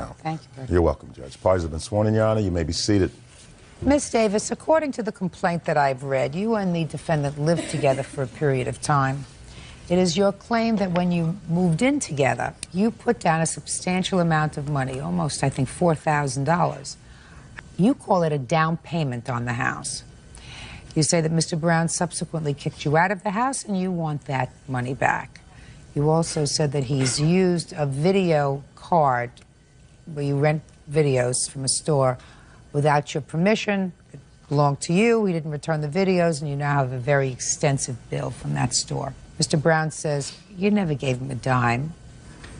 Brown. Thank you, Bert. You're welcome, Judge. Parties have been sworn in, Your Honor. You may be seated. Ms. Davis, according to the complaint that I've read, you and the defendant lived together for a period of time. It is your claim that when you moved in together, you put down a substantial amount of money, almost, I think, $4,000. You call it a down payment on the house. You say that Mr. Brown subsequently kicked you out of the house and you want that money back. You also said that he's used a video card where you rent videos from a store without your permission. It belonged to you. He didn't return the videos, and you now have a very extensive bill from that store. Mr. Brown says you never gave him a dime,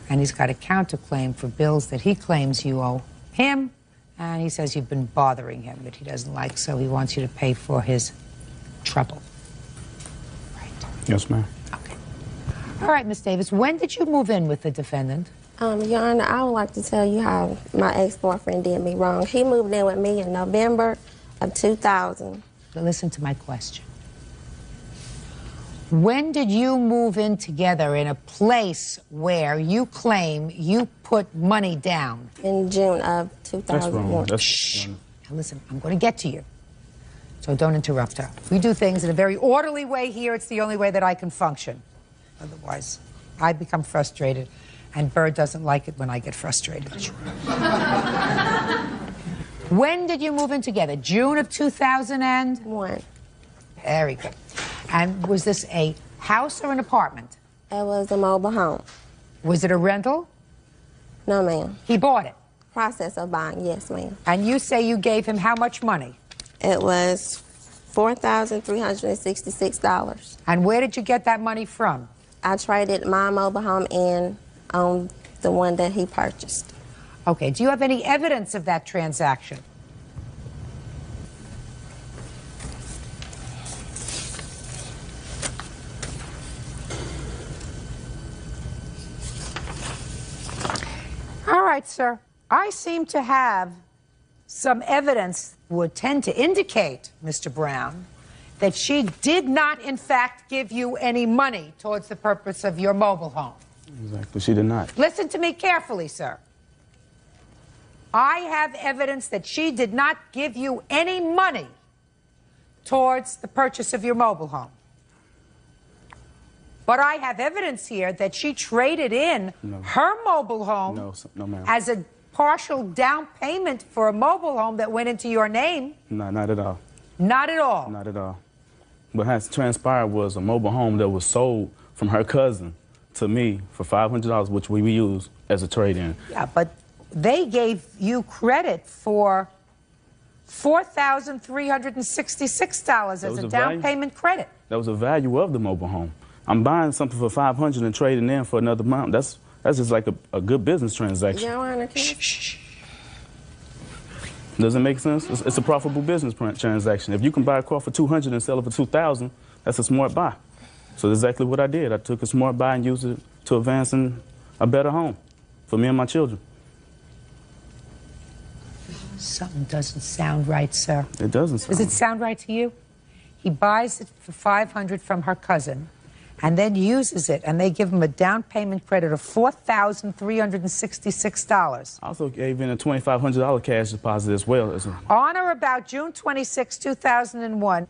and he's got a counterclaim for bills that he claims you owe him, and he says you've been bothering him that he doesn't like, so he wants you to pay for his trouble. Right. Yes, ma'am. Okay. All right, Ms. Davis, when did you move in with the defendant? Your Honor, I would like to tell you how my ex-boyfriend did me wrong. He moved in with me in November of 2000. Listen to my question. When did you move in together in a place where you claim you put money down? In June of 2001. That's Shh. Now listen, I'm going to get to you, so don't interrupt her. We do things in a very orderly way here. It's the only way that I can function. Otherwise, I become frustrated, and Bird doesn't like it when I get frustrated. When did you move in together? June of 2001? Very good. And was this a house or an apartment? It was a mobile home. Was it a rental? No, ma'am. He bought it? Process of buying, yes, ma'am. And you say you gave him how much money? It was $4,366. And where did you get that money from? I traded my mobile home in on the one that he purchased. Okay, do you have any evidence of that transaction? All right, sir. I seem to have some evidence would tend to indicate, Mr. Brown, that she did not, in fact, give you any money towards the purpose of your mobile home. exactly. She did not. Listen to me carefully, sir. I have evidence that she did not give you any money towards the purchase of your mobile home. But I have evidence here that she traded in her mobile home no, ma'am. as a partial down payment for a mobile home that went into your name. No, not at all. Not at all. Not at all. What has transpired was a mobile home that was sold from her cousin to me for $500, which we used as a trade-in. Yeah, but they gave you credit for $4,366 as a down payment credit. That was the value of the mobile home. I'm buying something for $500 and trading in for another amount. That's just like a good business transaction. Your Honor, Does it make sense? It's a profitable business transaction. If you can buy a car for $200 and sell it for $2,000, that's a smart buy. So that's exactly what I did. I took a smart buy and used it to advance in a better home for me and my children. Something doesn't sound right, sir. It doesn't sound Does it sound right to you? He buys it for $500 from her cousin and then uses it, and they give him a down payment credit of $4,366. I also gave in a $2,500 cash deposit as well. On or about June 26, 2001,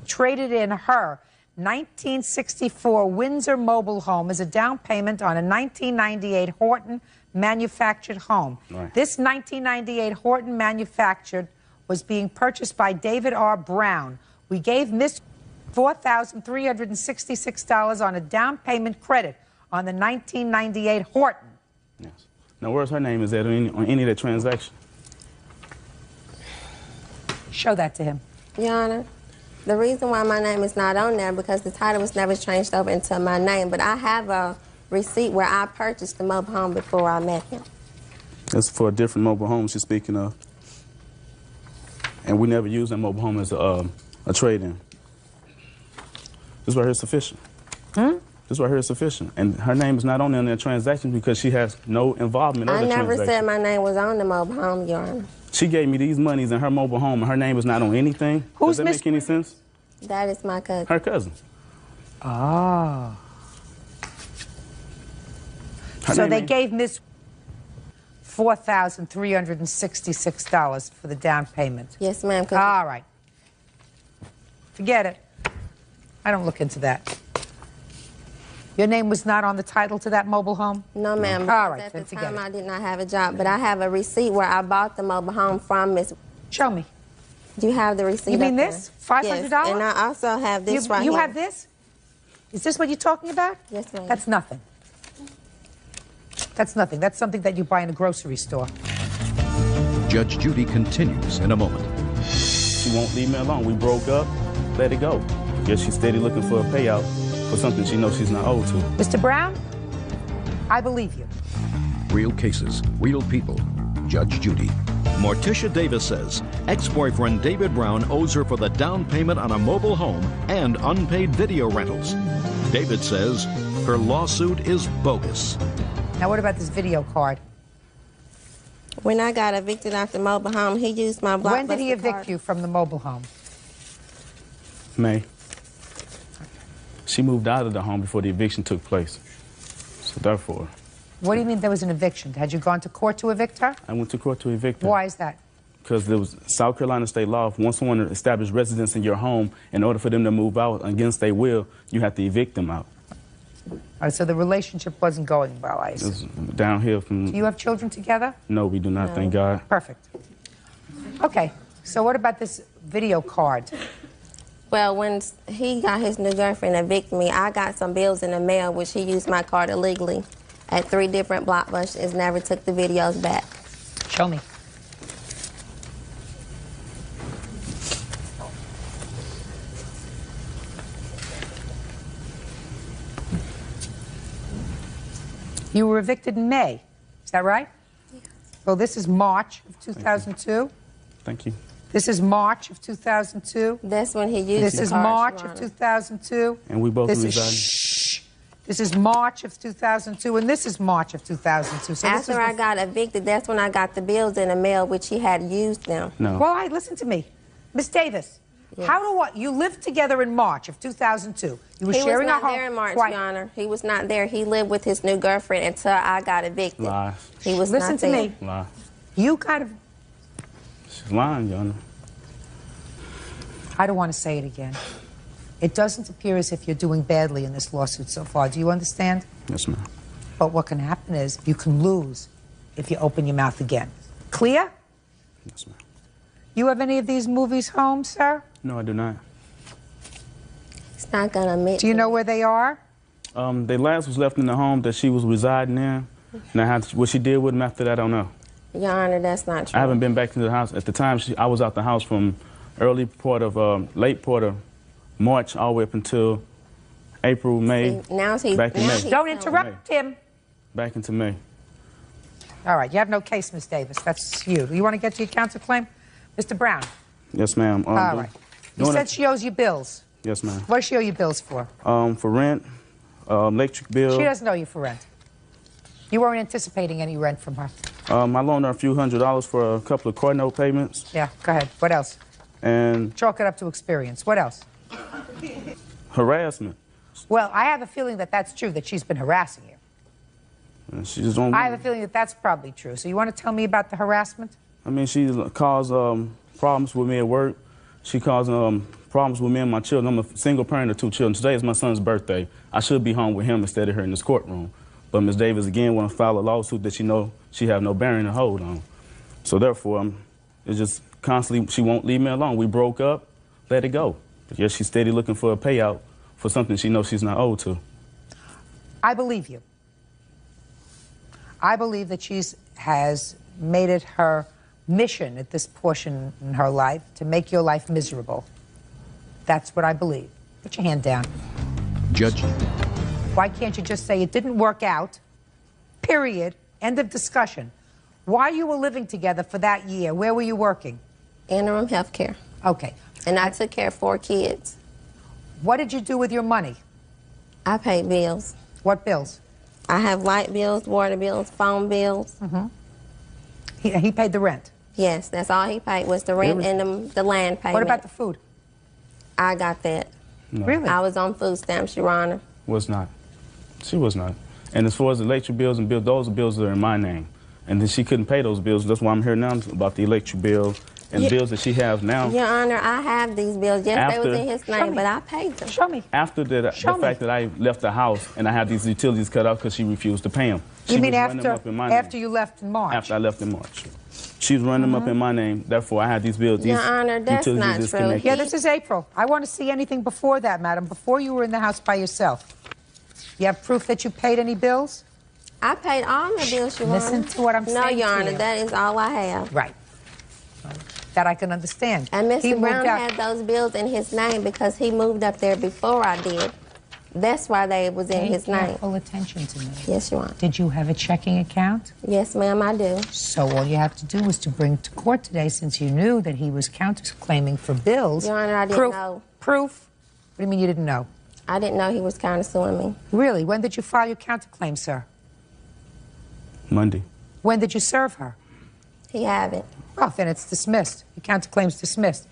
traded in her 1964 Windsor mobile home as a down payment on a 1998 Horton manufactured home. Right. This 1998 Horton manufactured was being purchased by David R. Brown. We gave Miss $4,366 on a down payment credit on the 1998 Horton. Yes. Now, where's her name? Is that on any of the transaction? Show that to him. Your Honor, the reason why my name is not on there because the title was never changed over into my name, but I have a receipt where I purchased the mobile home before I met him. That's for a different mobile home she's speaking of. And we never used that mobile home as a trade-in. This right here is sufficient. This right here is sufficient. And her name is not on there in that transaction because she has no involvement in the transaction. I never said my name was on the mobile home, Your Honor. She gave me these monies in her mobile home, and her name is not on anything. Who's Does that make any sense? That is my cousin. Her cousin. Ah. So they gave Miss $4,366 for the down payment. Yes, ma'am. All right. Forget it. I don't look into that. Your name was not on the title to that mobile home? No, ma'am. All right, At then the forget time, it. I did not have a job, but I have a receipt where I bought the mobile home from Miss. Show me. Do you have the receipt? You mean up this? there? $500? Yes, and I also have this right You here. have this? Is this what you're talking about? Yes, ma'am. That's nothing. That's nothing. That's something that you buy in a grocery store. Judge Judy continues in a moment. She won't leave me alone. We broke up, let it go. Guess she's steady looking for a payout for something she knows she's not owed to. Mr. Brown, I believe you. Real cases, real people. Judge Judy. Morticia Davis says ex-boyfriend David Brown owes her for the down payment on a mobile home and unpaid video rentals. David says her lawsuit is bogus. Now, what about this video card? When I got evicted off the mobile home, he used my Blockbuster When did he evict card. you from the mobile home? May. She moved out of the home before the eviction took place. So therefore, What do you mean there was an eviction? Had you gone to court to evict her? I went to court to evict her. Why is that? Because there was South Carolina state law. If once someone established residence in your home, in order for them to move out against their will, you have to evict them out. All right, so the relationship wasn't going well, I It assume. was downhill from... Do you have children together? No, we do not, thank God. Perfect. Okay, so what about this video card? Well, when he got his new girlfriend evict me, I got some bills in the mail, which he used my card illegally at 3 different Blockbusters, never took the videos back. Show me. You were evicted in May, is that right? Yes. Well, this is March of 2002. Thank you. This is March of 2002. That's when he used This the is card, March Your of Honor. 2002. And we both This reside... is, shh. This is March of 2002, and this is March of 2002. So this After is I got evicted, that's when I got the bills in the mail, which he had used them. No. Well, listen to me. Miss Davis, Yes. how do what? You lived together in March of 2002. You were He sharing was a not home. there in March, Quiet. Your Honor. He was not there. He lived with his new girlfriend until I got evicted. Lies. He was Listen not to there. me. Lie. You kind of, She's lying, Your Honor. I don't want to say it again. It doesn't appear as if you're doing badly in this lawsuit so far. Do you understand? Yes, ma'am. But what can happen is you can lose if you open your mouth again. Clear? Yes, ma'am. You have any of these movies home, sir? No, I do not. He's not going to admit Do you to know it. where they are? They last was left in the home that she was residing in. Now, what she did with them after that, I don't know. Your Honor, that's not true. I haven't been back to the house. At the time, I was out the house from late part of March all the way up until April, May, See, now he's back in now May. he's Don't telling interrupt him. back into May. All right, you have no case, Miss Davis. That's you. You want to get to your counterclaim? Mr. Brown. Yes, ma'am. All right. You said she owes you bills. Yes, ma'am. What does she owe you bills for? For rent, electric bill. She doesn't owe you for rent. You weren't anticipating any rent from her. I loaned her a few $100s for a couple of car note payments. Yeah, go ahead. What else? And Chalk it up to experience. What else? harassment. Well, I have a feeling that that's true, that she's been harassing you. And she just don't. I have a feeling that that's probably true. So you want to tell me about the harassment? I mean, she caused problems with me at work. She caused problems with me and my children. I'm a single parent of 2 children. Today is my son's birthday. I should be home with him instead of her in this courtroom. But Ms. Davis, again, want to file a lawsuit that she have no bearing to hold on. So therefore, it's just constantly, she won't leave me alone. We broke up, let it go. But yes, she's steady looking for a payout for something she knows she's not owed to. I believe you. I believe that she has made it her mission at this portion in her life to make your life miserable. That's what I believe. Put your hand down. Judge Why can't you just say it didn't work out, period, end of discussion? While you were living together for that year, where were you working? Interim health care. Okay. And I took care of 4 kids. What did you do with your money? I paid bills. What bills? I have light bills, water bills, phone bills. He paid the rent. Yes, that's all he paid was the rent and the land payment. What about the food? I got that. No, Really? I was on food stamps, Your Honor. was not. She was not. And as far as the electric bills and bills, those bills are in my name. And then she couldn't pay those bills. That's why I'm here now about the electric bill and bills that she has now. Your Honor, I have these bills. Yes, they was in his name, but I paid them. Show me. After the fact that I left the house and I had these utilities cut off because she refused to pay them. You mean after you left in March? After I left in March. She's running them up in my name. Therefore, I had these bills. Your Honor, that's not true. Yeah, this is April. I want to see anything before that, madam, before you were in the house by yourself. You have proof that you paid any bills? I paid all the bills, Your Honor. Listen to what I'm saying. No, Your to Honor, you. that is all I have. Right. That I can understand. And Mr. Brown had those bills in his name because he moved up there before I did. That's why they was in his name. Full attention to me. Yes, Your Honor. Did you have a checking account? Yes, ma'am, I do. So all you have to do was to bring to court today, since you knew that he was counterclaiming for bills. Your Honor, I didn't know. Proof? What do you mean you didn't know? I didn't know he was countersuing me. Really? When did you file your counterclaim, sir? Monday. When did you serve her? He haven't. Well, then it's dismissed. Your counterclaim's dismissed.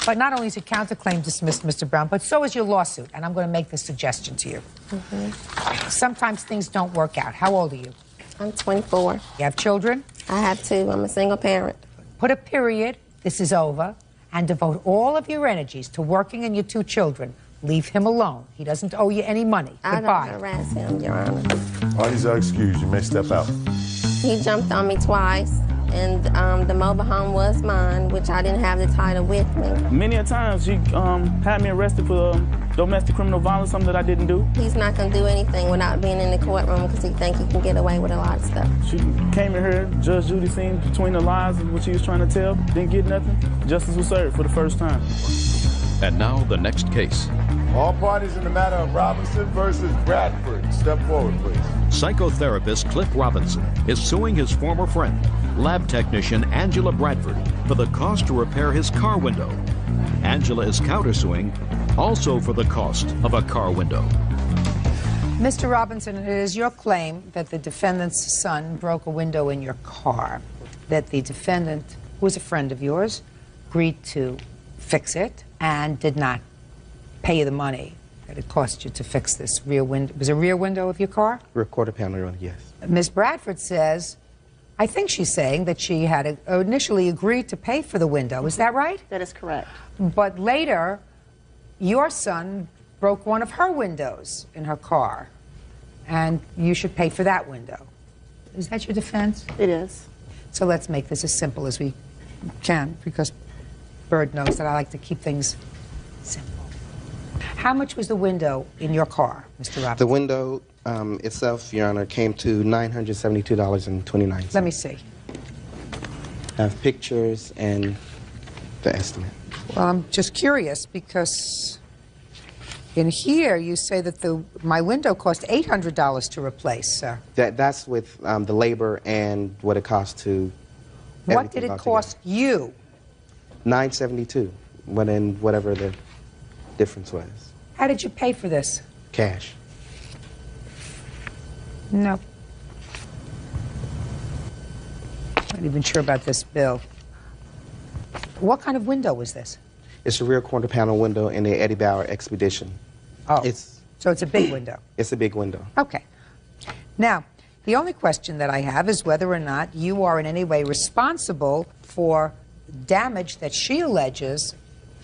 But not only is your counterclaim dismissed, Mr. Brown, but so is your lawsuit. And I'm going to make this suggestion to you. Sometimes things don't work out. How old are you? I'm 24. You have children? I have 2. I'm a single parent. Put a period, this is over, and devote all of your energies to working and your 2 children. Leave him alone. He doesn't owe you any money. Goodbye. I don't harass him, Your Honor. Parties are excused. You may step out. He jumped on me twice, and the mobile home was mine, which I didn't have the title with me. Many a times she had me arrested for domestic criminal violence, something that I didn't do. He's not going to do anything without being in the courtroom because he thinks he can get away with a lot of stuff. She came in here, Judge Judy seen between the lies and what she was trying to tell, didn't get nothing. Justice was served for the first time. And now the next case. All parties in the matter of Robinson versus Bradford. Step forward, please. Psychotherapist Cliff Robinson is suing his former friend, lab technician Angela Bradford, for the cost to repair his car window. Angela is countersuing also for the cost of a car window. Mr. Robinson, it is your claim that the defendant's son broke a window in your car, that the defendant, who was a friend of yours, agreed to fix it and did not pay you the money that it cost you to fix this rear window. Was it a rear window of your car? Rear quarter panel, yes. Ms. Bradford says, I think she's saying that she had initially agreed to pay for the window. Is that right? That is correct. But later, your son broke one of her windows in her car, and you should pay for that window. Is that your defense? It is. So let's make this as simple as we can, because Bird knows that I like to keep things simple. How much was the window in your car, Mr. Robinson? The window itself, Your Honor, came to $972.29. Let me see. I have pictures and the estimate. Well, I'm just curious because in here you say that my window cost $800 to replace, sir. That's with the labor and what it cost to. What did it cost you? $972, whatever the difference was. How did you pay for this? Cash. No. Not even sure about this bill. What kind of window was this? It's a rear quarter panel window in the Eddie Bauer Expedition. Oh, so it's a big window. It's a big window. Okay. Now, the only question that I have is whether or not you are in any way responsible for damage that she alleges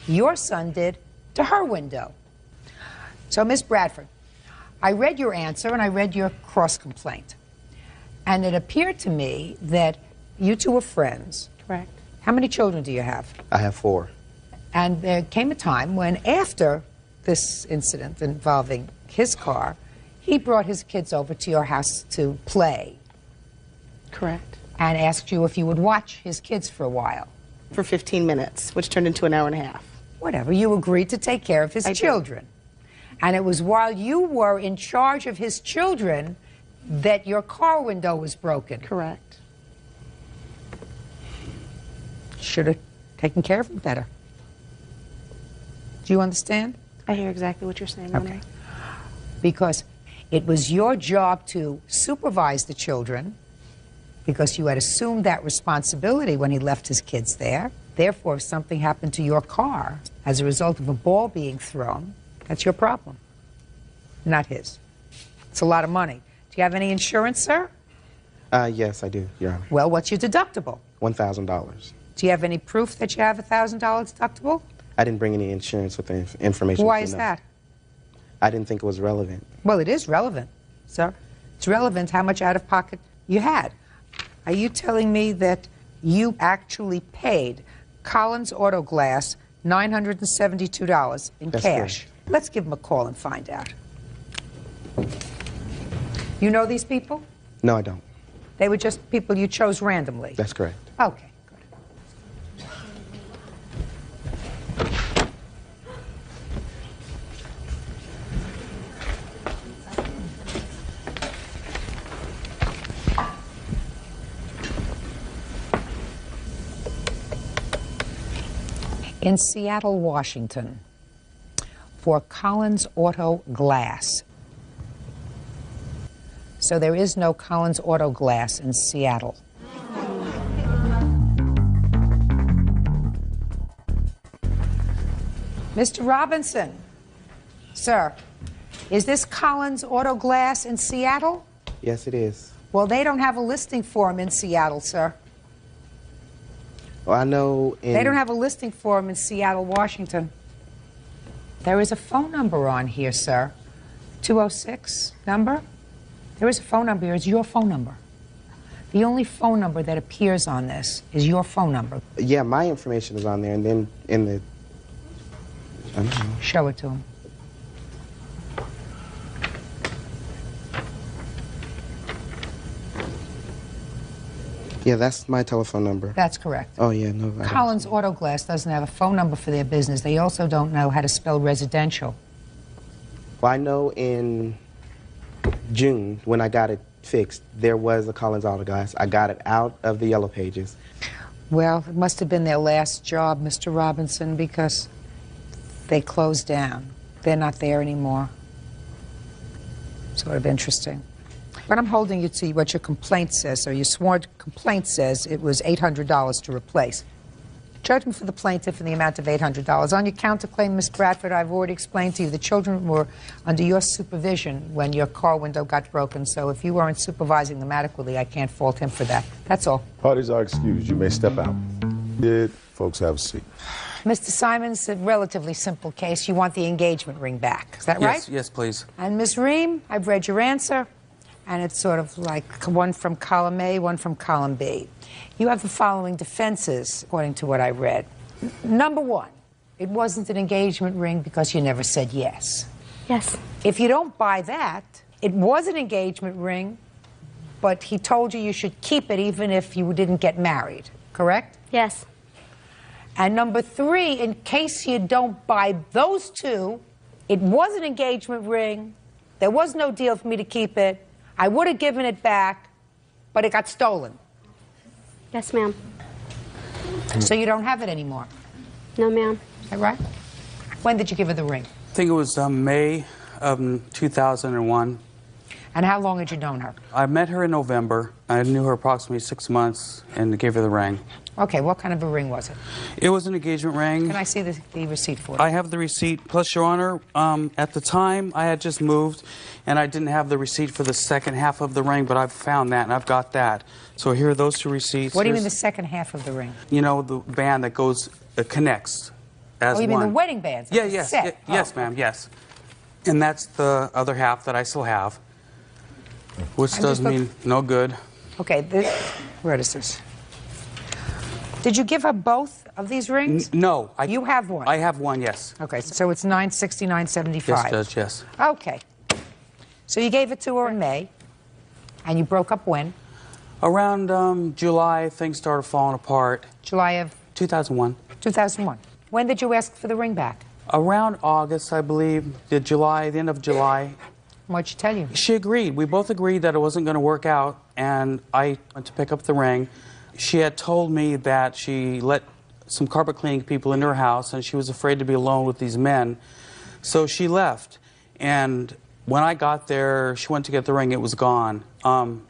your son did to her window. So, Ms. Bradford, I read your answer and I read your cross-complaint. And it appeared to me that you two were friends. Correct. How many children do you have? I have 4. And there came a time when, after this incident involving his car, he brought his kids over to your house to play. Correct. And asked you if you would watch his kids for a while. For 15 minutes, which turned into an hour and a half. Whatever. You agreed to take care of his children. And it was while you were in charge of his children that your car window was broken. Correct. Should have taken care of him better. Do you understand? I hear exactly what you're saying, Renee. Okay. Because it was your job to supervise the children, because you had assumed that responsibility when he left his kids there. Therefore, if something happened to your car as a result of a ball being thrown, that's your problem, not his. It's a lot of money. Do you have any insurance, sir? Yes, I do, Your Honor. Well, what's your deductible? $1,000. Do you have any proof that you have a $1,000 deductible? I didn't bring any insurance with the information. Why is that? I didn't think it was relevant. Well, it is relevant, sir. It's relevant how much out-of-pocket you had. Are you telling me that you actually paid Collins Auto Glass $972 in That's cash? correct. Let's give them a call and find out. You know these people? No, I don't. They were just people you chose randomly? That's correct. Okay, good. In Seattle, Washington, for Collins Auto Glass. So there is no Collins Auto Glass in Seattle. Mr. Robinson, sir, is this Collins Auto Glass in Seattle? Yes, it is. Well, they don't have a listing for him in Seattle, sir. Well, I know in... They don't have a listing for him in Seattle, Washington. There is a phone number on here, sir. 206 number? There is a phone number here. It's your phone number. The only phone number that appears on this is your phone number. Yeah, my information is on there, and then in the... I don't know. Show it to him. Yeah, that's my telephone number. That's correct. Oh, yeah, no. I don't. Collins Auto Glass doesn't have a phone number for their business. They also don't know how to spell residential. Well, I know in June, when I got it fixed, there was a Collins Auto Glass. I got it out of the Yellow Pages. Well, it must have been their last job, Mr. Robinson, because they closed down. They're not there anymore. Sort of interesting. But I'm holding you to what your complaint says, or your sworn complaint says it was $800 to replace. Judgment for the plaintiff in the amount of $800. On your counterclaim, Ms. Bradford, I've already explained to you the children were under your supervision when your car window got broken, so if you weren't supervising them adequately, I can't fault him for that. That's all. Parties are excused. You may step out. Did folks have a seat? Mr. Simons, a relatively simple case. You want the engagement ring back. Is that right? Yes, please. And Ms. Ream, I've read your answer, and it's sort of like one from column A, one from column B. You have the following defenses, according to what I read. Number one, it wasn't an engagement ring because you never said yes. Yes. If you don't buy that, it was an engagement ring, but he told you you should keep it even if you didn't get married, correct? Yes. And number three, in case you don't buy those two, it was an engagement ring. There was no deal for me to keep it. I would have given it back, but it got stolen. Yes, ma'am. So you don't have it anymore. No, ma'am. Is that right? When did you give her the ring? I think it was May of 2001. And how long had you known her? I met her in November. I knew her approximately 6 months and gave her the ring. Okay, what kind of a ring was it? It was an engagement ring. Can I see the receipt for it? I have the receipt. Plus, Your Honor, at the time, I had just moved, and I didn't have the receipt for the second half of the ring, but I've found that, and I've got that. So here are those two receipts. What do you mean the second half of the ring? You know, the band that goes, connects as one. Oh, you mean the wedding bands? Yeah, yes. Set. Yes, ma'am, yes. And that's the other half that I still have, which does mean no good. Okay, where is this? Did you give her both of these rings? No. You have one? I have one, yes. Okay, so it's $969.75. Yes, Judge, yes. Okay. So you gave it to her in May, and you broke up when? Around July, things started falling apart. July of? 2001. 2001. When did you ask for the ring back? Around August, I believe, the end of July. What'd she tell you? She agreed. We both agreed that it wasn't going to work out, and I went to pick up the ring. She had told me that she let some carpet cleaning people into her house, and she was afraid to be alone with these men. So she left. And when I got there, she went to get the ring. It was gone.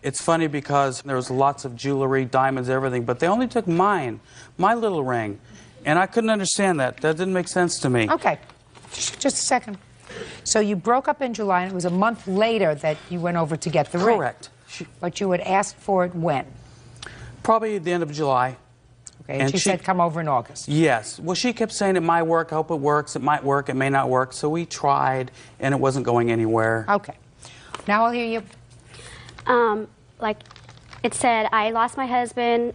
It's funny because there was lots of jewelry, diamonds, everything, but they only took mine, my little ring. And I couldn't understand that. That didn't make sense to me. Okay. Just a second. So you broke up in July, and it was a month later that you went over to get the ring. Correct. But you had asked for it when? Probably at the end of July. Okay, and she said come over in August. Yes. Well, she kept saying it might work, I hope it works, it might work, it may not work. So we tried, and it wasn't going anywhere. Okay. Now I'll hear you. Like it said, I lost my husband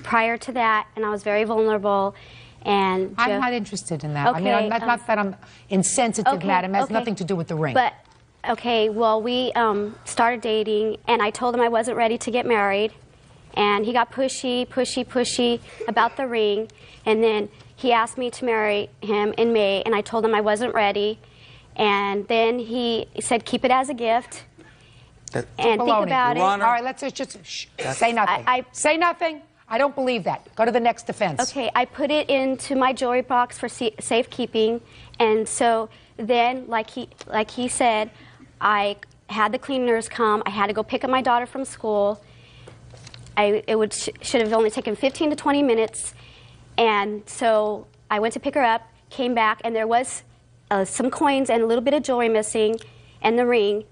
prior to that, and I was very vulnerable. And I'm not interested in that. Okay, I mean, not that I'm insensitive, okay, madam. It has okay. nothing to do with the ring. But, okay, well, we started dating, and I told him I wasn't ready to get married. And he got pushy about the ring. And then he asked me to marry him in May, and I told him I wasn't ready. And then he said, keep it as a gift. And think about it. All right, let's just say nothing. Say nothing. I don't believe that. Go to the next defense. Okay, I put it into my jewelry box for safekeeping, and so then, like he said, I had the cleaners come. I had to go pick up my daughter from school. Should have only taken 15 to 20 minutes, and so I went to pick her up, came back, and there was some coins and a little bit of jewelry missing, and the ring,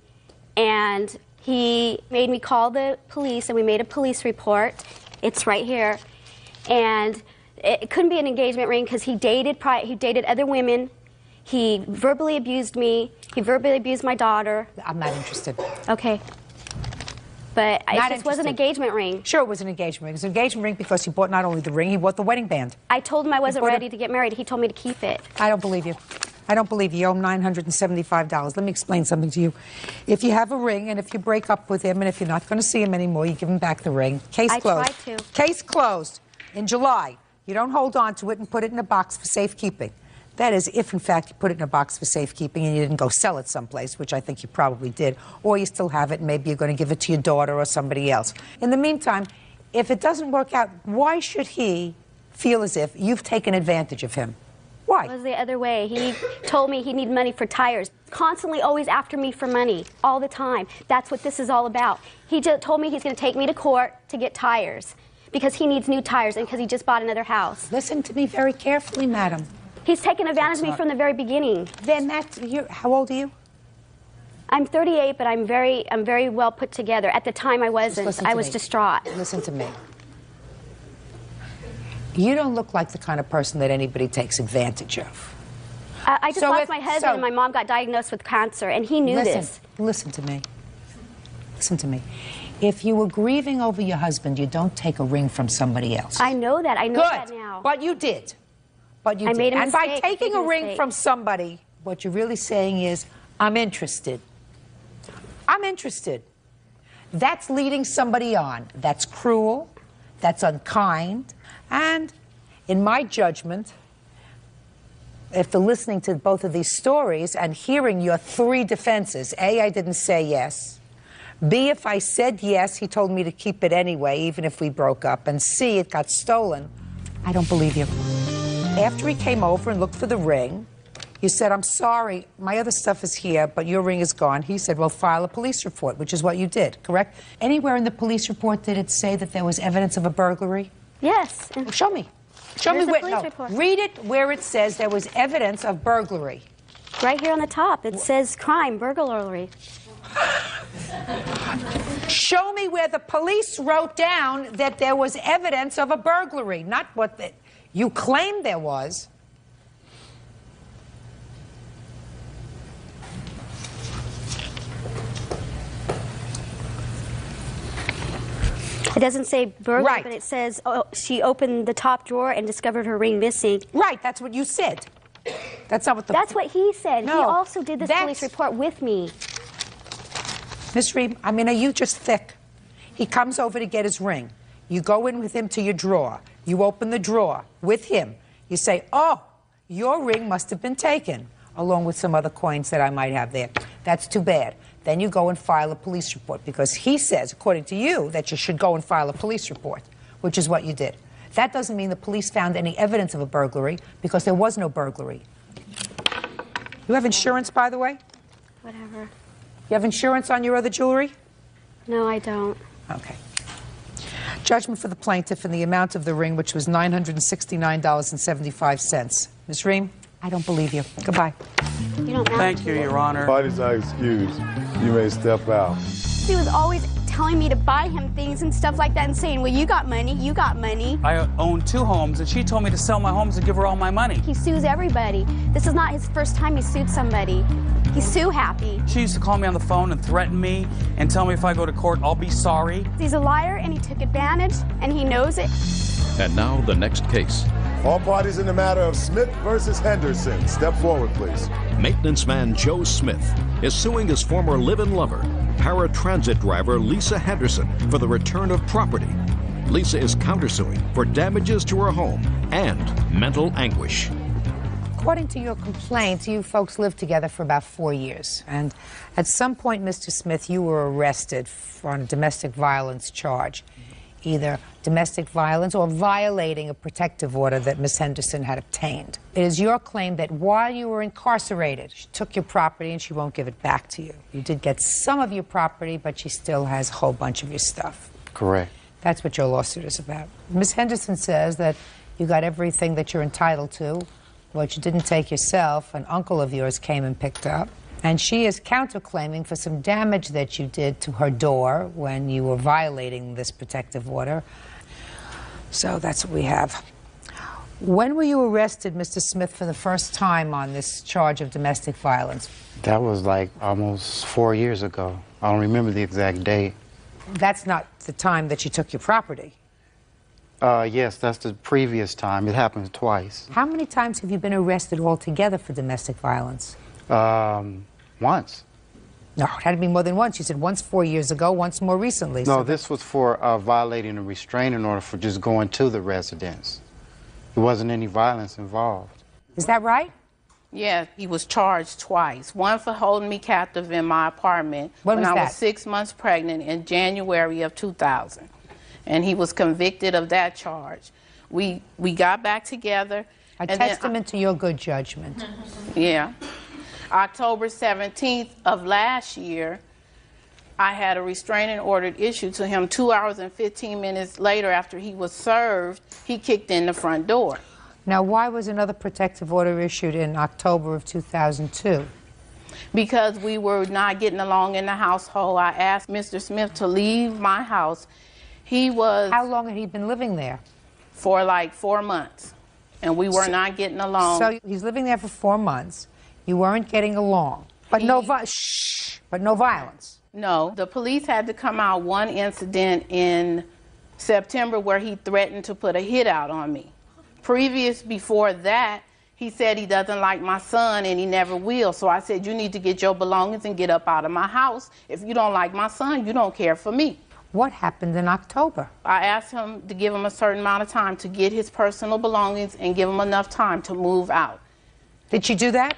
and he made me call the police, and we made a police report. It's right here, and it couldn't be an engagement ring because he dated other women. He verbally abused me. He verbally abused my daughter. I'm not interested. Okay, but it just was an engagement ring. Sure, it was an engagement ring. It was an engagement ring because he bought not only the ring, he bought the wedding band. I told him I wasn't ready to get married. He told me to keep it. I don't believe you. I don't believe you. You owe him $975. Let me explain something to you. If you have a ring and if you break up with him and if you're not going to see him anymore, you give him back the ring. Case closed. I tried to. Case closed. In July, you don't hold on to it and put it in a box for safekeeping. That is, if in fact you put it in a box for safekeeping and you didn't go sell it someplace, which I think you probably did, or you still have it and maybe you're going to give it to your daughter or somebody else. In the meantime, if it doesn't work out, why should he feel as if you've taken advantage of him? Why? It was the other way. He told me he needed money for tires. Constantly always after me for money, all the time. That's what this is all about. He just told me he's going to take me to court to get tires because he needs new tires and because he just bought another house. Listen to me very carefully, madam. He's taken advantage of me from the very beginning. Then how old are you? I'm 38, but I'm very well put together. At the time, I wasn't. I was distraught. Listen to me. You don't look like the kind of person that anybody takes advantage of. I just lost my husband, and my mom got diagnosed with cancer, and he knew this. Listen to me. Listen to me. If you were grieving over your husband, you don't take a ring from somebody else. I know that. I know that Good. now. But you did. But you did. Made a and mistake. by taking a ring from somebody, what you're really saying is, I'm interested. I'm interested. That's leading somebody on. That's cruel. That's unkind. And in my judgment, after listening to both of these stories and hearing your three defenses, A, I didn't say yes. B, if I said yes, he told me to keep it anyway, even if we broke up. And C, it got stolen. I don't believe you. After he came over and looked for the ring, you said, I'm sorry, my other stuff is here, but your ring is gone. He said, well, file a police report, which is what you did, correct? Anywhere in the police report did it say that there was evidence of a burglary? Yes. Well, show me. Show me where. No, read it where it says there was evidence of burglary. Right here on the top, it says crime, burglary. Show me where the police wrote down that there was evidence of a burglary, not what you claimed there was. It doesn't say burglary, Right. but it says she opened the top drawer and discovered her ring missing. Right, that's what you said. That's not what the... That's what he said. No, he also did this police report with me. Miss Reed, I mean, are you just thick? He comes over to get his ring. You go in with him to your drawer. You open the drawer with him. You say, oh, your ring must have been taken, along with some other coins that I might have there. That's too bad. Then you go and file a police report because he says, according to you, that you should go and file a police report, which is what you did. That doesn't mean the police found any evidence of a burglary because there was no burglary. You have insurance, by the way? Whatever. You have insurance on your other jewelry? No, I don't. Okay. Judgment for the plaintiff in the amount of the ring, which was $969.75. Ms. Ream, I don't believe you. Goodbye. You don't Thank you, Your Honor. Parties are excused. You may step out. He was always telling me to buy him things and stuff like that and saying, well, you got money, you got money. I own 2 homes, and she told me to sell my homes and give her all my money. He sues everybody. This is not his first time he sued somebody. He's too happy. She used to call me on the phone and threaten me and tell me if I go to court, I'll be sorry. He's a liar, and he took advantage, and he knows it. And now the next case. All parties in the matter of Smith versus Henderson. Step forward, please. Maintenance man Joe Smith is suing his former live-in lover, paratransit driver Lisa Henderson, for the return of property. Lisa is countersuing for damages to her home and mental anguish. According to your complaint, you folks lived together for about 4 years. And at some point, Mr. Smith, you were arrested on a domestic violence charge. Either domestic violence or violating a protective order that Ms. Henderson had obtained. It is your claim that while you were incarcerated, she took your property and she won't give it back to you. You did get some of your property, but she still has a whole bunch of your stuff. Correct. That's what your lawsuit is about. Ms. Henderson says that you got everything that you're entitled to. What you didn't take yourself, an uncle of yours came and picked up. And she is counterclaiming for some damage that you did to her door when you were violating this protective order. So that's what we have. When were you arrested, Mr. Smith, for the first time on this charge of domestic violence? That was like almost 4 years ago. I don't remember the exact date. That's not the time that you took your property. Yes, that's the previous time. It happened twice. How many times have you been arrested altogether for domestic violence? Once. No, it had to be more than once. You said once 4 years ago, once more recently. No, this was for violating a restraining order for just going to the residence. There wasn't any violence involved. Is that right? Yeah, he was charged twice. One for holding me captive in my apartment when I was 6 months pregnant in January of 2000. And he was convicted of that charge. We got back together. A testament to your good judgment. Yeah. October 17th of last year, I had a restraining order issued to him 2 hours and 15 minutes later after he was served. He kicked in the front door. Now, why was another protective order issued in October of 2002? Because we were not getting along in the household. I asked Mr. Smith to leave my house. He was... How long had he been living there? For like 4 months. And we were not getting along. So he's living there for 4 months. You weren't getting along. But no violence. No. The police had to come out one incident in September where he threatened to put a hit out on me. Before that, he said he doesn't like my son and he never will. So I said, you need to get your belongings and get up out of my house. If you don't like my son, you don't care for me. What happened in October? I asked him to give him a certain amount of time to get his personal belongings and give him enough time to move out. Did she do that?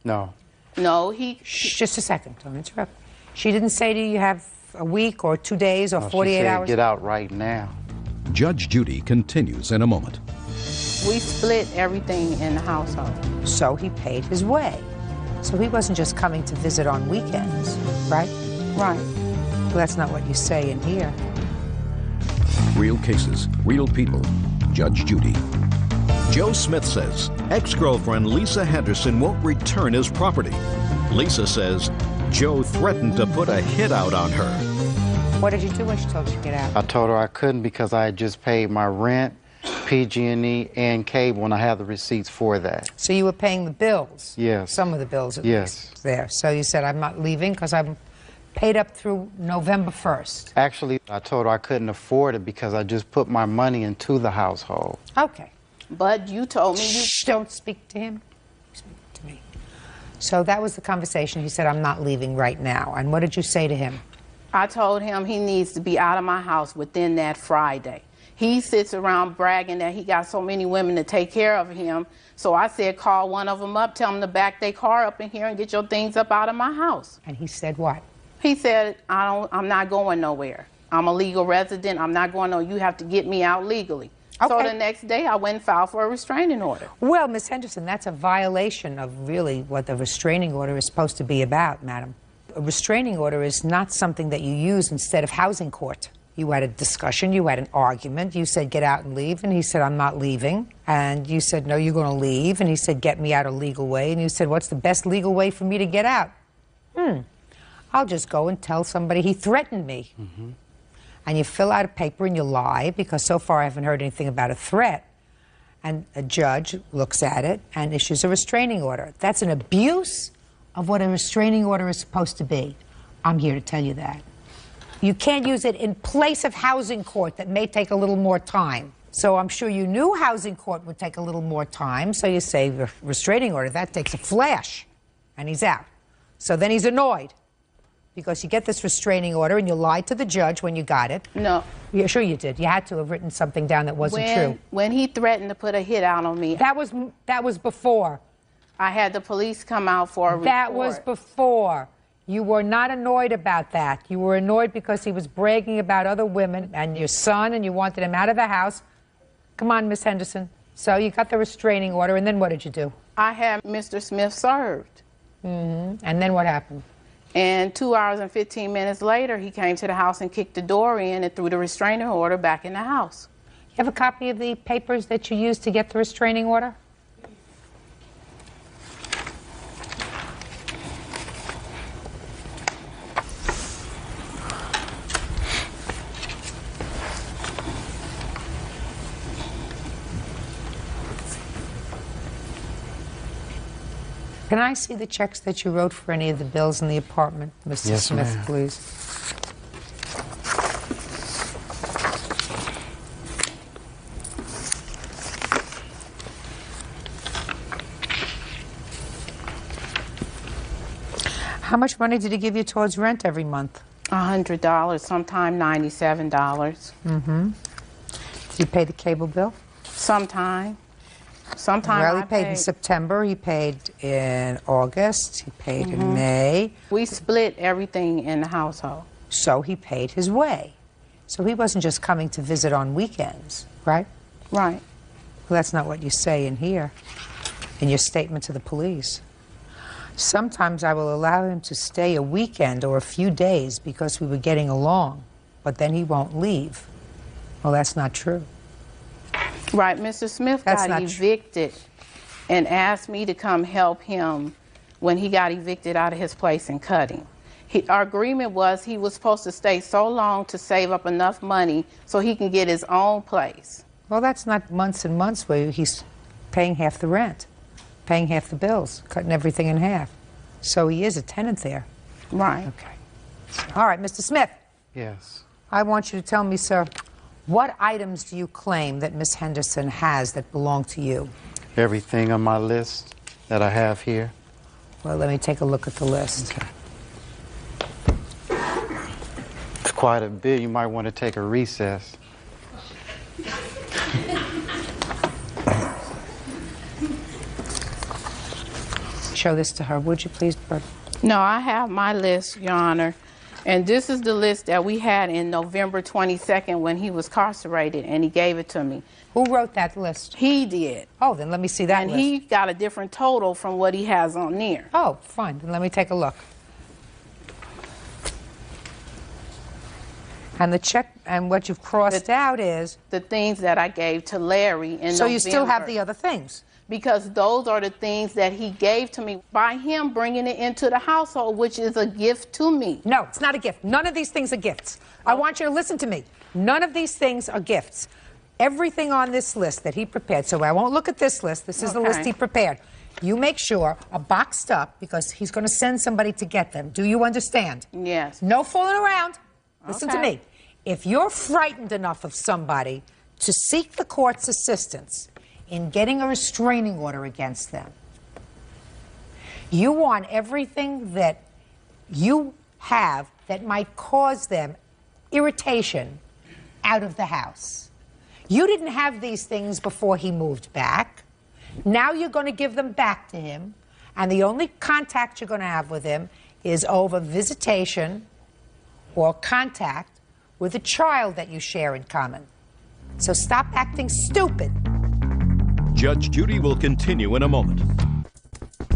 No. No, Just a second, don't interrupt. She didn't say to you have a week or 2 days or 48 she said, hours? Get out right now. Judge Judy continues in a moment. We split everything in the household. So he paid his way. So he wasn't just coming to visit on weekends, right? Right. Well, that's not what you say in here. Real cases, real people. Judge Judy. Joe Smith says ex-girlfriend Lisa Henderson won't return his property. Lisa says Joe threatened to put a hit out on her. What did you do when she told you to get out? I told her I couldn't because I had just paid my rent, PG&E, and cable, and I have the receipts for that. So you were paying the bills? Yes. Some of the bills at least there. So you said, I'm not leaving because I'm paid up through November 1st. Actually, I told her I couldn't afford it because I just put my money into the household. Okay. But you told me you... Don't speak to him. Speak to me. So that was the conversation. He said, I'm not leaving right now. And what did you say to him? I told him he needs to be out of my house within that Friday. He sits around bragging that he got so many women to take care of him. So I said, call one of them up, tell them to back their car up in here and get your things up out of my house. And he said what? He said, I'm not going nowhere. I'm a legal resident. I'm not going nowhere. You have to get me out legally. Okay. So the next day, I went and filed for a restraining order. Well, Ms. Henderson, that's a violation of really what the restraining order is supposed to be about, madam. A restraining order is not something that you use instead of housing court. You had a discussion, you had an argument, you said get out and leave, and he said I'm not leaving. And you said no, you're going to leave, and he said get me out a legal way, and you said what's the best legal way for me to get out? I'll just go and tell somebody he threatened me. Mm-hmm. And you fill out a paper and you lie, because so far I haven't heard anything about a threat. And a judge looks at it and issues a restraining order. That's an abuse of what a restraining order is supposed to be. I'm here to tell you that. You can't use it in place of housing court that may take a little more time. So I'm sure you knew housing court would take a little more time, so you say the restraining order, that takes a flash, and he's out. So then he's annoyed, because you get this restraining order and you lied to the judge when you got it. No. Yeah, sure you did. You had to have written something down that wasn't true. When he threatened to put a hit out on me. That was before. I had the police come out for a report. That was before. You were not annoyed about that. You were annoyed because he was bragging about other women and your son, and you wanted him out of the house. Come on, Miss Henderson. So you got the restraining order, and then what did you do? I had Mr. Smith served. Mm-hmm. And then what happened? And 2 hours and 15 minutes later, he came to the house and kicked the door in and threw the restraining order back in the house. You have a copy of the papers that you used to get the restraining order? Can I see the checks that you wrote for any of the bills in the apartment, Mr. Yes, Smith, ma'am. please? How much money did he give you towards rent every month? $100, sometime $97. Mm-hmm. Did you pay the cable bill? Sometime. Sometime Well, I he paid in September, he paid in August, he paid in May. We split everything in the household. So he paid his way. So he wasn't just coming to visit on weekends, right? Right. Well, that's not what you say in here, in your statement to the police. Sometimes I will allow him to stay a weekend or a few days because we were getting along, but then he won't leave. Well, that's not true. Right, Mr. Smith got evicted and asked me to come help him when he got evicted out of his place in Cutting. Our agreement was he was supposed to stay so long to save up enough money so he can get his own place. Well, that's not months and months where he's paying half the rent, paying half the bills, cutting everything in half. So he is a tenant there. Right. Okay. All right, Mr. Smith. Yes. I want you to tell me, sir, what items do you claim that Miss Henderson has that belong to you? Everything on my list that I have here. Well, let me take a look at the list. Okay. It's quite a bit. You might want to take a recess. Show this to her, would you please, Bert? No, I have my list, Your Honor. And this is the list that we had in November 22nd when he was incarcerated, and he gave it to me. Who wrote that list? He did. Oh, then let me see that and list. he got a different total from what he has on there. Oh, fine. Then let me take a look. And the check, and what you've crossed out is... The things that I gave to Larry in So November. you still have the other things? Because those are the things that he gave to me by him bringing it into the household, which is a gift to me. No, it's not a gift. None of these things are gifts. I want you to listen to me. None of these things are gifts. Everything on this list that he prepared, so I won't look at this list. This is the list he prepared. You make sure are boxed up because he's going to send somebody to get them. Do you understand? Yes. No fooling around. Listen to me. If you're frightened enough of somebody to seek the court's assistance in getting a restraining order against them, you want everything that you have that might cause them irritation out of the house. You didn't have these things before he moved back. Now you're going to give them back to him, and the only contact you're going to have with him is over visitation or contact with a child that you share in common. So stop acting stupid. Judge Judy will continue in a moment.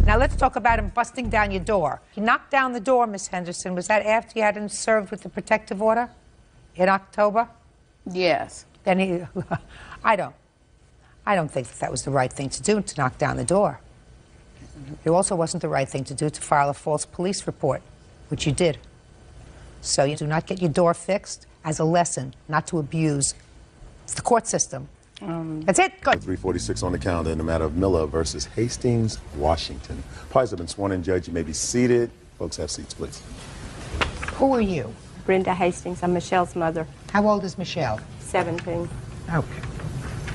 Now let's talk about him busting down your door. He knocked down the door, Miss Henderson. Was that after you had him served with the protective order in October? Yes. Then he, I don't think that was the right thing to do, to knock down the door. It also wasn't the right thing to do to file a false police report. which you did. So you do not get your door fixed as a lesson not to abuse the court system. That's it. Good. 346 on the calendar in the matter of Miller versus Hastings, Washington. Parties have been sworn in, Judge. You may be seated. Folks, have seats, please. Who are you? Brenda Hastings. I'm Michelle's mother. How old is Michelle? 17. Okay.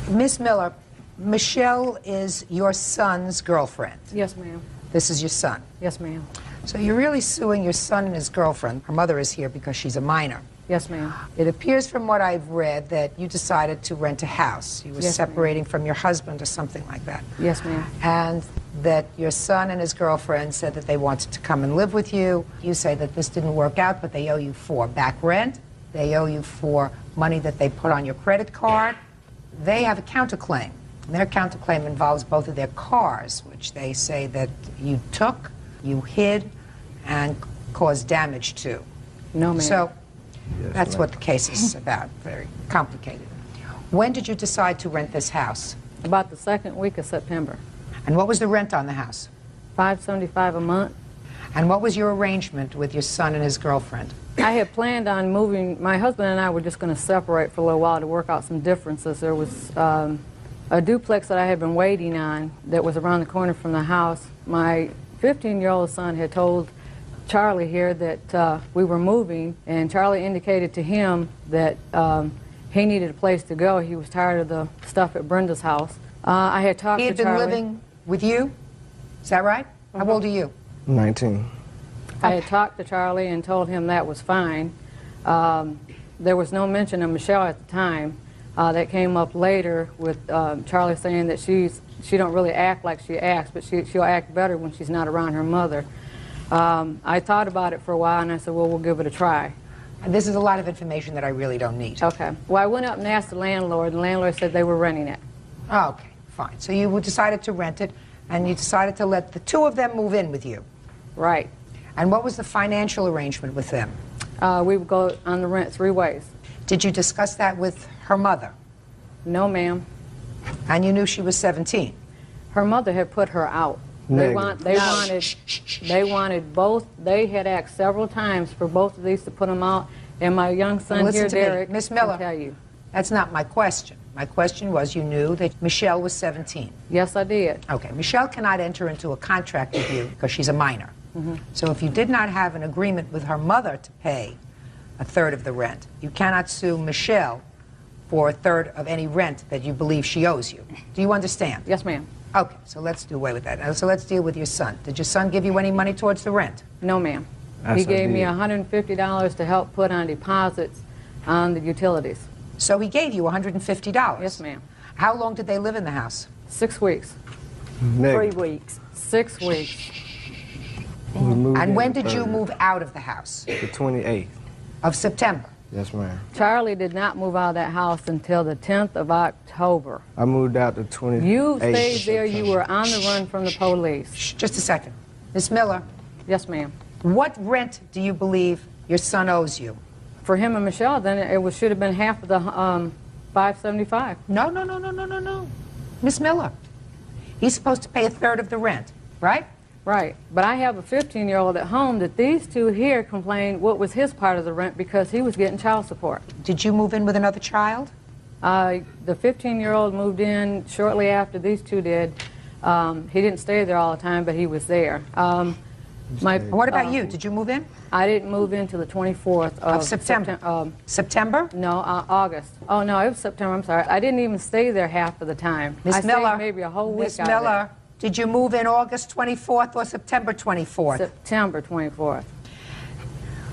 Miss Miller, Michelle is your son's girlfriend. Yes, ma'am. This is your son. Yes, ma'am. So you're really suing your son and his girlfriend. Her mother is here because she's a minor. Yes, ma'am. It appears from what I've read that you decided to rent a house. You were Yes, separating from your husband or something like that. Yes, ma'am. And that your son and his girlfriend said that they wanted to come and live with you. You say that this didn't work out, but they owe you for back rent. They owe you for money that they put on your credit card. They have a counterclaim. And their counterclaim involves both of their cars, which they say that you took, you hid, and caused damage to. No, ma'am. So Yes, that's ma'am. what the case is about. Very complicated. When did you decide to rent this house? About the second week of September. And what was the rent on the house? $575 a month. And what was your arrangement with your son and his girlfriend? I had planned on moving. My husband and I were just going to separate for a little while to work out some differences. There was a duplex that I had been waiting on that was around the corner from the house. My 15-year-old son had told Charlie here that we were moving, and Charlie indicated to him that he needed a place to go. He was tired of the stuff at Brenda's house. I had talked to Charlie. He had been living with you? Is that right? How old are you? 19. I had talked to Charlie and told him that was fine. There was no mention of Michelle at the time. That came up later with Charlie saying that she don't really act like she acts, but she'll act better when she's not around her mother. I thought about it for a while, and I said, well, we'll give it a try. And this is a lot of information that I really don't need. Okay. Well, I went up and asked the landlord, and the landlord said they were renting it. Oh, okay, fine. So you decided to rent it, and you decided to let the two of them move in with you. Right. And what was the financial arrangement with them? We would go on the rent 3 ways. Did you discuss that with her mother? No, ma'am. And you knew she was 17? Her mother had put her out. They wanted both. They had asked several times for both of these to put them out. And my young son Listen here, to me. Derek, Miss Miller, can tell you. That's not my question. My question was, you knew that Michelle was 17. Yes, I did. Okay, Michelle cannot enter into a contract with you because she's a minor. So if you did not have an agreement with her mother to pay a third of the rent, you cannot sue Michelle for a third of any rent that you believe she owes you. Do you understand? Yes, ma'am. Okay, so let's do away with that. So let's deal with your son. Did your son give you any money towards the rent? No, ma'am. Yes, He I gave me did. $150 to help put on deposits on the utilities. So he gave you $150? Yes, ma'am. How long did they live in the house? 6 weeks. 3 weeks. 6 weeks. We moved And in when the did you 3rd, move out of the house? The 28th. Of September? Yes, ma'am. Charlie did not move out of that house until the 10th of October. I moved out the 28th. You stayed there. You were on the run from the police. Shh, just a second. Miss Miller, Yes, ma'am. what rent do you believe your son owes you? For him and Michelle, then it should have been half of the $575. No. Miss Miller, he's supposed to pay a third of the rent, right? Right. But I have a 15-year-old at home that these two here complained what was his part of the rent because he was getting child support. Did you move in with another child? The 15-year-old moved in shortly after these two did. He didn't stay there all the time, but he was there. What about you? Did you move in? I didn't move in till the 24th Of September? September? No, August. Oh, no, it was September. I'm sorry. I didn't even stay there half of the time. I Miss stayed Miller, maybe a whole week Miss out of it. Miller, did you move in August 24th or September 24th? September 24th.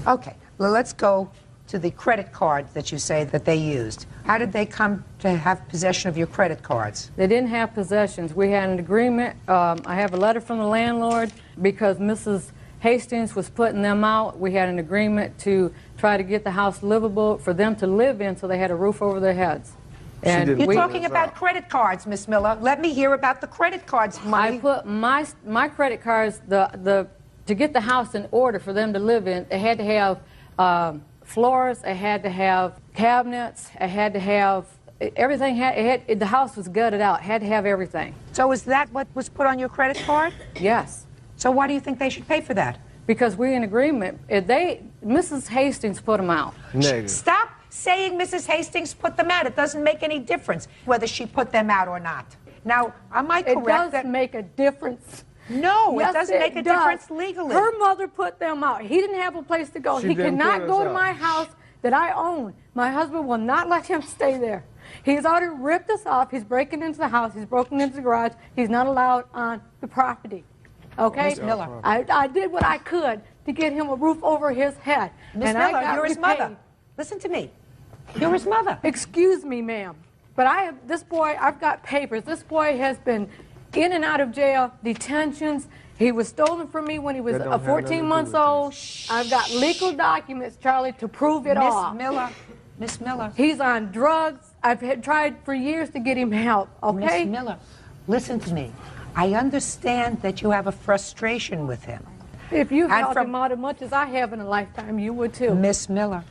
Okay, well, let's go to the credit cards that you say that they used. How did they come to have possession of your credit cards? They didn't have possessions. We had an agreement. I have a letter from the landlord because Mrs. Hastings was putting them out. We had an agreement to try to get the house livable for them to live in so they had a roof over their heads. And You're talking about credit cards, Miss Miller. Let me hear about the credit cards money. I put my credit cards, to get the house in order for them to live in, they had to have floors, it had to have cabinets, it had to have everything. The house was gutted out. It had to have everything. So is that what was put on your credit card? Yes. So why do you think they should pay for that? because we're in agreement. If Mrs. Hastings put them out. Negative. Stop saying Mrs. Hastings put them out. It doesn't make any difference whether she put them out or not. Now, am I correct? It does that make a difference. No, Yes, it doesn't make a difference legally. Her mother put them out. He didn't have a place to go. She He didn't cannot put go us to out. my house that I own. My husband will not let him stay there. He's already ripped us off. He's breaking into the house. He's broken into the garage. He's not allowed on the property. Okay? Miss Miller. I did what I could to get him a roof over his head. Miss and I Miller, got you're his repaid. mother. Listen to me. You're his mother. Excuse me, ma'am. But this boy, I've got papers. This boy has been in and out of jail, detentions. He was stolen from me when he was That don't have nothing to 14 do months with old. I've got legal documents, Charlie, to prove it all. Miss Miller. He's on drugs. I've tried for years to get him help, okay? Miss Miller, listen to me. I understand that you have a frustration with him. If you And helped him out as much as I have in a lifetime, you would too. Miss Miller,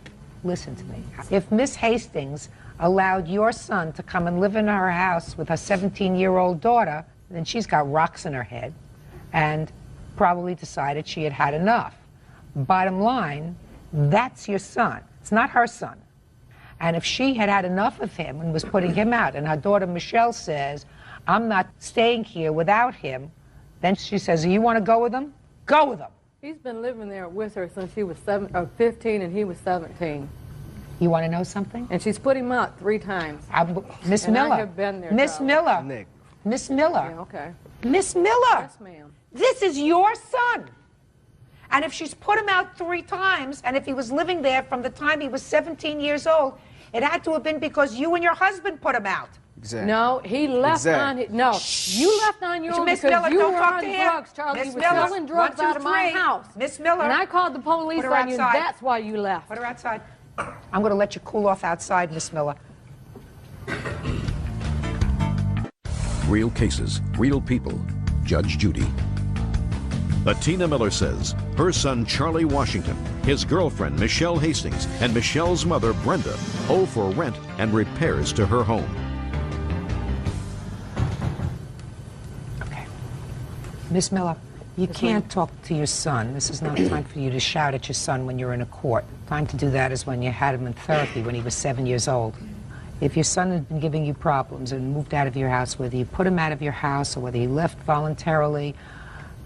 listen to me. If Miss Hastings allowed your son to come and live in her house with her 17-year-old daughter, then she's got rocks in her head and probably decided she had had enough. Bottom line, that's your son. It's not her son. And if she had had enough of him and was putting him out, and her daughter Michelle says, I'm not staying here without him, then she says, you want to go with him? Go with him. He's been living there with her since she was 15 and he was 17. You want to know something? And she's put him out 3 times. Miss And Miller. I have been there, Miss Charlie. Miller. Miss Miller. Yeah, okay. Miss Miller. Yes, ma'am. This is your son. And if she's put him out 3 times, and if he was living there from the time he was 17 years old, it had to have been because you and your husband put him out. Exactly. No, he left Exactly. on his, no, you left on your own Miss because Miller, you don't were talk on to him. drugs, Charlie. Miss You were Miller, selling drugs 1, 2, out of my 3. house. Miss Miller. And I called the police Put her on you. outside. That's why you left. Put her outside. I'm going to let you cool off outside, Miss Miller. Real cases, real people. Judge Judy. Atina Miller says her son Charlie Washington, his girlfriend Michelle Hastings, and Michelle's mother Brenda owe for rent and repairs to her home. Okay. Miss Miller, you can't talk to your son. This is not time for you to shout at your son when you're in a court. Time to do that is when you had him in therapy when he was 7 years old. If your son had been giving you problems and moved out of your house, whether you put him out of your house or whether he left voluntarily,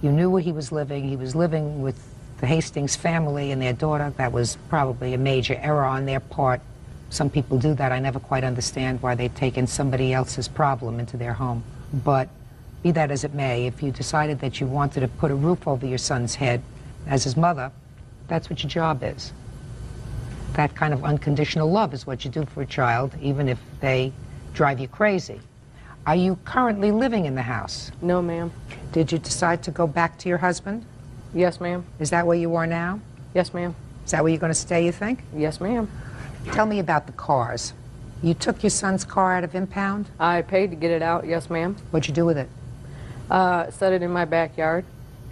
you knew where he was living with the Hastings family and their daughter. That was probably a major error on their part. Some people do that. I never quite understand why they've taken somebody else's problem into their home. But be that as it may, if you decided that you wanted to put a roof over your son's head as his mother, that's what your job is. That kind of unconditional love is what you do for a child, even if they drive you crazy. Are you currently living in the house? No, ma'am. Did you decide to go back to your husband? Yes, ma'am. Is that where you are now? Yes, ma'am. Is that where you're going to stay, you think? Yes, ma'am. Tell me about the cars. You took your son's car out of impound? I paid to get it out, yes, ma'am. What'd you do with it? Set it in my backyard.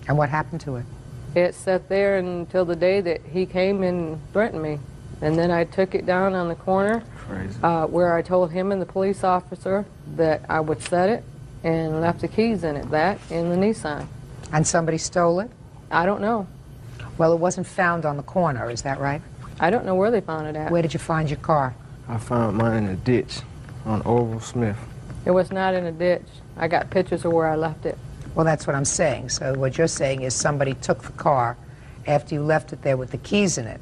And what happened to it? It sat there until the day that he came and threatened me. And then I took it down on the corner where I told him and the police officer that I would set it and left the keys in it, that in the Nissan. And somebody stole it? I don't know. Well, it wasn't found on the corner, is that right? I don't know where they found it at. Where did you find your car? I found mine in a ditch on Orville Smith. It was not in a ditch. I got pictures of where I left it. Well, that's what I'm saying. So what you're saying is somebody took the car after you left it there with the keys in it.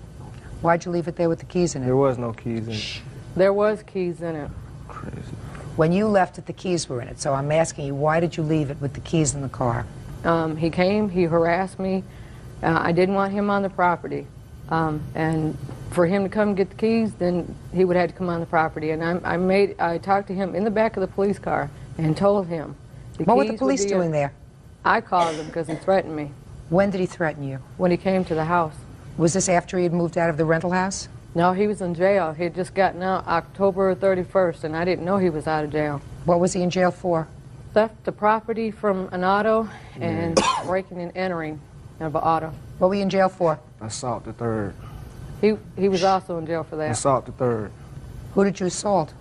Why'd you leave it there with the keys in it? There was no keys in it. There was keys in it. Crazy. When you left it, the keys were in it. So I'm asking you, why did you leave it with the keys in the car? He came, he harassed me. I didn't want him on the property. And for him to come get the keys, then he would have to come on the property. And I talked to him in the back of the police car and told him. What were the police doing there? I called him because he threatened me. When did he threaten you? When he came to the house. Was this after he had moved out of the rental house? No, he was in jail. He had just gotten out October 31st, and I didn't know he was out of jail. What was he in jail for? Theft the property from an auto and breaking and entering of an auto. What were you in jail for? Assault the third. He was also in jail for that. Assault the third. Who did you assault?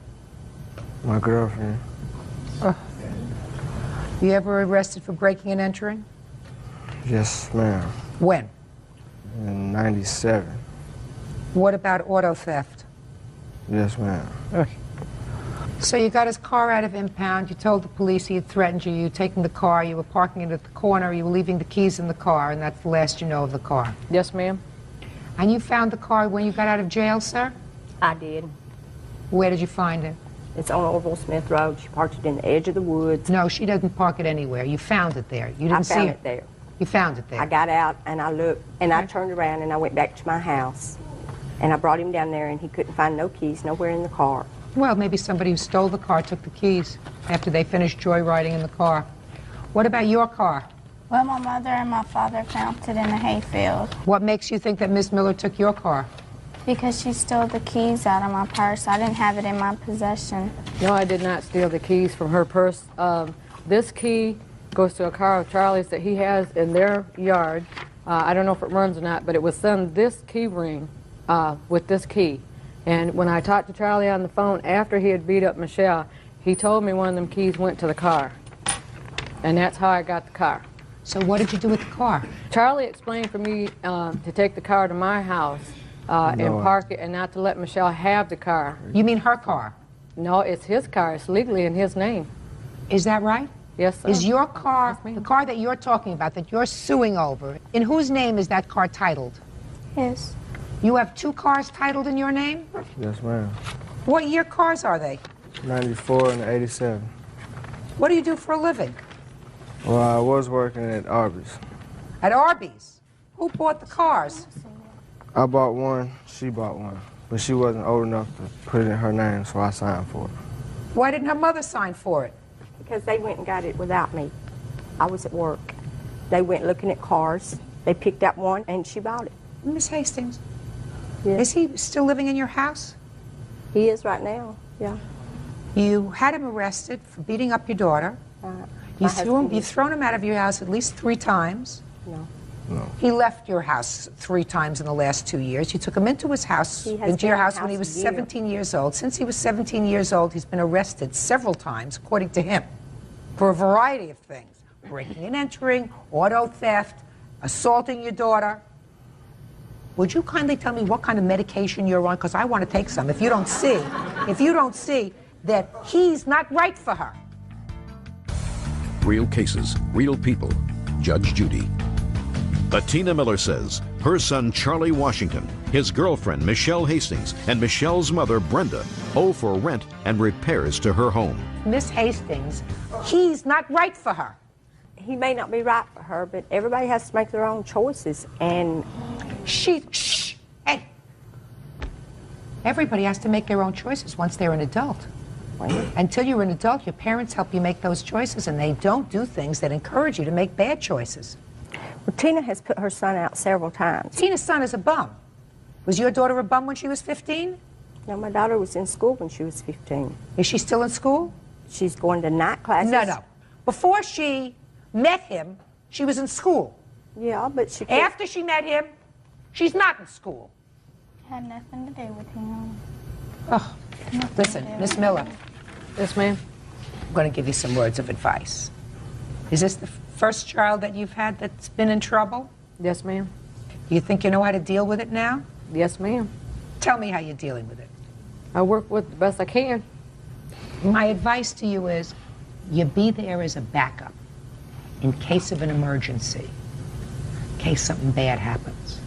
My girlfriend. You ever arrested for breaking and entering? Yes, ma'am. When? in 97. What about auto theft? Yes, ma'am. So you got his car out of impound, you told the police he had threatened you, you were taking the car, you were parking it at the corner, you were leaving the keys in the car, and that's the last you know of the car. Yes, ma'am. And you found the car when you got out of jail, sir? I did. Where did you find it? It's on Orville Smith Road. She parked it in the edge of the woods. No, she doesn't park it anywhere. You found it there. You didn't see I found it there. You found it there. I got out and I looked and I turned around and I went back to my house. And I brought him down there and he couldn't find no keys nowhere in the car. Well, maybe somebody who stole the car took the keys after they finished joyriding in the car. What about your car? Well, my mother and my father found it in a hayfield. What makes you think that Miss Miller took your car? Because she stole the keys out of my purse. I didn't have it in my possession. No, I did not steal the keys from her purse. This key goes to a car of Charlie's that he has in their yard. I don't know if it runs or not, but it was on this key ring with this key. And when I talked to Charlie on the phone after he had beat up Michelle, he told me one of them keys went to the car. And that's how I got the car. So what did you do with the car? Charlie explained for me to take the car to my house and park it and not to let Michelle have the car. You mean her car? No, it's his car. It's legally in his name. Is that right? Yes, sir. Is your car, the car that you're talking about, that you're suing over, in whose name is that car titled? Yes. You have two cars titled in your name? Yes, ma'am. What year cars are they? 94 and 87. What do you do for a living? Well, I was working at Arby's. At Arby's? Who bought the cars? I bought one, she bought one. But she wasn't old enough to put it in her name, so I signed for it. Why didn't her mother sign for it? Because they went and got it without me. I was at work. They went looking at cars. They picked out one and she bought it. Miss Hastings, yes. Is he still living in your house? He is right now, yeah. You had him arrested for beating up your daughter. You've thrown him out of your house at least 3 times. No. No. He left your house 3 times in the last 2 years. You took him into his house, into your house when he was 17 years old. Since he was 17 years old, he's been arrested several times, according to him, for a variety of things. Breaking and entering, auto theft, assaulting your daughter. Would you kindly tell me what kind of medication you're on? Because I want to take some. If you don't see that he's not right for her. Real cases, real people. Judge Judy. Bettina Miller says her son Charlie Washington, his girlfriend Michelle Hastings, and Michelle's mother Brenda owe for rent and repairs to her home. Miss Hastings, he's not right for her. He may not be right for her, but everybody has to make their own choices. And hey. Everybody has to make their own choices once they're an adult. Until you're an adult, your parents help you make those choices, and they don't do things that encourage you to make bad choices. Well, Tina has put her son out several times. Tina's son is a bum. Was your daughter a bum when she was 15? No, my daughter was in school when she was 15. Is she still in school? She's going to night classes. No. Before she met him, she was in school. Yeah, but she... After she met him, she's not in school. Had nothing to do with him. Oh, listen, Miss Miller. Yes, ma'am. I'm going to give you some words of advice. Is this the first child that you've had that's been in trouble? Yes, ma'am. You think you know how to deal with it now? Yes, ma'am. Tell me how you're dealing with it. I work with the best I can. My advice to you is you be there as a backup in case of an emergency, in case something bad happens.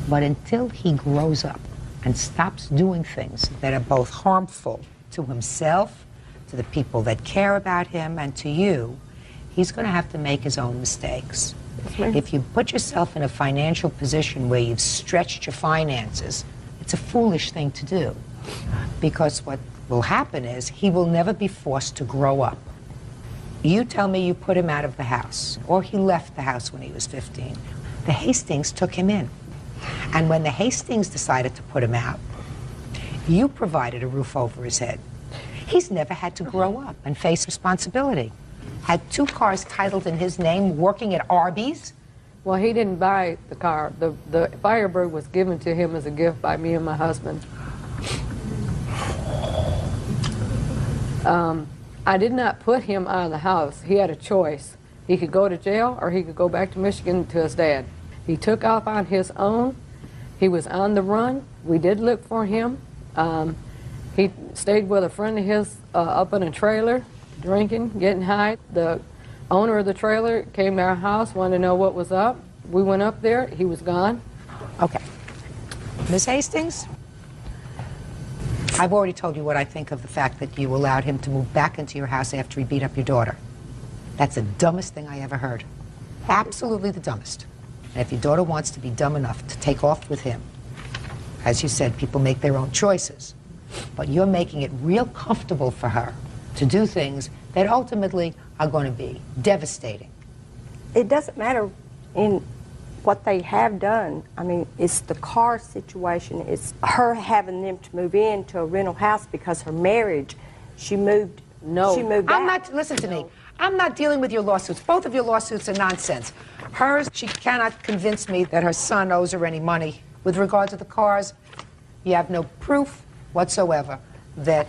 But until he grows up and stops doing things that are both harmful to himself, to the people that care about him, and to you, he's going to have to make his own mistakes. If you put yourself in a financial position where you've stretched your finances, it's a foolish thing to do. Because what will happen is he will never be forced to grow up. You tell me you put him out of the house, or he left the house when he was 15. The Hastings took him in. And when the Hastings decided to put him out, you provided a roof over his head. He's never had to grow up and face responsibility. Had 2 cars titled in his name, working at Arby's. Well, he didn't buy the car. The Firebird was given to him as a gift by me and my husband. I did not put him out of the house. He had a choice. He could go to jail or he could go back to Michigan to his dad. He took off on his own. He was on the run. We did look for him. He stayed with a friend of his up in a trailer, drinking, getting high. The owner of the trailer came to our house, wanted to know what was up. We went up there. He was gone. Okay. Ms. Hastings, I've already told you what I think of the fact that you allowed him to move back into your house after he beat up your daughter. That's the dumbest thing I ever heard. Absolutely the dumbest. And if your daughter wants to be dumb enough to take off with him, as you said, people make their own choices. But you're making it real comfortable for her to do things that ultimately are going to be devastating. It doesn't matter in what they have done. I mean, it's the car situation. It's her having them to move into a rental house because her marriage, she moved. No. She moved I'm out. not, listen to me. I'm not dealing with your lawsuits. Both of your lawsuits are nonsense. Hers, she cannot convince me that her son owes her any money. With regard to the cars, you have no proof whatsoever that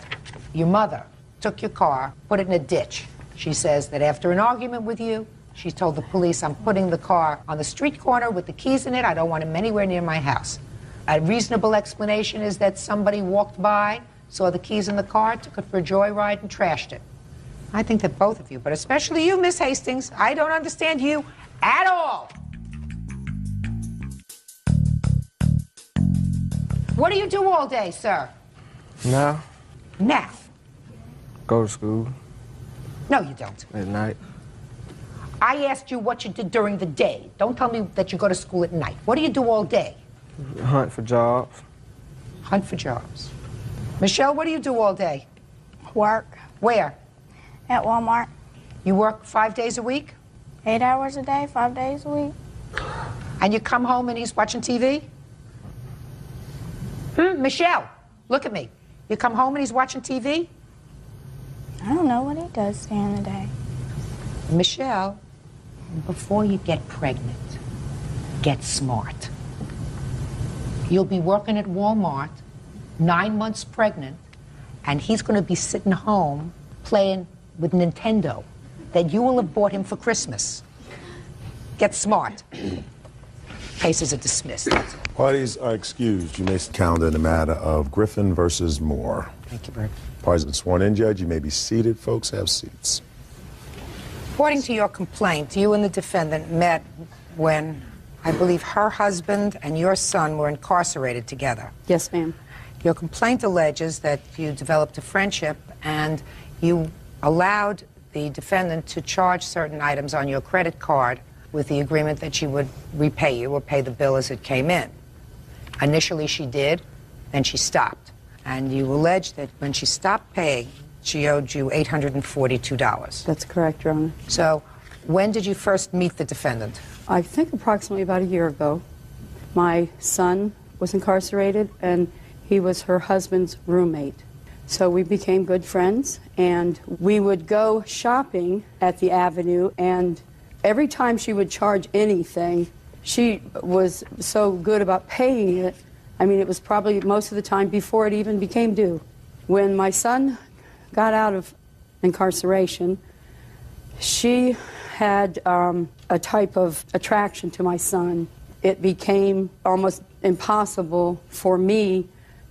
your mother took your car, put it in a ditch. She says that after an argument with you, she told the police, I'm putting the car on the street corner with the keys in it. I don't want him anywhere near my house. A reasonable explanation is that somebody walked by, saw the keys in the car, took it for a joyride, and trashed it. I think that both of you, but especially you, Miss Hastings, I don't understand you at all. What do you do all day, sir? Now, Now. go to school No, you don't. at night. I asked you what you did during the day. Don't tell me that you go to school at night. What do you do all day? Hunt for jobs. Hunt for jobs. Michelle, what do you do all day? Work. Where? At Walmart. You work 5 days a week? 8 hours a day, 5 days a week. And you come home and he's watching TV? Michelle, look at me. You come home and he's watching TV? I don't know what he does during the day. Michelle, before you get pregnant, get smart. You'll be working at Walmart, 9 months pregnant, and he's going to be sitting home playing with Nintendo that you will have bought him for Christmas. Get smart. Cases are dismissed. Parties are excused. You may calendar in the matter of Griffin versus Moore. Thank you, Bert. Parties have been sworn in, Judge. You may be seated. Folks, have seats. According to your complaint, you and the defendant met when I believe her husband and your son were incarcerated together. Yes, ma'am. Your complaint alleges that you developed a friendship and you allowed the defendant to charge certain items on your credit card with the agreement that she would repay you or pay the bill as it came in. Initially she did, then she stopped. And you allege that when she stopped paying, she owed you $842. That's correct, Your Honor. So when did you first meet the defendant? I think approximately about a year ago. My son was incarcerated, and he was her husband's roommate. So we became good friends, and we would go shopping at the Avenue, and every time she would charge anything, she was so good about paying it. I mean, it was probably most of the time before it even became due. When my son got out of incarceration, she had a type of attraction to my son. It became almost impossible for me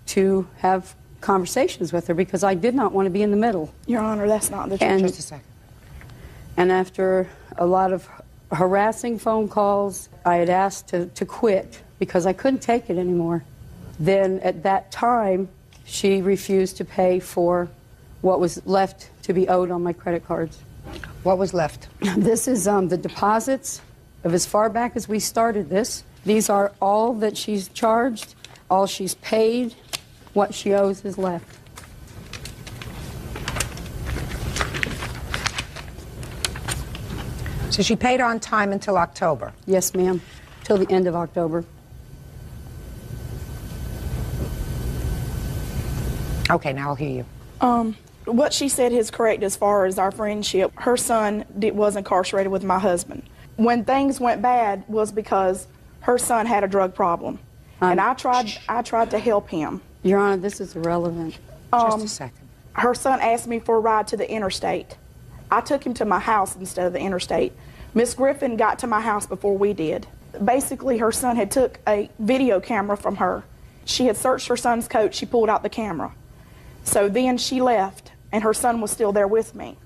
to have conversations with her because I did not want to be in the middle. Your Honor, that's not the And, truth. Just a second. And after a lot of harassing phone calls, I had asked to quit because I couldn't take it anymore. Then at that time, she refused to pay for what was left to be owed on my credit cards. What was left? This is the deposits of as far back as we started this. These are all that she's charged, all she's paid, what she owes is left. So she paid on time until October? Yes, ma'am, till the end of October. Okay, now I'll hear you. What she said is correct as far as our friendship. Her son was incarcerated with my husband. When things went bad was because her son had a drug problem. And I tried to help him. Your Honor, this is irrelevant. Just a second. Her son asked me for a ride to the interstate. I took him to my house instead of the interstate. Miss Griffin got to my house before we did. basically her son had took a video camera from her. She had searched her son's coat. She pulled out the camera. So then she left, and her son was still there with me.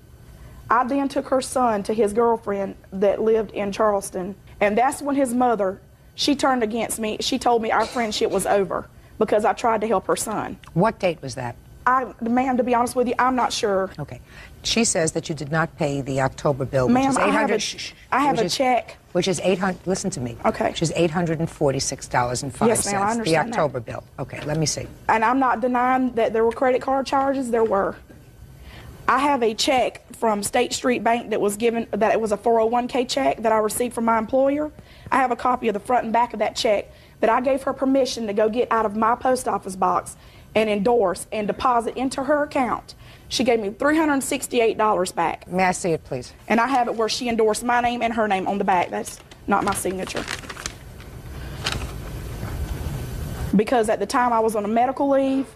I then took her son to his girlfriend that lived in Charleston, and that's when his mother, she turned against me. She told me our friendship was over because I tried to help her son. What date was that? Ma'am, to be honest with you, I'm not sure. Okay. She says that you did not pay the October bill, which Ma'am, is $800. I have a check. Which is $800. Listen to me. Okay. Which is $846.05. Yes, ma'am, I understand the October that. bill. Okay, let me see. And I'm not denying that there were credit card charges. There were. I have a check from State Street Bank that was given, that it was a 401k check that I received from my employer. I have a copy of the front and back of that check that I gave her permission to go get out of my post office box and endorse and deposit into her account. She gave me $368 back. May I see it, please? And I have it where she endorsed my name and her name on the back. That's not my signature. Because at the time I was on a medical leave,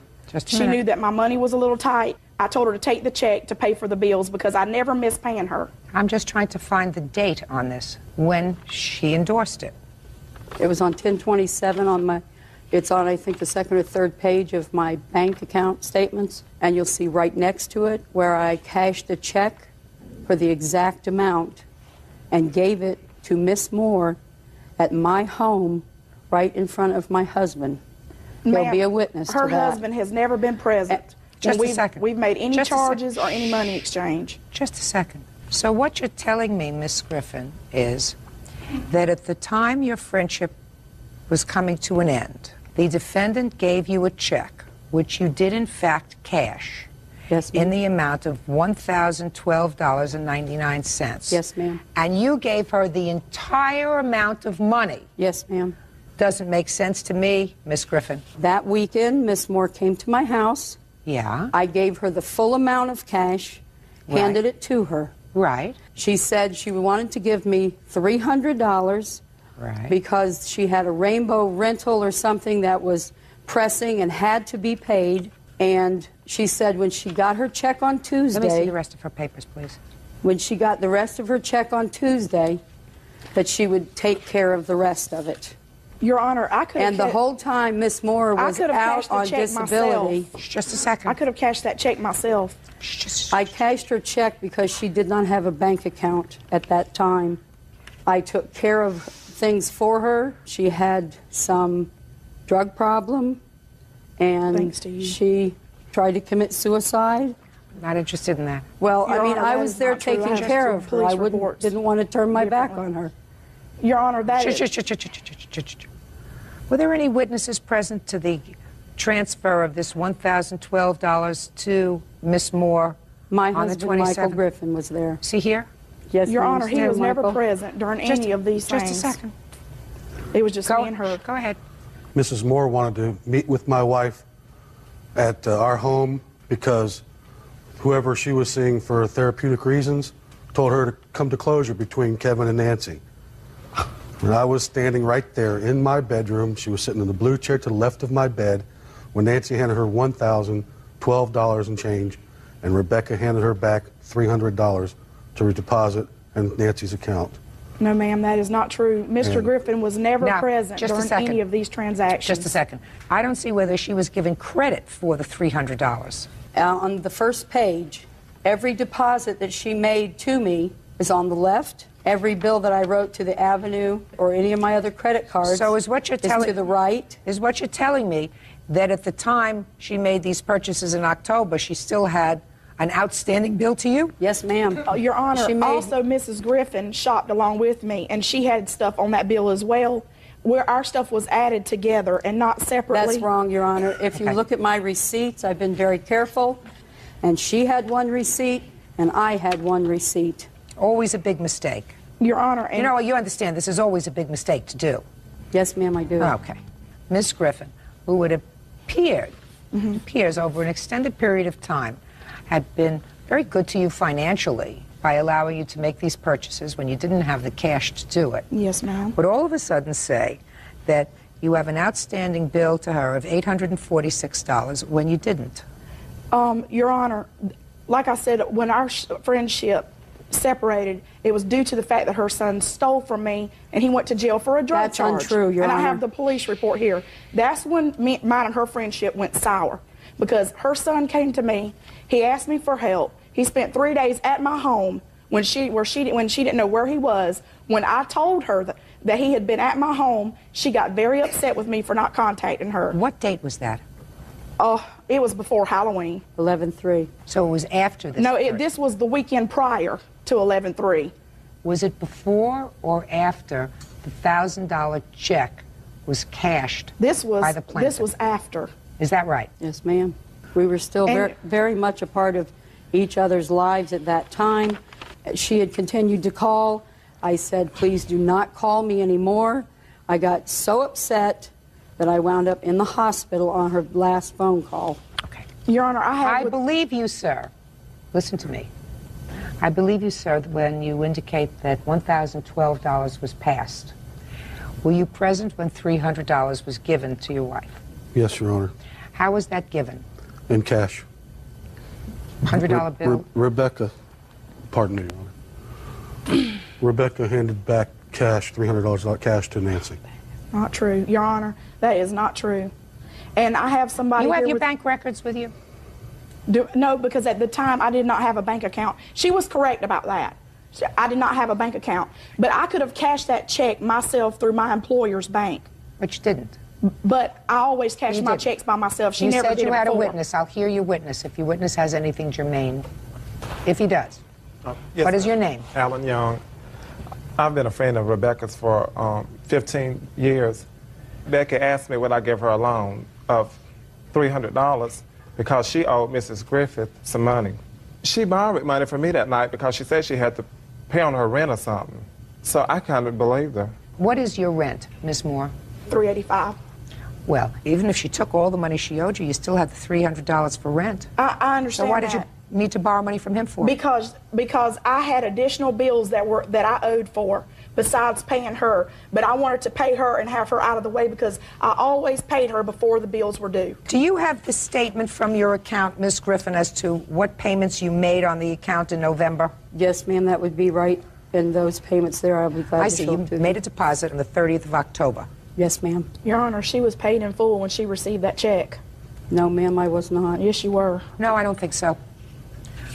she knew that my money was a little tight. I told her to take the check to pay for the bills because I never missed paying her. I'm just trying to find the date on this, when she endorsed it. It was on 10/27 on my, it's on, I think, the second or third page of my bank account statements. And you'll see right next to it where I cashed a check for the exact amount and gave it to Miss Moore at my home right in front of my husband. There'll be a witness to that. Her husband has never been present. Just a second. We've made any Just a charges or any money exchange. Just a second. So what you're telling me, Miss Griffin, is that at the time your friendship was coming to an end, the defendant gave you a check, which you did in fact cash, yes, in the amount of $1,012.99. Yes, ma'am. And you gave her the entire amount of money. Yes, ma'am. Doesn't make sense to me, Miss Griffin. That weekend, Miss Moore came to my house. Yeah. I gave her the full amount of cash, handed it to her. Right. She said she wanted to give me $300 because she had a rainbow rental or something that was pressing and had to be paid. And she said when she got her check on Tuesday... Let me see the rest of her papers, please. When she got the rest of her check on Tuesday, that she would take care of the rest of it. Your Honor, I could have... And the whole time Miss Moore was out on disability... Just a second. I could have cashed that check myself. I cashed her check because she did not have a bank account at that time. I took care of things for her. She had some drug problem, and she tried to commit suicide. Not interested in that. Well, Your I mean, Honor, I that was is there not true. taking I care just of her. police I didn't want to turn my back on her. Your Honor, that is... Were there any witnesses present to the transfer of this $1,012 to Miss Moore My on the husband, 27th? Michael Griffin, was there. See here? Yes, Your ma'am. Honor, he was never present during any of these things. Just a second. It was just me and her. Go ahead. Mrs. Moore wanted to meet with my wife at our home because whoever she was seeing for therapeutic reasons told her to come to closure between Kevin and Nancy. And I was standing right there in my bedroom. She was sitting in the blue chair to the left of my bed when Nancy handed her $1,012 and change, and Rebecca handed her back $300 to deposit in Nancy's account. No, ma'am, that is not true. Mr. Griffin was never Now, present just a during second. any of these transactions. Just a second. I don't see whether she was given credit for the $300. On the first page, every deposit that she made to me is on the left. Every bill that I wrote to the Avenue or any of my other credit cards So is what you're telling to the right. Is what you're telling me that at the time she made these purchases in October, she still had an outstanding bill to you? Yes, ma'am. Your Honor, also Mrs. Griffin shopped along with me, and she had stuff on that bill as well, where our stuff was added together and not separately. That's wrong, Your Honor. If you look at my receipts, I've been very careful, and she had one receipt, and I had one receipt. Always a big mistake. Your Honor, and you know, you understand this is always a big mistake to do. Yes, ma'am, I do. Okay. Miss Griffin, who it appears over an extended period of time, had been very good to you financially by allowing you to make these purchases when you didn't have the cash to do it. Yes, ma'am. Would all of a sudden say that you have an outstanding bill to her of $846 when you didn't? Your Honor, like I said, when our friendship separated, it was due to the fact that her son stole from me and he went to jail for a drug That's charge. untrue, Your And I Honor. have the police report here. That's when mine and her friendship went sour, because her son came to me, he asked me for help. He spent 3 days at my home when she didn't know where he was. When I told her that he had been at my home, she got very upset with me for not contacting her. What date was that? Oh, it was before Halloween. 11/3. So it was after this? No, this was the weekend prior to 11/3. Was it before or after the $1,000 check was cashed by the plaintiff? This was after. Is that right? Yes, ma'am. We were still very much a part of each other's lives at that time. She had continued to call. I said, please do not call me anymore. I got so upset that I wound up in the hospital on her last phone call. Okay. Your Honor, I believe you, sir. Listen to me. I believe you, sir, when you indicate that $1,012 was passed. Were you present when $300 was given to your wife? Yes, Your Honor. How was that given? In cash. $100 bill? Rebecca, pardon me, Your Honor. Rebecca handed back cash, $300 cash to Nancy. Not true, Your Honor. That is not true. And I have somebody You have here your with- bank records with you? No, because at the time I did not have a bank account. She was correct about that. I did not have a bank account. But I could have cashed that check myself through my employer's bank. But you didn't. But I always cash You my didn't. checks by myself. She You never said did you it had a before. witness. I'll hear your witness if your witness has anything germane. If he does. Yes, What is ma'am. your name? Alan Young. I've been a friend of Rebecca's for 15 years. Rebecca asked me would I give her a loan of $300 because she owed Mrs. Griffith some money. She borrowed money from me that night because she said she had to pay on her rent or something. So I kind of believed her. What is your rent, Miss Moore? $385. Well, even if she took all the money she owed you, you still had the $300 for rent. I understand So why did you that. need to borrow money from him for? Because I had additional bills that I owed for besides paying her, but I wanted to pay her and have her out of the way because I always paid her before the bills were due. Do you have the statement from your account, Miss Griffin, as to what payments you made on the account in November? Yes, ma'am, that would be right in those payments there. I'll be glad I to see. show You them to made a deposit on the 30th of October. Yes, ma'am. Your Honor, she was paid in full when she received that check. No, ma'am, I was not. Yes, you were. No, I don't think so.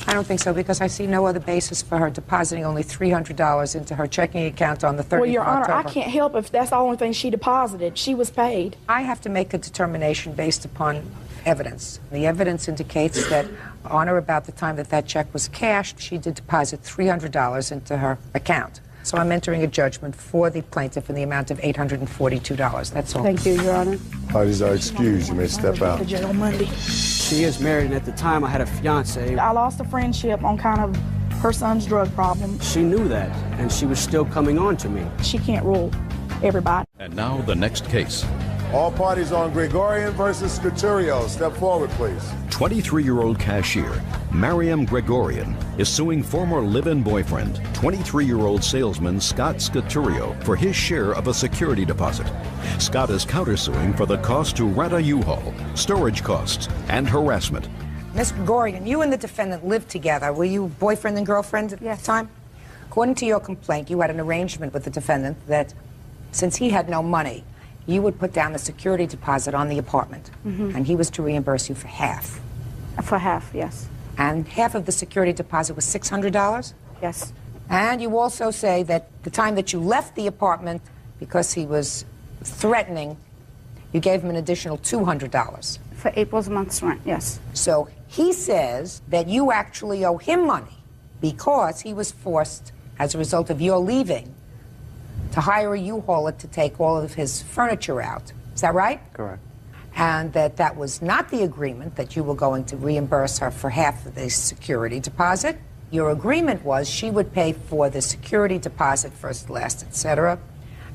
I don't think so because I see no other basis for her depositing only $300 into her checking account on the 30th Well, Your of Honor, October. I can't help if that's the only thing she deposited. She was paid. I have to make a determination based upon evidence. The evidence indicates that on or about the time that that check was cashed, she did deposit $300 into her account. So I'm entering a judgment for the plaintiff in the amount of $842. That's all. Thank you, Your Honor. Parties are excused. You may step out. To jail Monday. She is married, and at the time I had a fiance. I lost a friendship on kind of her son's drug problem. She knew that, and she was still coming on to me. She can't rule everybody. And now the next case. All parties on Gregorian versus Scaturio. Step forward, please. 23-year-old cashier Mariam Gregorian is suing former live-in boyfriend, 23-year-old salesman Scott Scaturio, for his share of a security deposit. Scott is countersuing for the cost to rent a U-Haul, storage costs, and harassment. Ms. Gregorian, you and the defendant lived together. Were you boyfriend and girlfriend at the time? According to your complaint, you had an arrangement with the defendant that since he had no money, you would put down a security deposit on the apartment, and he was to reimburse you for half. For half, yes. And half of the security deposit was $600? Yes. And you also say that the time that you left the apartment, because he was threatening, you gave him an additional $200. For April's month's rent, yes. So he says that you actually owe him money because he was forced, as a result of your leaving, to hire a U-Hauler to take all of his furniture out. Is that right? Correct. And that was not the agreement, that you were going to reimburse her for half of the security deposit. Your agreement was she would pay for the security deposit, first, last, etc.,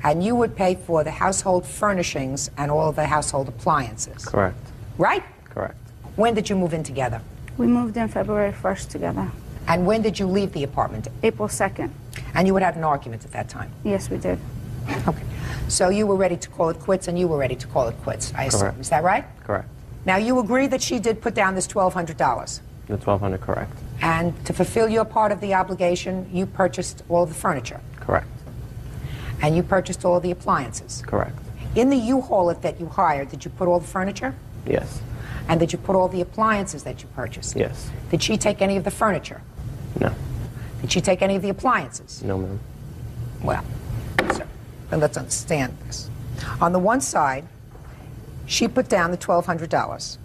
and you would pay for the household furnishings and all of the household appliances. Correct. Right? Correct. When did you move in together? We moved in February 1st together. And when did you leave the apartment? April 2nd. And you had had an argument at that time? Yes, we did. Okay. So you were ready to call it quits, and you were ready to call it quits, I assume. Correct. Is that right? Correct. Now, you agree that she did put down this $1,200? The $1,200, correct. And to fulfill your part of the obligation, you purchased all of the furniture. Correct. And you purchased all the appliances. Correct. In the U-Haul that you hired, did you put all the furniture? Yes. And did you put all the appliances that you purchased? Yes. Did she take any of the furniture? No. Did she take any of the appliances? No, ma'am. Well, so, then let's understand this. On the one side, she put down the $1,200.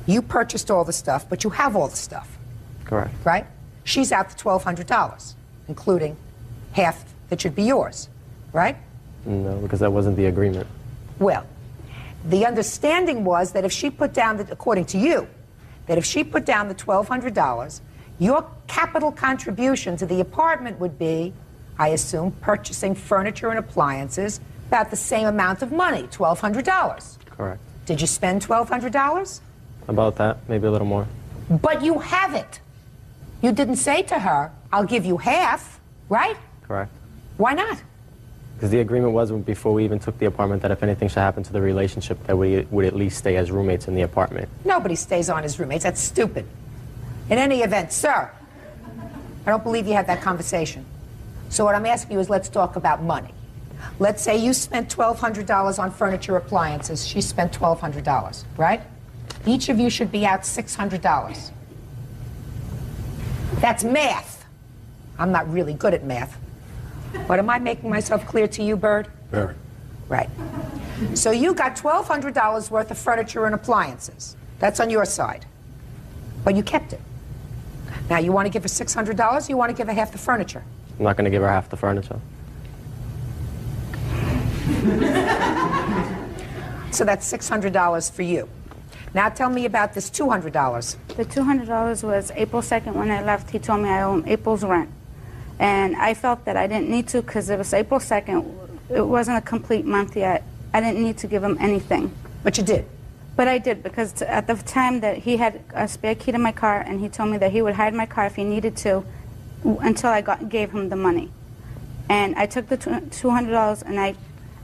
You purchased all the stuff, but you have all the stuff. Correct. Right? She's out the $1,200, including half that should be yours, right? No, because that wasn't the agreement. Well, the understanding was that if she put down, according to you, that if she put down the $1,200, your capital contribution to the apartment would be, I assume, purchasing furniture and appliances about the same amount of money, $1,200. Correct. Did you spend $1,200? About that, maybe a little more. But you have it. You didn't say to her, I'll give you half, right? Correct. Why not? Because the agreement was before we even took the apartment that if anything should happen to the relationship, that we would at least stay as roommates in the apartment. Nobody stays on as roommates. That's stupid. In any event, sir, I don't believe you had that conversation. So what I'm asking you is let's talk about money. Let's say you spent $1,200 on furniture, appliances. She spent $1,200, right? Each of you should be out $600. That's math. I'm not really good at math. But am I making myself clear to you, Bird? Very. Right. So you got $1,200 worth of furniture and appliances. That's on your side. But you kept it. Now, you want to give her $600, you want to give her half the furniture? I'm not going to give her half the furniture. So that's $600 for you. Now tell me about this $200. The $200 was April 2nd when I left. He told me I owe him April's rent. And I felt that I didn't need to because it was April 2nd. It wasn't a complete month yet. I didn't need to give him anything. But you did? But I did because at the time that he had a spare key to my car and he told me that he would hide my car if he needed to until I gave him the money. And I took the $200 and I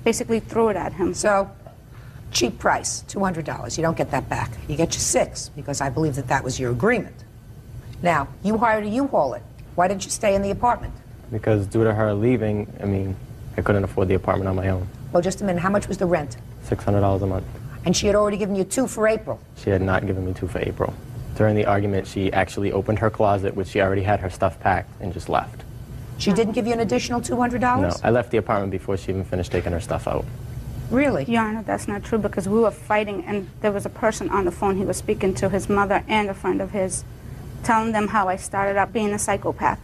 basically threw it at him. So, cheap price, $200. You don't get that back. You get your $6 because I believe that that was your agreement. Now, you hired a U-Haul it. Why didn't you stay in the apartment? Because due to her leaving, I mean, I couldn't afford the apartment on my own. Well, just a minute. How much was the rent? $600 a month. And she had already given you $2 for April. She had not given me $2 for April. During the argument, she actually opened her closet, which she already had her stuff packed, and just left. She didn't give you an additional $200? No, I left the apartment before she even finished taking her stuff out. Really? Your Honor, that's not true because we were fighting and there was a person on the phone. He was speaking to his mother and a friend of his, telling them how I started out being a psychopath.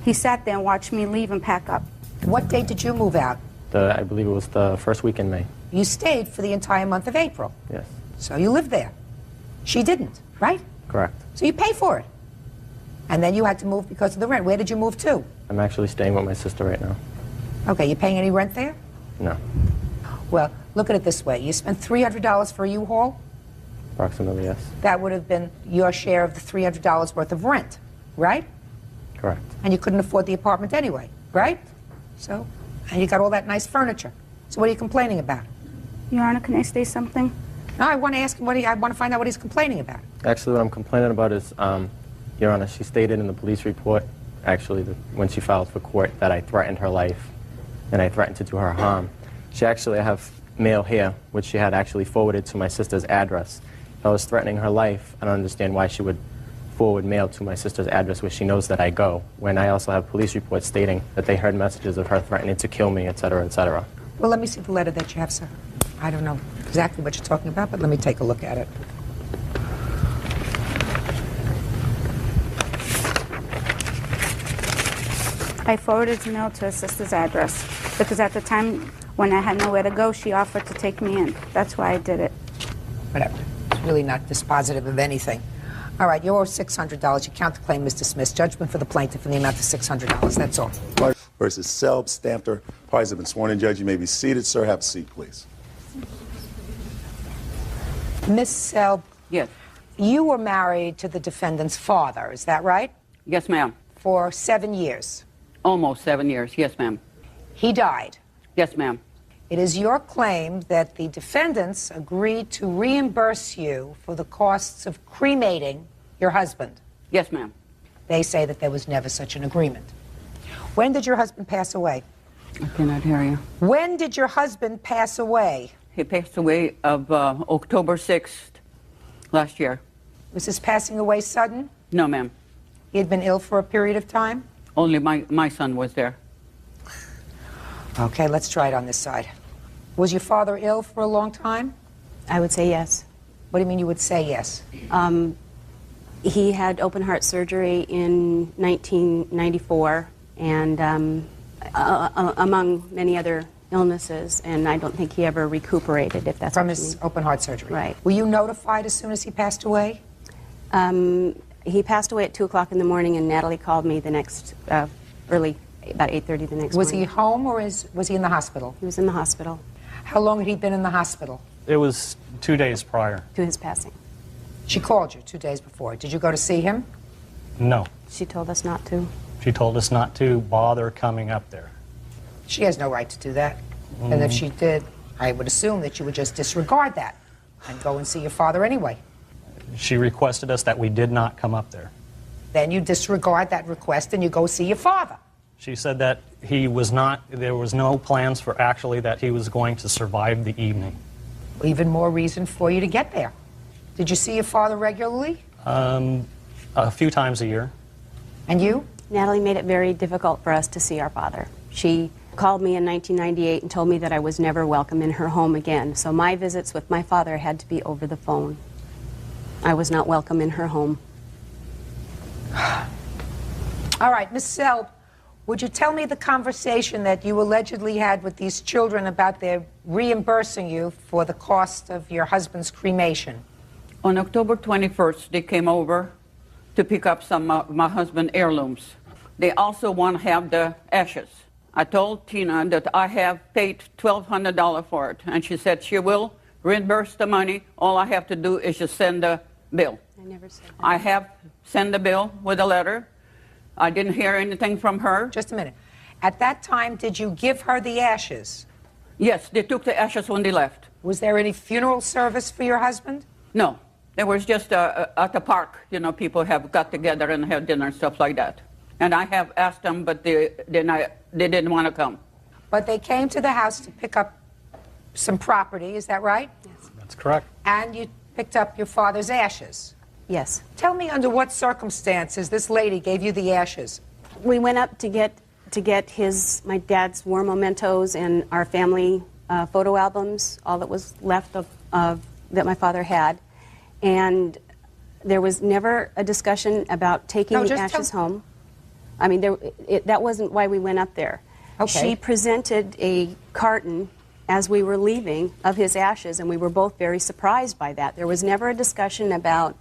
He sat there and watched me leave and pack up. What date did you move out? I believe it was the first week in May. You stayed for the entire month of April. Yes. So you lived there. She didn't, right? Correct. So you pay for it. And then you had to move because of the rent. Where did you move to? I'm actually staying with my sister right now. Okay, you paying any rent there? No. Well, look at it this way. You spent $300 for a U-Haul? Approximately, yes. That would have been your share of the $300 worth of rent, right? Correct. And you couldn't afford the apartment anyway, right? So, and you got all that nice furniture. So what are you complaining about? Your Honor, can I say something? No, I want to ask him I want to find out what he's complaining about. Actually, what I'm complaining about is, Your Honor, she stated in the police report, actually, when she filed for court, that I threatened her life and I threatened to do her harm. She actually, I have mail here, which she had actually forwarded to my sister's address. If I was threatening her life, I don't understand why she would forward mail to my sister's address where she knows that I go, when I also have police reports stating that they heard messages of her threatening to kill me, etc., etc. Well, let me see the letter that you have, sir. I don't know exactly what you're talking about, but let me take a look at it. I forwarded the mail to her sister's address because at the time when I had nowhere to go, she offered to take me in. That's why I did it. Whatever. It's really not dispositive of anything. All right, you owe $600. Your counterclaim is dismissed. Judgment for the plaintiff in the amount of $600. That's all. Versus Selb, Stamter. Parties have been sworn in. Judge, you may be seated. Sir, have a seat, please. Miss Selb. Yes. You were married to the defendant's father, is that right? Yes, ma'am. For 7 years. Almost 7 years. Yes, ma'am. He died. Yes, ma'am. It is your claim that the defendants agreed to reimburse you for the costs of cremating your husband. Yes, ma'am. They say that there was never such an agreement. When did your husband pass away? I cannot hear you. When did your husband pass away? He passed away of October 6th last year. Was his passing away sudden? No, ma'am. He had been ill for a period of time? Only my son was there. Okay, let's try it on this side. Was your father ill for a long time? I would say yes. What do you mean you would say yes? He had open heart surgery in 1994, and among many other illnesses, and I don't think he ever recuperated, if that's from what you his mean. open heart surgery. Right. Were you notified as soon as he passed away? He passed away at 2 o'clock in the morning, and Natalie called me the next early, about 8:30 the next Was morning. he home or was he in the hospital? He was in the hospital. How long had he been in the hospital? It was 2 days prior. To his passing. She called you 2 days before. Did you go to see him? No. She told us not to. She told us not to bother coming up there. She has no right to do that. And if she did, I would assume that you would just disregard that and go and see your father anyway. She requested us that we did not come up there. Then you disregard that request and you go see your father. She said that he was not, there was no plans for actually that he was going to survive the evening. Even more reason for you to get there. Did you see your father regularly? A few times a year. And you? Natalie made it very difficult for us to see our father. She called me in 1998 and told me that I was never welcome in her home again. So my visits with my father had to be over the phone. I was not welcome in her home. All right, Miss Selb, would you tell me the conversation that you allegedly had with these children about their reimbursing you for the cost of your husband's cremation? On October 21st, they came over to pick up some of my husband's heirlooms. They also want to have the ashes. I told Tina that I have paid $1,200 for it, and she said she will reimburse the money. All I have to do is just send the bill. I never said that. I have sent the bill with a letter. I didn't hear anything from her. Just a minute. At that time, did you give her the ashes? Yes, they took the ashes when they left. Was there any funeral service for your husband? No. There was just at the park, you know, people have got together and had dinner and stuff like that. And I have asked them, but they didn't want to come. But they came to the house to pick up some property, is that right? Yes. That's correct. And you picked up your father's ashes? Yes. Tell me under what circumstances this lady gave you the ashes. We went up to get my dad's war mementos and our family photo albums, all that was left of that my father had. And there was never a discussion about taking the ashes home. I mean, that wasn't why we went up there. Okay. She presented a carton as we were leaving of his ashes, and we were both very surprised by that. There was never a discussion about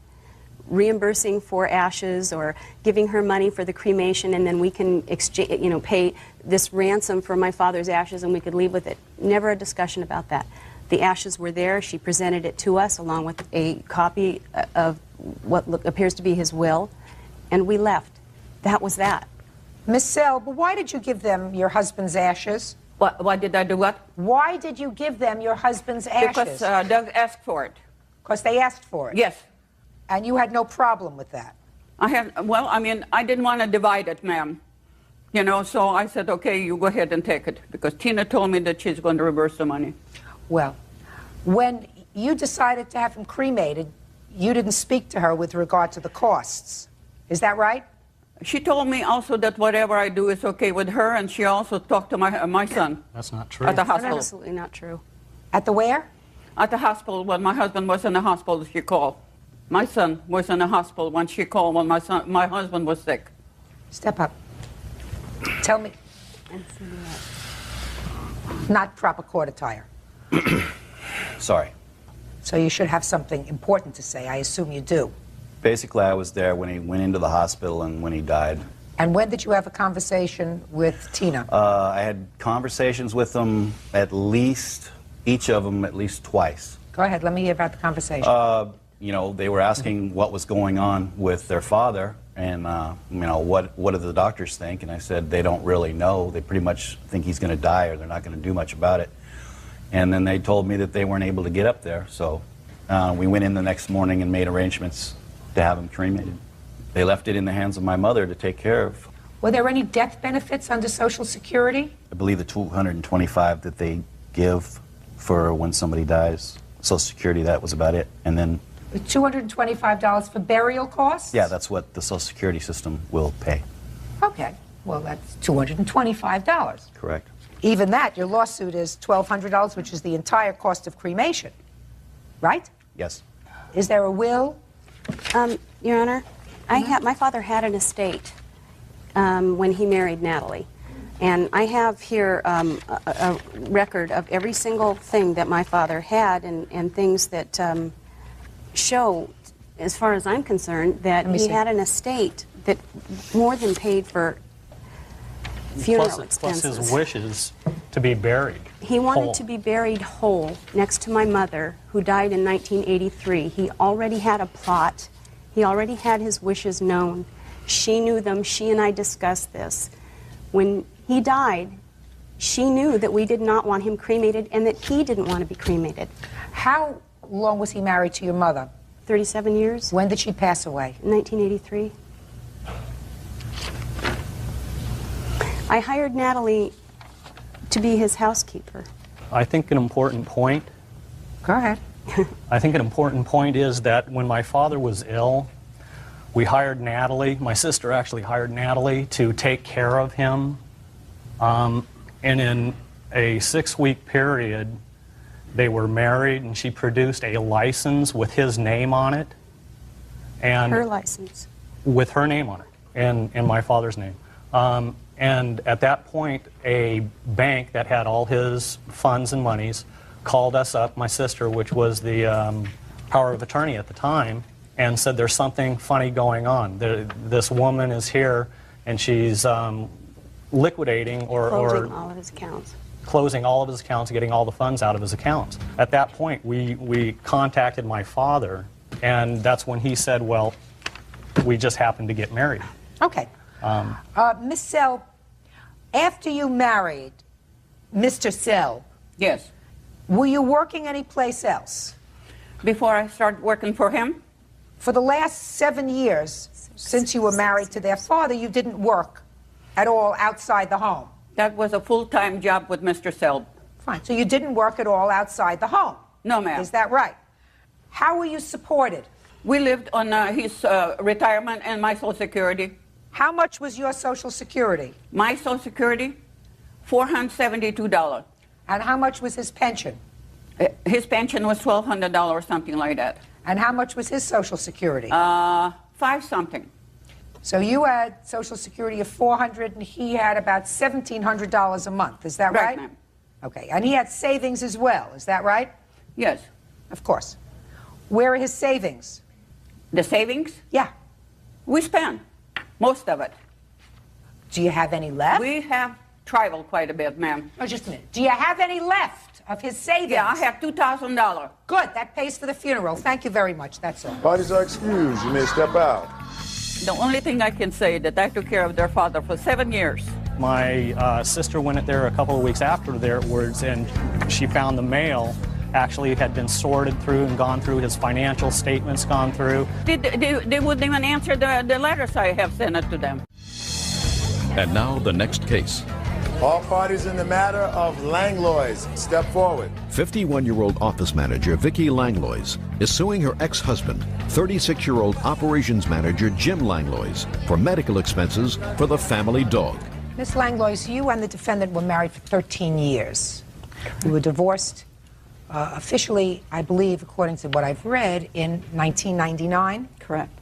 reimbursing for ashes or giving her money for the cremation, and then we can exchange, you know, pay this ransom for my father's ashes, and we could leave with it. Never a discussion about that. The ashes were there. She presented it to us along with a copy of what appears to be his will, and we left. That was that. Miss Selb, why did you give them your husband's ashes? Why did I do what? Why did you give them your husband's ashes? Because Doug asked for it. Because they asked for it? Yes. And you had no problem with that? Well, I mean, I didn't want to divide it, ma'am. You know, so I said, okay, you go ahead and take it. Because Tina told me that she's going to reverse the money. Well, when you decided to have him cremated, you didn't speak to her with regard to the costs. Is that right? She told me also that whatever I do is okay with her, and she also talked to my son. That's not true. At the That's hospital. absolutely not true. At the where? At the hospital. When my husband was in the hospital, she called. My son was in the hospital when she called when my husband was sick. Step up. Tell me. Not proper court attire. Sorry. So you should have something important to say. I assume you do. Basically, I was there when he went into the hospital and when he died. And when did you have a conversation with Tina? I had conversations with them at least, each of them at least twice. Go ahead, let me hear about the conversation. You know, they were asking what was going on with their father and, you know, what do the doctors think? And I said they don't really know. They pretty much think he's going to die or they're not going to do much about it. And then they told me that they weren't able to get up there. So we went in the next morning and made arrangements to have him cremated. They left it in the hands of my mother to take care of. Were there any death benefits under Social Security? I believe the $225 that they give for when somebody dies, Social Security, that was about it. And then, The $225 for burial costs? yeah, that's what the Social Security system will pay. Okay, well, that's $225. Correct. Even that, your lawsuit is $1,200, which is the entire cost of cremation, right? Yes. Is there a will? Your Honor, my father had an estate when he married Natalie. And I have here a record of every single thing that my father had and things that show, as far as I'm concerned, that he had an estate that more than paid for funeral expenses. Plus his wishes to be buried. He wanted whole. to be buried whole next to my mother, who died in 1983. He already had a plot. He already had his wishes known. She knew them. She and I discussed this. When he died, she knew that we did not want him cremated and that he didn't want to be cremated. How long was he married to your mother? 37 years. When did she pass away? 1983. I hired Natalie to be his housekeeper. I think an important point. Go ahead. I think an important point is that when my father was ill, we hired Natalie, my sister actually hired Natalie to take care of him. And in a 6-week period, they were married, and she produced a license with his name on it. And her license. With her name on it, and my father's name. And at that point, a bank that had all his funds and monies called us up, my sister, which was the power of attorney at the time, and said there's something funny going on. This woman is here, and she's liquidating Closing all of his accounts. Closing all of his accounts, getting all the funds out of his accounts. At that point, we contacted my father, and that's when he said, well, we just happened to get married. Okay. Miss Sell, after you married Mr. Sell, Yes. were you working anyplace else? Before I started working for him? For the last 7 years, since you were married to their father, you didn't work at all outside the home? That was a full-time job with Mr. Selb. Fine. So you didn't work at all outside the home? No, ma'am. Is that right? How were you supported? We lived on his retirement and my Social Security. How much was your Social Security? My Social Security, $472. And how much was his pension? His pension was $1,200, something like that. And how much was his Social Security? 5 something. So you had Social Security of $400, and he had about $1,700 a month. Is that right? Right, ma'am. Okay. And he had savings as well. Is that right? Yes. Of course. Where are his savings? The savings? Yeah. We spent most of it. Do you have any left? We have traveled quite a bit, ma'am. Oh, just a minute. Do you have any left of his savings? Yeah, I have $2,000. Good. That pays for the funeral. Thank you very much. That's all. Parties are excused. You may step out. The only thing I can say that I took care of their father for 7 years. My sister went there a couple of weeks afterwards, and she found the mail actually had been sorted through and gone through, his financial statements gone through. They wouldn't even answer the letters I have sent it to them. And now the next case. All parties in the matter of Langlois, step forward. 51-year-old office manager Vicki Langlois is suing her ex-husband, 36-year-old operations manager Jim Langlois, for medical expenses for the family dog. Miss Langlois, you and the defendant were married for 13 years. You were divorced officially, I believe, according to what I've read, in 1999. Correct.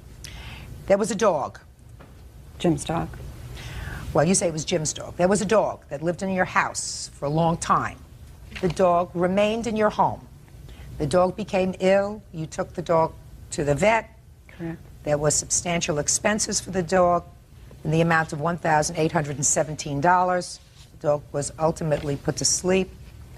There was a dog. Jim's dog. Well, you say it was Jim's dog. There was a dog that lived in your house for a long time. The dog remained in your home. The dog became ill. You took the dog to the vet. Correct. There was substantial expenses for the dog in the amount of $1,817. The dog was ultimately put to sleep.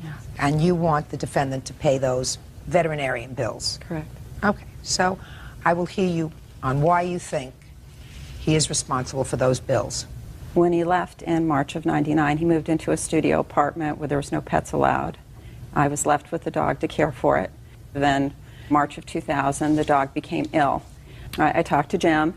Yes. And you want the defendant to pay those veterinarian bills. Correct. Okay, so I will hear you on why you think he is responsible for those bills. When he left in March of '99, he moved into a studio apartment where there was no pets allowed. I was left with the dog to care for it. Then, March of 2000, the dog became ill. I talked to Jim,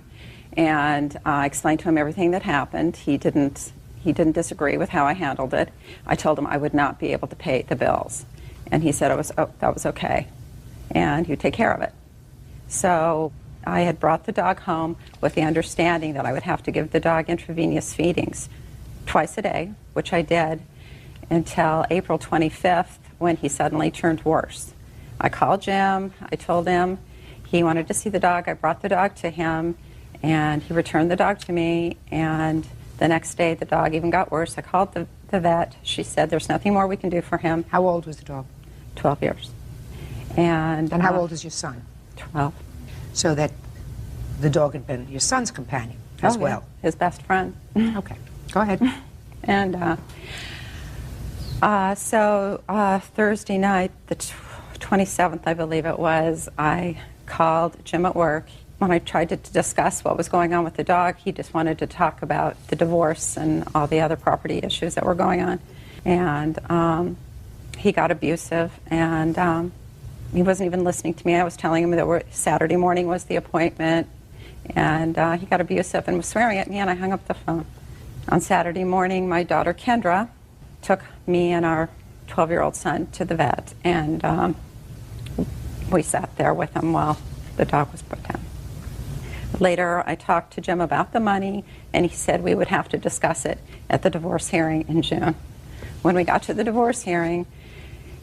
and I explained to him everything that happened. He didn't disagree with how I handled it. I told him I would not be able to pay the bills, and he said that was okay, and he would take care of it. So I had brought the dog home with the understanding that I would have to give the dog intravenous feedings twice a day, which I did until April 25th, when he suddenly turned worse. I called Jim. I told him he wanted to see the dog. I brought the dog to him, and he returned the dog to me, and the next day the dog even got worse. I called the vet. She said there's nothing more we can do for him. How old was the dog? 12 years. And how old is your son? 12. So that the dog had been your son's companion as Oh, well. yeah. His best friend. Okay, go ahead. And so Thursday night, the 27th, I believe it was, I called Jim at work. When I tried to discuss what was going on with the dog, he just wanted to talk about the divorce and all the other property issues that were going on. And he got abusive, and he wasn't even listening to me. I was telling him that Saturday morning was the appointment, and he got abusive and was swearing at me, and I hung up the phone. On Saturday morning, my daughter Kendra took me and our 12-year-old son to the vet, and we sat there with him while the dog was put down. Later, I talked to Jim about the money, and he said we would have to discuss it at the divorce hearing in June. When we got to the divorce hearing,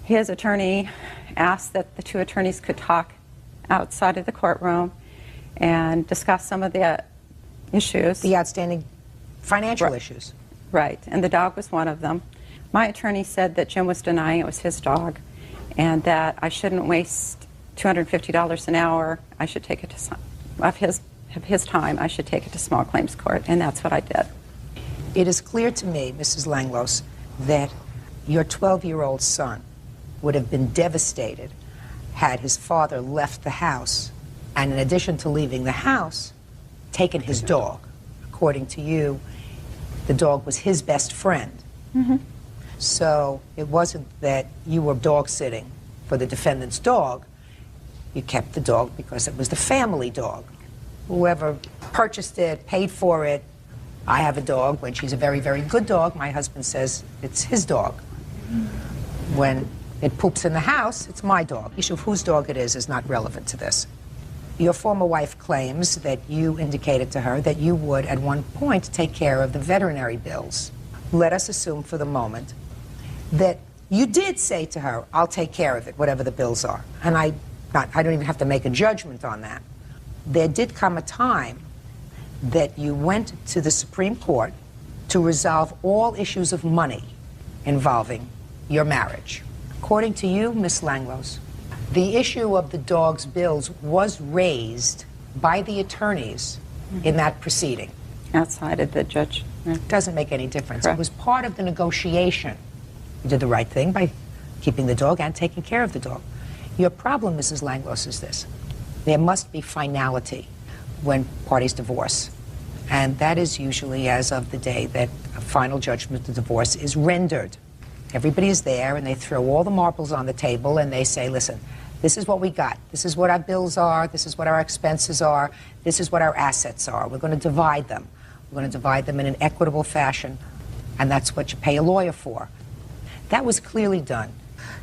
his attorney asked that the two attorneys could talk outside of the courtroom and discuss some of the issues. The outstanding financial issues. Right, and the dog was one of them. My attorney said that Jim was denying it was his dog, and that I shouldn't waste $250 an hour. I should take it to of his time. I should take it to small claims court, and that's what I did. It is clear to me, Mrs. Langlos, that your 12-year-old son would have been devastated had his father left the house, and in addition to leaving the house, taken his dog. According to you, the dog was his best friend. Mm-hmm. So it wasn't that you were dog sitting for the defendant's dog. You kept the dog because it was the family dog. Whoever purchased it, paid for it. I have a dog. When she's a very, very good dog, my husband says it's his dog. When it poops in the house, it's my dog. The issue of whose dog it is not relevant to this. Your former wife claims that you indicated to her that you would, at one point, take care of the veterinary bills. Let us assume for the moment that you did say to her, I'll take care of it, whatever the bills are. And I don't even have to make a judgment on that. There did come a time that you went to the Supreme Court to resolve all issues of money involving your marriage. According to you, Miss Langlos, the issue of the dog's bills was raised by the attorneys in that proceeding. Outside of the judge. It doesn't make any difference. Correct. It was part of the negotiation. You did the right thing by keeping the dog and taking care of the dog. Your problem, Mrs. Langlos, is this. There must be finality when parties divorce. And that is usually as of the day that a final judgment of divorce is rendered. Everybody is there, and they throw all the marbles on the table, and they say, listen, this is what we got. This is what our bills are. This is what our expenses are. This is what our assets are. We're going to divide them. We're going to divide them in an equitable fashion, and that's what you pay a lawyer for. That was clearly done.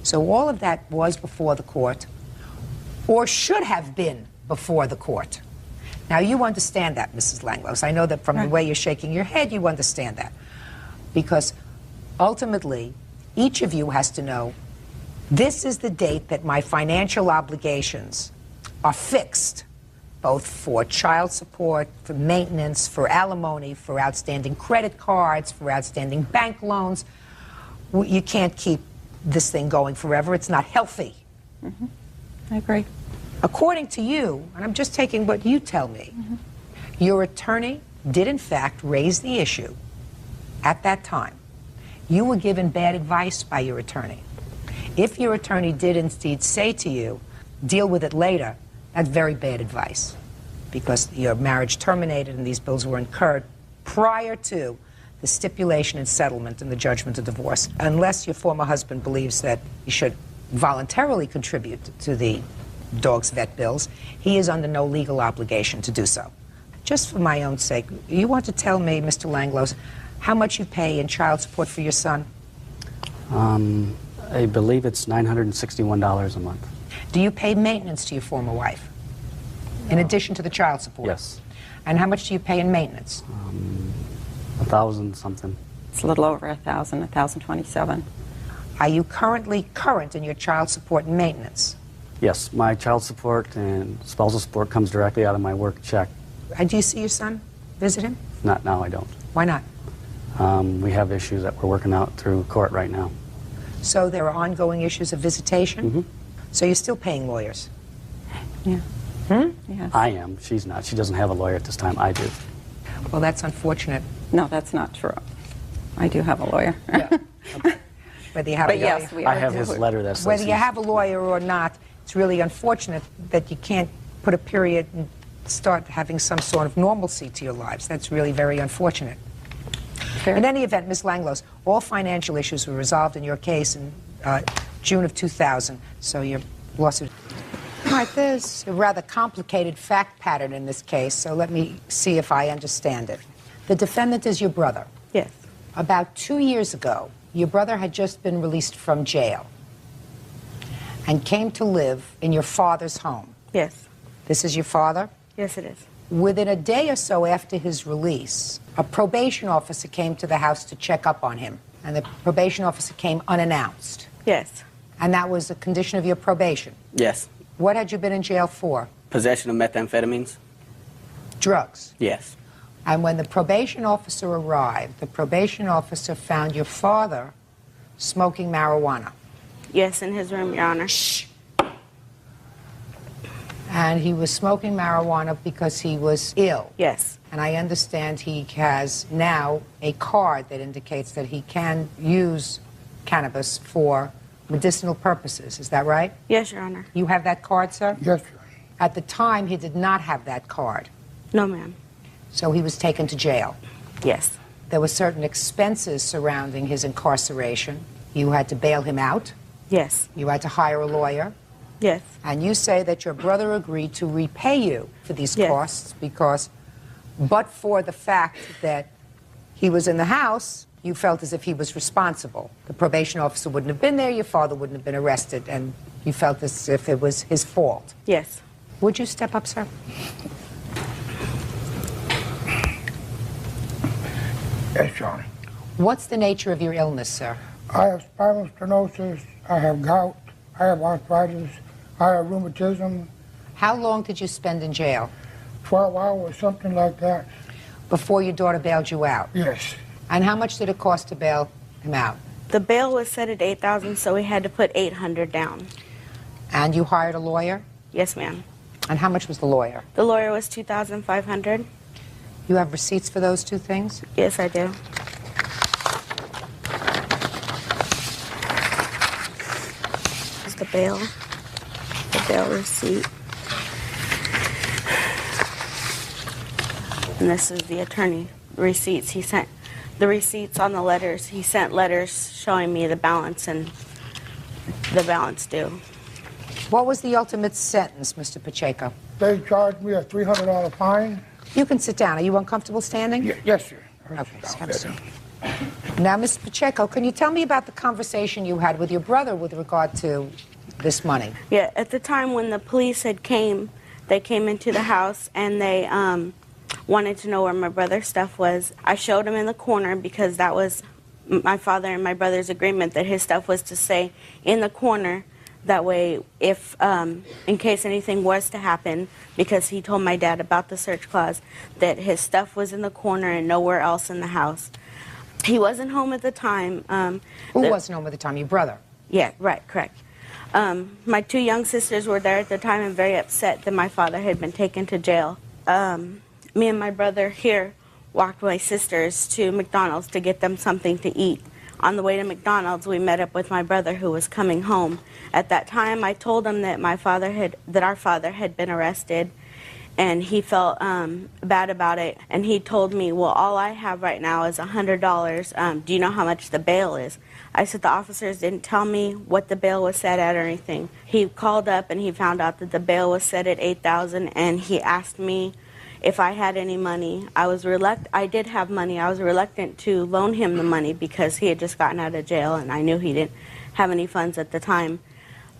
So all of that was before the court, or should have been before the court. Now, you understand that, Mrs. Langlos. I know that from the way you're shaking your head, you understand that. Because ultimately, each of you has to know, this is the date that my financial obligations are fixed, both for child support, for maintenance, for alimony, for outstanding credit cards, for outstanding bank loans. You can't keep this thing going forever. It's not healthy. Mm-hmm. I agree. According to you, and I'm just taking what you tell me, your attorney did in fact raise the issue at that time. You were given bad advice by your attorney. If your attorney did indeed say to you, deal with it later, that's very bad advice, because your marriage terminated and these bills were incurred prior to the stipulation and settlement and the judgment of divorce. Unless your former husband believes that you should voluntarily contribute to the dog's vet bills, he is under no legal obligation to do so. Just for my own sake, you want to tell me, Mr. Langlois, how much you pay in child support for your son? I believe it's $961 a month. Do you pay maintenance to your former wife, in addition to the child support? Yes. And how much do you pay in maintenance? 1,000 something. It's a little over 1,000, 1,027. Are you currently current in your child support and maintenance? Yes, my child support and spousal support comes directly out of my work check. Do you see your son? Visit him? Not now, I don't. Why not? We have issues that we're working out through court right now. So there are ongoing issues of visitation? Mm-hmm. So you're still paying lawyers? Yeah. Yes. I am. She's not. She doesn't have a lawyer at this time. I do. Well, that's unfortunate. No, that's not true. I do have a lawyer. Yeah. Okay. Whether you have But a yes, lawyer, we I have his letter that says whether you have a lawyer or not, it's really unfortunate that you can't put a period and start having some sort of normalcy to your lives. That's really very unfortunate. Fair. In any event, Ms. Langlois, all financial issues were resolved in your case in June of 2000, so your lawsuit... All right, there's a rather complicated fact pattern in this case, so let me see if I understand it. The defendant is your brother. Yes. About 2 years ago, your brother had just been released from jail and came to live in your father's home. Yes. This is your father? Yes, it is. Within a day or so after his release, a probation officer came to the house to check up on him, and the probation officer came unannounced. Yes. And that was a condition of your probation. Yes. What had you been in jail for? Possession of methamphetamines? Drugs. Yes. And when the probation officer arrived, the probation officer found your father smoking marijuana. Yes, in his room, Your Honor. Shh. And he was smoking marijuana because he was ill. Yes. And I understand he has now a card that indicates that he can use cannabis for medicinal purposes. Is that right? Yes, Your Honor. You have that card, sir? Yes, Your Honor. At the time, he did not have that card. No, ma'am. So he was taken to jail. Yes. There were certain expenses surrounding his incarceration. You had to bail him out. Yes. You had to hire a lawyer. Yes. And you say that your brother agreed to repay you for these Yes. costs because, but for the fact that he was in the house, you felt as if he was responsible. The probation officer wouldn't have been there, your father wouldn't have been arrested, and you felt as if it was his fault. Yes. Would you step up, sir? Yes, Your Honor. What's the nature of your illness, sir? I have spinal stenosis, I have gout, I have arthritis, I have rheumatism. How long did you spend in jail? 12 hours, something like that. Before your daughter bailed you out? Yes. And how much did it cost to bail him out? The bail was set at $8,000, so we had to put $800 down. And you hired a lawyer? Yes, ma'am. And how much was the lawyer? The lawyer was $2,500. You have receipts for those two things? Yes, I do. Here's the bail receipt. And this is the attorney receipts. He sent the receipts on the letters. He sent letters showing me the balance and the balance due. What was the ultimate sentence, Mr. Pacheco? They charged me a $300 fine. You can sit down. Are you uncomfortable standing? Yes, sir. Okay, just have a seat. Now, Mr. Pacheco, can you tell me about the conversation you had with your brother with regard to this money? Yeah, at the time when the police they came into the house and they wanted to know where my brother's stuff was. I showed him in the corner because that was my father and my brother's agreement that his stuff was to stay in the corner. That way, if in case anything was to happen, because he told my dad about the search clause, that his stuff was in the corner and nowhere else in the house. He wasn't home at the time. Who wasn't home at the time? Your brother? Yeah, right, correct. My two young sisters were there at the time and very upset that my father had been taken to jail. Me and my brother here walked my sisters to McDonald's to get them something to eat. On the way to McDonald's, we met up with my brother who was coming home. At that time, I told him that our father had been arrested, and he felt bad about it. And he told me, well, all I have right now is $100. Do you know how much the bail is? I said the officers didn't tell me what the bail was set at or anything. He called up and he found out that the bail was set at $8,000, and he asked me if I had any money. I did have money. I was reluctant to loan him the money because he had just gotten out of jail and I knew he didn't have any funds at the time.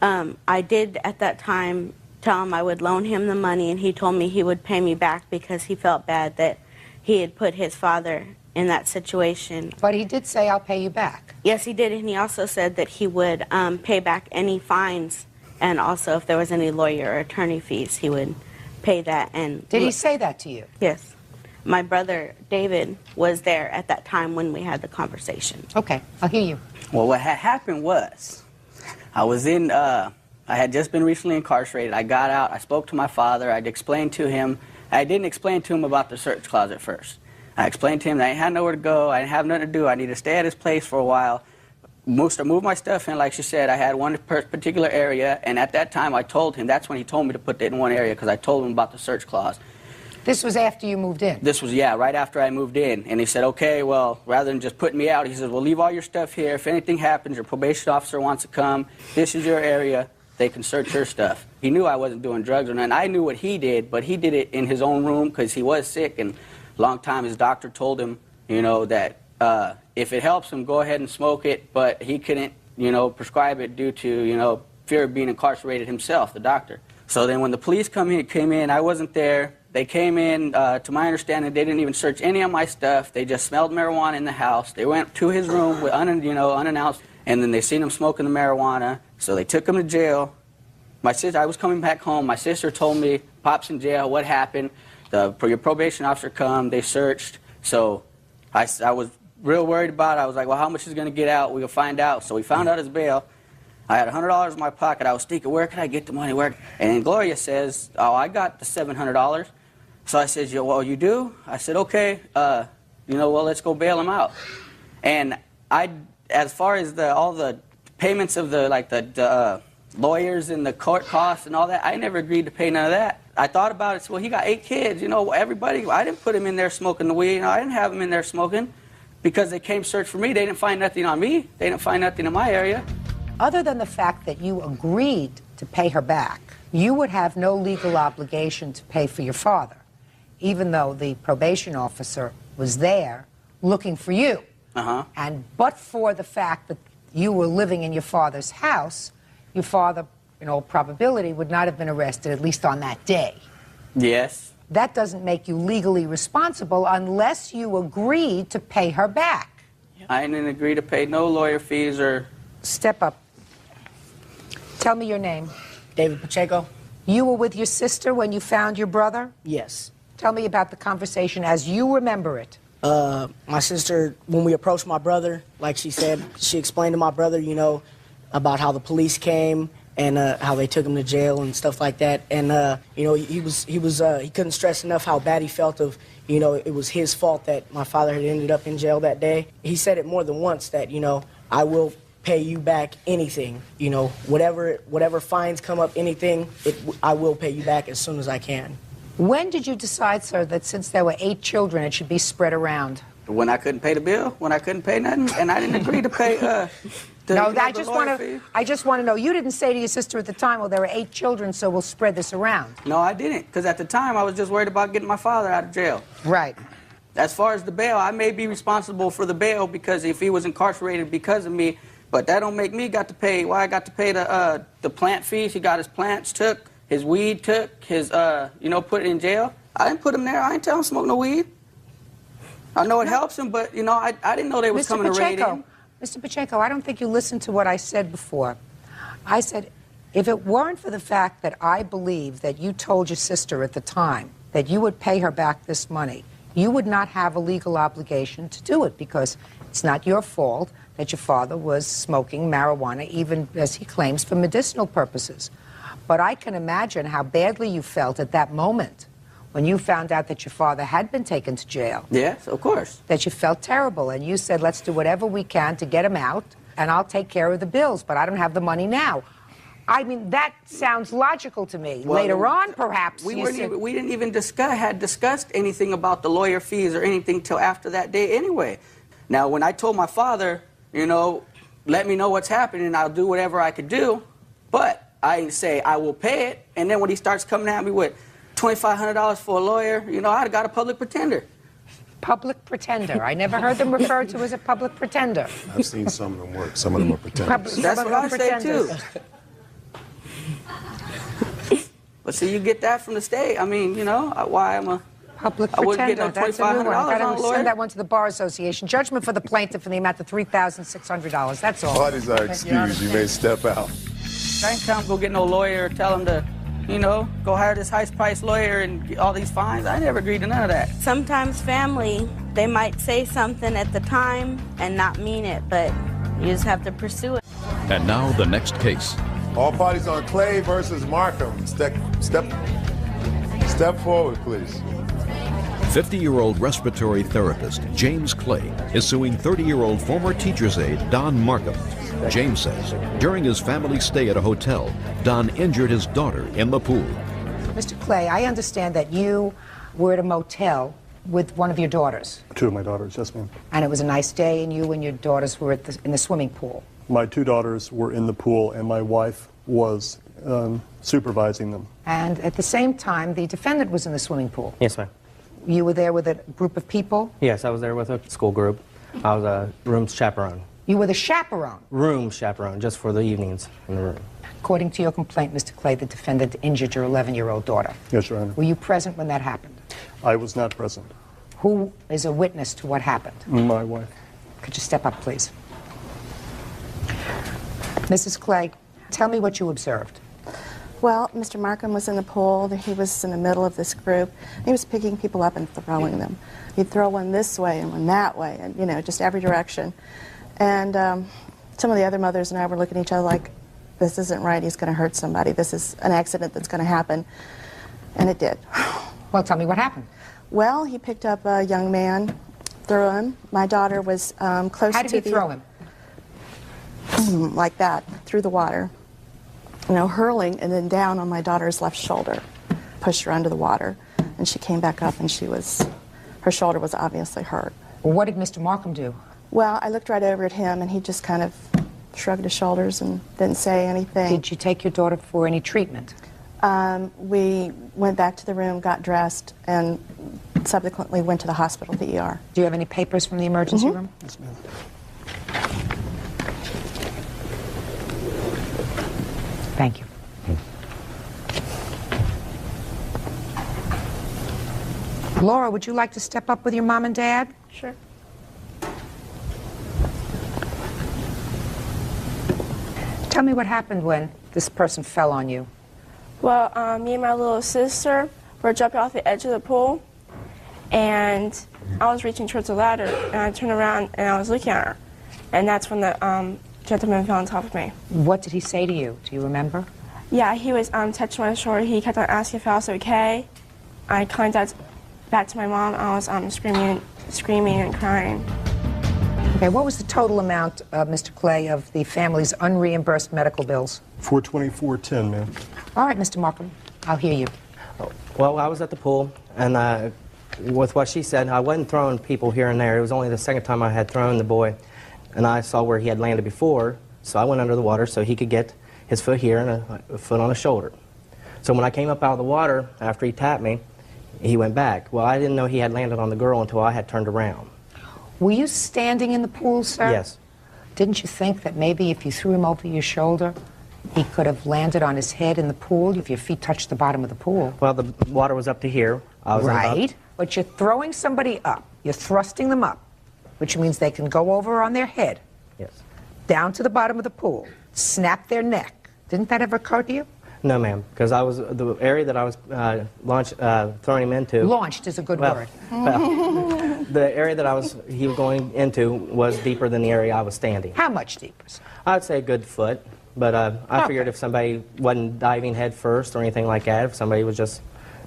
I did at that time tell him I would loan him the money, and he told me he would pay me back because he felt bad that he had put his father in that situation. But he did say, I'll pay you back. Yes, he did, and he also said that he would pay back any fines, and also if there was any lawyer or attorney fees, he would pay that. And did he say that to you? Yes. My brother, David, was there at that time when we had the conversation. Okay, I'll hear you. Well, what had happened was, I had just been recently incarcerated. I got out, I spoke to my father, I explained to him, I didn't explain to him about the search closet first. I explained to him that I had nowhere to go, I didn't have nothing to do, I needed to stay at his place for a while. To move my stuff in, like she said, I had one particular area, and at that time I told him, that's when he told me to put it in one area, because I told him about the search clause. This was after you moved in? This was, yeah, right after I moved in. And he said, okay, well, rather than just putting me out, he said, well, leave all your stuff here. If anything happens, your probation officer wants to come, this is your area, they can search your stuff. He knew I wasn't doing drugs or nothing. I knew what he did, but he did it in his own room because he was sick, and a long time his doctor told him, you know, that if it helps him, go ahead and smoke it, but he couldn't, you know, prescribe it due to, you know, fear of being incarcerated himself, the doctor. So then when the police came in, I wasn't there. They came in, to my understanding, they didn't even search any of my stuff. They just smelled marijuana in the house. They went to his room with unannounced, and then they seen him smoking the marijuana, so they took him to jail. I was coming back home. My sister told me, Pop's in jail, what happened? Your probation officer come, they searched. So I was real worried about it. I was like, well, how much is going to get out? We'll find out. So we found out his bail. I had $100 in my pocket. I was thinking, where can I get the money? Where? And then Gloria says, oh, I got the $700. So I said, well, you do? I said, okay, well, let's go bail him out. And as far as all the payments of the lawyers and the court costs and all that, I never agreed to pay none of that. I thought about it, well, he got 8 kids, everybody, I didn't put him in there smoking the weed, I didn't have him in there smoking because they came search for me. They didn't find nothing on me. They didn't find nothing in my area. Other than the fact that you agreed to pay her back, you would have no legal obligation to pay for your father, even though the probation officer was there looking for you. And but for the fact that you were living in your father's house, your father, in all probability, would not have been arrested, at least on that day. Yes. That doesn't make you legally responsible unless you agreed to pay her back. I didn't agree to pay no lawyer fees or... Step up. Tell me your name. David Pacheco. You were with your sister when you found your brother? Yes. Tell me about the conversation as you remember it. My sister, when we approached my brother, like she said, she explained to my brother, about how the police came and how they took him to jail and stuff like that. And he couldn't stress enough how bad he felt of, it was his fault that my father had ended up in jail that day. He said it more than once that, I will pay you back anything, whatever fines come up, anything, I will pay you back as soon as I can. When did you decide, sir, that since there were 8 children, it should be spread around? When I couldn't pay the bill, when I couldn't pay nothing, and I didn't agree to pay I just want to know, you didn't say to your sister at the time, well, there are 8 children, so we'll spread this around. No, I didn't, because at the time I was just worried about getting my father out of jail. Right. As far as the bail, I may be responsible for the bail because if he was incarcerated because of me, but that don't make me got to pay. Well, I got to pay the plant fees. He got his plants took, his weed took, his put it in jail. I didn't put him there. I didn't tell him to smoke no weed. I know it helps him, but I didn't know they was coming to raid him. Mr. Pacheco, I don't think you listened to what I said before. I said, if it weren't for the fact that I believe that you told your sister at the time that you would pay her back this money, you would not have a legal obligation to do it because it's not your fault that your father was smoking marijuana, even as he claims, for medicinal purposes. But I can imagine how badly you felt at that moment when you found out that your father had been taken to jail. Yes, of course. That you felt terrible, and you said, let's do whatever we can to get him out, and I'll take care of the bills, but I don't have the money now. I mean, that sounds logical to me. Well, later on, perhaps. We didn't even discussed anything about the lawyer fees or anything till after that day anyway. Now, when I told my father, let me know what's happening, and I'll do whatever I could do, but I say I will pay it, and then when he starts coming at me with $2,500 for a lawyer, you know, I'd have got a public pretender. Public pretender. I never heard them referred to as a public pretender. I've seen some of them work. Some of them are pretenders. That's what I say too. But see, you get that from the state. I mean, you know, why I'm a public I wouldn't pretender. get no $2,500 Got on a to lawyer. send that one to the Bar Association. Judgment for the plaintiff in the amount of $3,600. That's all. Parties are excused. You may step out. I ain't tell him go get no lawyer or tell him to, you know, go hire this high-priced lawyer and get all these fines. I never agreed to none of that. Sometimes family, they might say something at the time and not mean it, but you just have to pursue it. And now the next case. All parties on Clay versus Markham. Step forward, please. 50-year-old respiratory therapist James Clay is suing 30-year-old former teacher's aide Don Markham. James says during his family stay at a hotel, Don injured his daughter in the pool. Mr. Clay, I understand that you were at a motel with one of your daughters. 2 of my daughters, yes, ma'am. And it was a nice day, and you and your daughters were in the swimming pool. My 2 daughters were in the pool, and my wife was supervising them. And at the same time, the defendant was in the swimming pool. Yes, ma'am. You were there with a group of people? Yes, I was there with a school group. I was a room chaperone. You were the chaperone? Room chaperone, just for the evenings in the room. According to your complaint, Mr. Clay, the defendant injured your 11-year-old daughter. Yes, Your Honor. Were you present when that happened? I was not present. Who is a witness to what happened? My wife. Could you step up, please? Mrs. Clay, tell me what you observed. Well, Mr. Markham was in the pool. He was in the middle of this group. He was picking people up and throwing them. He'd throw one this way and one that way, and, you know, just every direction. And some of the other mothers and I were looking at each other like, this isn't right. He's going to hurt somebody. This is an accident that's going to happen. And it did. Well, tell me what happened. Well, he picked up a young man, threw him. My daughter was close to the... How did he throw him? Like that, through the water. You know, hurling and then down on my daughter's left shoulder. Pushed her under the water. And she came back up and her shoulder was obviously hurt. Well, what did Mr. Markham do? Well, I looked right over at him and he just kind of shrugged his shoulders and didn't say anything. Did you take your daughter for any treatment? We went back to the room, got dressed, and subsequently went to the hospital, the ER. Do you have any papers from the emergency room? Yes, ma'am. Thank you. Laura, would you like to step up with your mom and dad? Sure. Tell me what happened when this person fell on you. Well, me and my little sister were jumping off the edge of the pool, and I was reaching towards the ladder, and I turned around and I was looking at her, and that's when the gentleman fell on top of me. What did he say to you? Do you remember? Yeah, he was touching my shoulder. He kept on asking if I was okay. I contacted back to my mom. I was screaming and crying. Okay, what was the total amount, Mr. Clay, of the family's unreimbursed medical bills? $424.10, ma'am. All right, Mr. Markham, I'll hear you. Well, I was at the pool, and with what she said, I wasn't throwing people here and there. It was only the second time I had thrown the boy, and I saw where he had landed before, so I went under the water so he could get his foot here and a foot on his shoulder. So when I came up out of the water, after he tapped me, he went back. Well, I didn't know he had landed on the girl until I had turned around. Were you standing in the pool, sir? Yes. Didn't you think that maybe if you threw him over your shoulder, he could have landed on his head in the pool if your feet touched the bottom of the pool? Well, the water was up to here. I was right, but you're throwing somebody up. You're thrusting them up, which means they can go over on their head. Yes. Down to the bottom of the pool, snap their neck. Didn't that ever occur to you? No, ma'am, because the area that I was throwing him into... Launched is a good word. Well, the area that he was going into was deeper than the area I was standing. How much deeper? I'd say a good foot, but I figured if somebody wasn't diving head first or anything like that, if somebody was just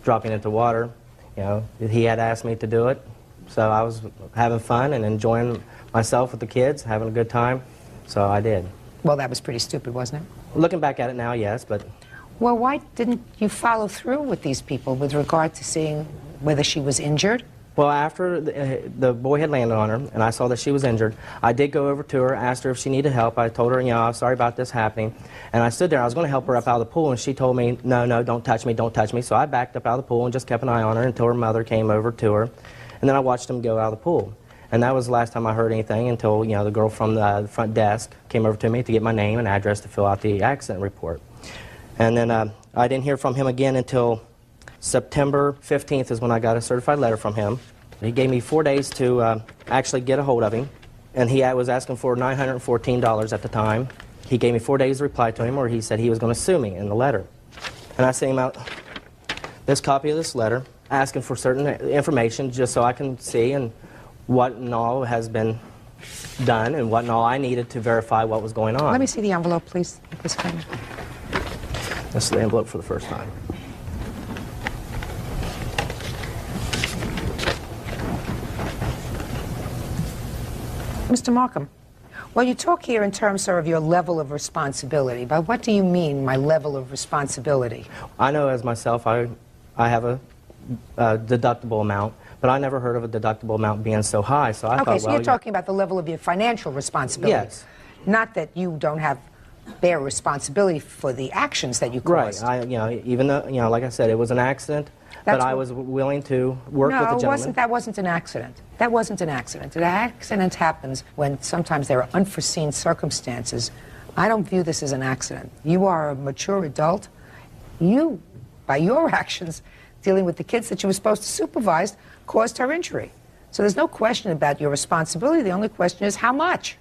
dropping into water, you know, he had asked me to do it, so I was having fun and enjoying myself with the kids, having a good time, so I did. Well, that was pretty stupid, wasn't it? Looking back at it now, yes, but... Well, why didn't you follow through with these people with regard to seeing whether she was injured? Well, after the boy had landed on her and I saw that she was injured, I did go over to her, asked her if she needed help. I told her, you know, I'm sorry about this happening. And I stood there. I was going to help her up out of the pool, and she told me, no, no, don't touch me, don't touch me. So I backed up out of the pool and just kept an eye on her until her mother came over to her. And then I watched them go out of the pool. And that was the last time I heard anything until, you know, the girl from the front desk came over to me to get my name and address to fill out the accident report. And then I didn't hear from him again until September 15th is when I got a certified letter from him. He gave me 4 days to actually get a hold of him, and he was asking for $914 at the time. He gave me 4 days to reply to him, or he said he was going to sue me in the letter. And I sent him out this copy of this letter, asking for certain information just so I can see and what and all has been done and what and all I needed to verify what was going on. Let me see the envelope, please. This is the envelope for the first time. Mr. Markham, well, you talk here in terms, sir, of your level of responsibility. But what do you mean, my level of responsibility? I know as myself, I have a deductible amount, but I never heard of a deductible amount being so high. So I thought, okay, so well, you're talking about the level of your financial responsibility. Yes. Not that you don't have bear responsibility for the actions that you caused. Right. You know, even though, you know, like I said, it was an accident, but I was willing to work with the gentleman. No, that wasn't an accident. That wasn't an accident. An accident happens when sometimes there are unforeseen circumstances. I don't view this as an accident. You are a mature adult. You, by your actions, dealing with the kids that you were supposed to supervise, caused her injury. So there's no question about your responsibility. The only question is how much.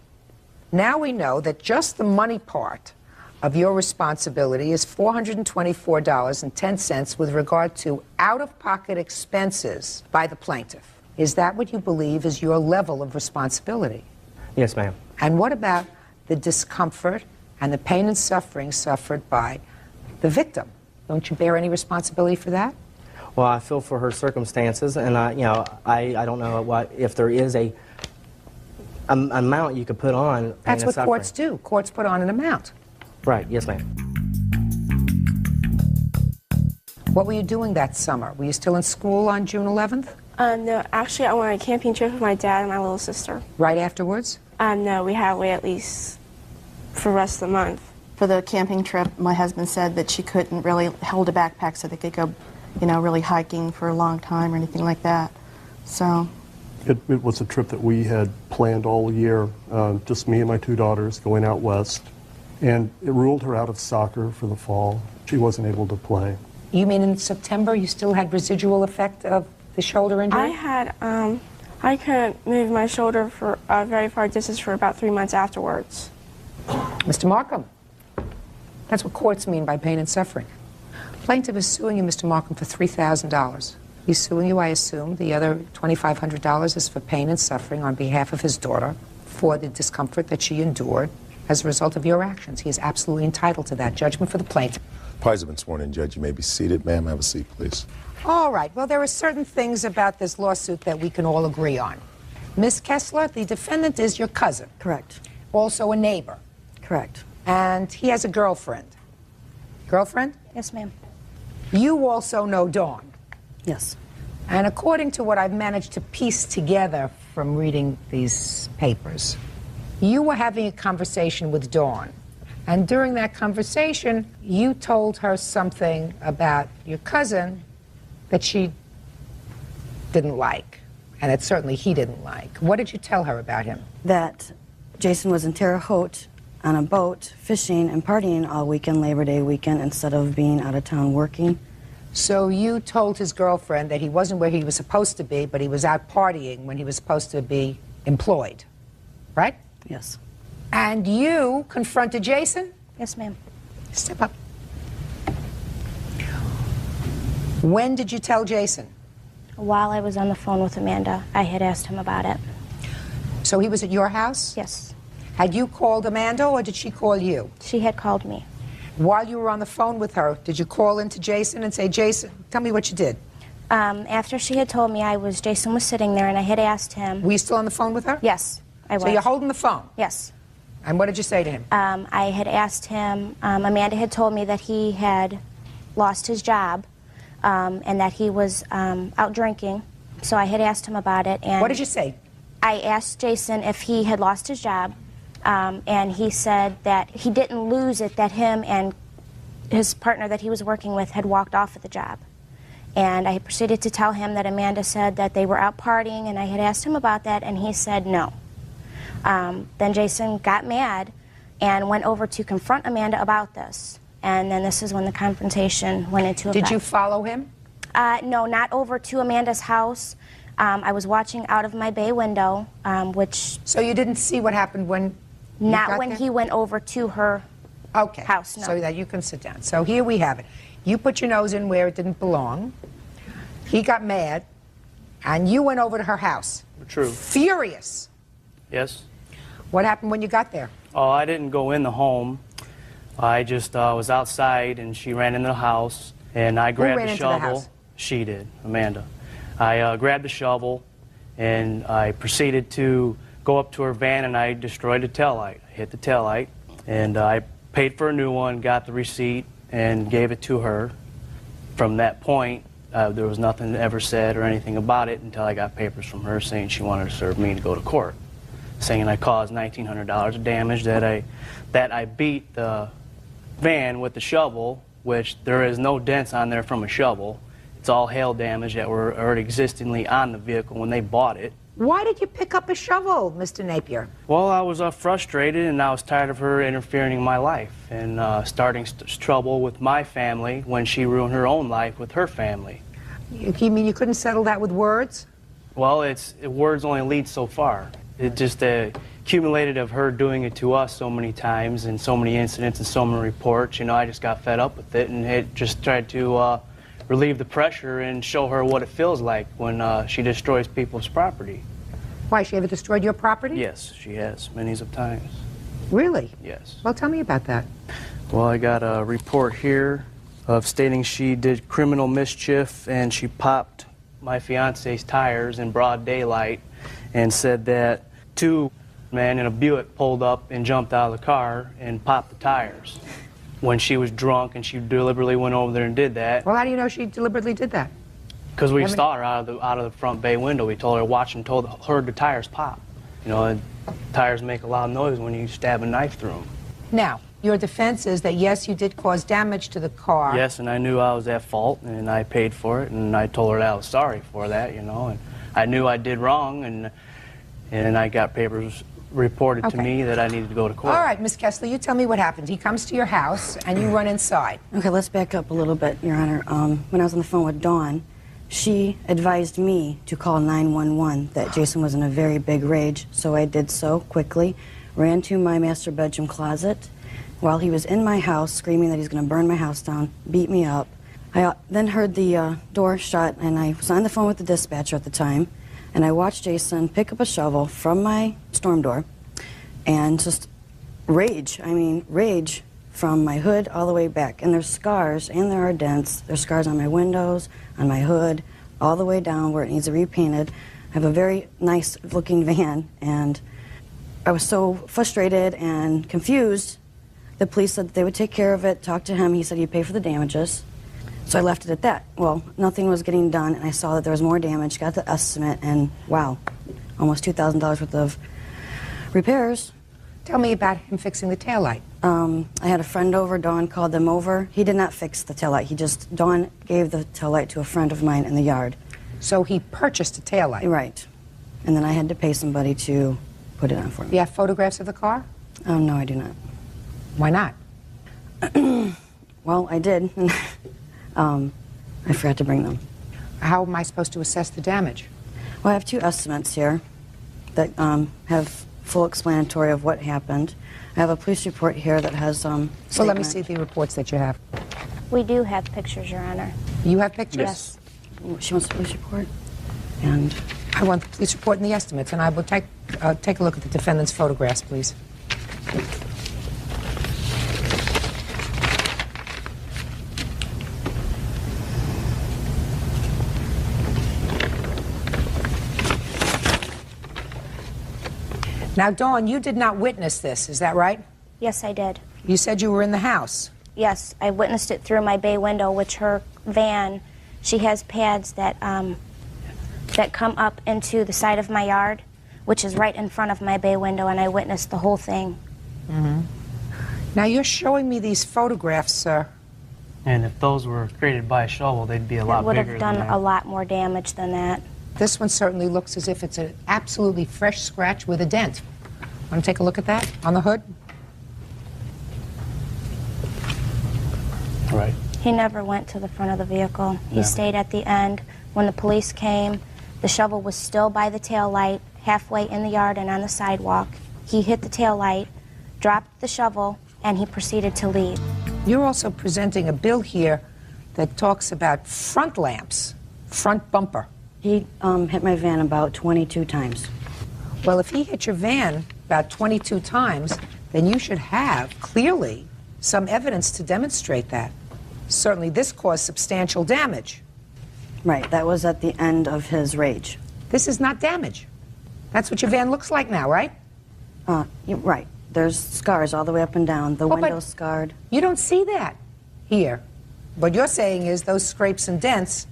Now we know that just the money part of your responsibility is $424.10 with regard to out-of-pocket expenses by the plaintiff. Is that what you believe is your level of responsibility? Yes, ma'am. And what about the discomfort and the pain and suffering suffered by the victim? Don't you bear any responsibility for that? Well, I feel for her circumstances, and I don't know if there is a amount you could put on. That's what courts do. Courts put on an amount. Right. Yes, ma'am. What were you doing that summer? Were you still in school on June 11th? No, actually, I went on a camping trip with my dad and my little sister. Right afterwards? No, we had to wait at least for the rest of the month. For the camping trip, my husband said that she couldn't really hold a backpack so they could go, you know, really hiking for a long time or anything like that. So it was a trip that we had planned all year, just me and my two daughters going out west. And it ruled her out of soccer for the fall. She wasn't able to play. You mean in September you still had residual effect of the shoulder injury? I had, I couldn't move my shoulder for a very far distance for about 3 months afterwards. Mr. Markham, that's what courts mean by pain and suffering. Plaintiff is suing you, Mr. Markham, for $3,000. He's suing you, I assume. The other $2,500 is for pain and suffering on behalf of his daughter for the discomfort that she endured as a result of your actions. He is absolutely entitled to that judgment for the plaintiff. Parties have been sworn in, Judge. You may be seated. Ma'am, have a seat, please. All right. Well, there are certain things about this lawsuit that we can all agree on. Ms. Kessler, the defendant is your cousin. Correct. Also a neighbor. Correct. And he has a girlfriend. Girlfriend? Yes, ma'am. You also know Dawn. Yes. And according to what I've managed to piece together from reading these papers, you were having a conversation with Dawn. And during that conversation, you told her something about your cousin that she didn't like, and that certainly he didn't like. What did you tell her about him? That Jason was in Terre Haute on a boat, fishing and partying all weekend, Labor Day weekend, instead of being out of town working. So you told his girlfriend that he wasn't where he was supposed to be, but he was out partying when he was supposed to be employed, right? Yes. And you confronted Jason? Yes, ma'am. Step up. When did you tell Jason? While I was on the phone with Amanda, I had asked him about it. So he was at your house? Yes. Had you called Amanda, or did she call you? She had called me. While you were on the phone with her, did you call into Jason and say, Jason, tell me what you did? After she had told me Jason was sitting there, and I had asked him. Were you still on the phone with her? Yes, I was. So you're holding the phone? Yes. And what did you say to him? I had asked him, Amanda had told me that he had lost his job, and that he was out drinking, So I had asked him about it. And What did you say? I asked Jason if he had lost his job, and he said that he didn't lose it, that him and his partner that he was working with had walked off of the job. And I proceeded to tell him that Amanda said that they were out partying, and I had asked him about that, and he said no. Then Jason got mad and went over to confront Amanda about this. And then this is when the confrontation went into effect. Did you follow him? No, not over to Amanda's house. I was watching out of my bay window, which... So you didn't see what happened when you Not got when there? he went over to her house, no. So that you can sit down. So here we have it. You put your nose in where it didn't belong. He got mad, and you went over to her house. True. Furious. Yes. What happened when you got there? Oh, I didn't go in the home. I just was outside, and she ran into the house, and I grabbed ran the into the shovel. house? She did, Amanda. I grabbed the shovel, and I proceeded to go up to her van, and I destroyed the taillight. I hit the taillight, and I paid for a new one, got the receipt, and gave it to her. From that point, there was nothing ever said or anything about it until I got papers from her saying she wanted to serve me to go to court, saying I caused $1,900 of damage, that I beat the van with the shovel, which there is no dents on there from a shovel. It's all hail damage that were already existingly on the vehicle when they bought it. Why did you pick up a shovel, Mr. Napier? Well, I was frustrated, and I was tired of her interfering in my life and starting trouble with my family when she ruined her own life with her family. You mean you couldn't settle that with words? Well, words only lead so far. It just accumulated of her doing it to us so many times and so many incidents and so many reports. You know, I just got fed up with it, and it just tried to relieve the pressure and show her what it feels like when she destroys people's property. Why, she ever destroyed your property? Yes, she has, many of times. Really? Yes. Well, tell me about that. Well, I got a report here of stating she did criminal mischief and she popped my fiance's tires in broad daylight, and said that two men in a Buick pulled up and jumped out of the car and popped the tires when she was drunk, and she deliberately went over there and did that. Well, how do you know she deliberately did that? Because we saw her out of the front bay window. We told her to watch and heard the tires pop. You know, and tires make a loud noise when you stab a knife through them. Now, your defense is that, yes, you did cause damage to the car. Yes, and I knew I was at fault, and I paid for it, and I told her that I was sorry for that, you know, and I knew I did wrong, and I got papers reported to me that I needed to go to court. All right, Miss Kessler, you tell me what happened. He comes to your house, and you run inside. Okay, let's back up a little bit, Your Honor. When I was on the phone with Dawn, she advised me to call 911, that Jason was in a very big rage, so I did so quickly, ran to my master bedroom closet while he was in my house screaming that he's going to burn my house down, beat me up. I then heard the door shut, and I was on the phone with the dispatcher at the time, and I watched Jason pick up a shovel from my storm door and just rage from my hood all the way back. And there's scars, and there are dents. There's scars on my windows, on my hood, all the way down where it needs to be repainted. I have a very nice looking van, and I was so frustrated and confused. The police said that they would take care of it, talk to him. He said he'd pay for the damages. So I left it at that. Well, nothing was getting done, and I saw that there was more damage, got the estimate, and wow, almost $2,000 worth of repairs. Tell me about him fixing the taillight. I had a friend over. Dawn called them over. He did not fix the taillight. Dawn gave the taillight to a friend of mine in the yard. So he purchased a taillight? Right. And then I had to pay somebody to put it on for me. You have photographs of the car? No, I do not. Why not? Well, I did. I forgot to bring them. How am I supposed to assess the damage? Well, I have two estimates here that have full explanatory of what happened. I have a police report here that has Well, let me see the reports that you have. We do have pictures, Your Honor. You have pictures? Yes. She wants the police report, and I want the police report and the estimates, and I will take a look at the defendant's photographs, please. Now, Dawn, you did not witness this, is that right? Yes, I did. You said you were in the house. Yes, I witnessed it through my bay window, which her van, she has pads that that come up into the side of my yard, which is right in front of my bay window, and I witnessed the whole thing. Mm-hmm. Now you're showing me these photographs, sir. And if those were created by a shovel, they'd be a lot It would bigger have done than that. a lot more damage than that. This one certainly looks as if it's an absolutely fresh scratch with a dent. Want to take a look at that on the hood? Right. He never went to the front of the vehicle. He Never. stayed at the end. When the police came, the shovel was still by the tail light, halfway in the yard and on the sidewalk. He hit the tail light, dropped the shovel, and he proceeded to leave. You're also presenting a bill here that talks about front lamps, front bumper. He hit my van about 22 times. Well, if he hit your van about 22 times, then you should have, clearly, some evidence to demonstrate that. Certainly this caused substantial damage. Right, that was at the end of his rage. This is not damage. That's what your van looks like now, right? Right. There's scars all the way up and down. The Oh, but window's scarred. You don't see that here. What you're saying is those scrapes and dents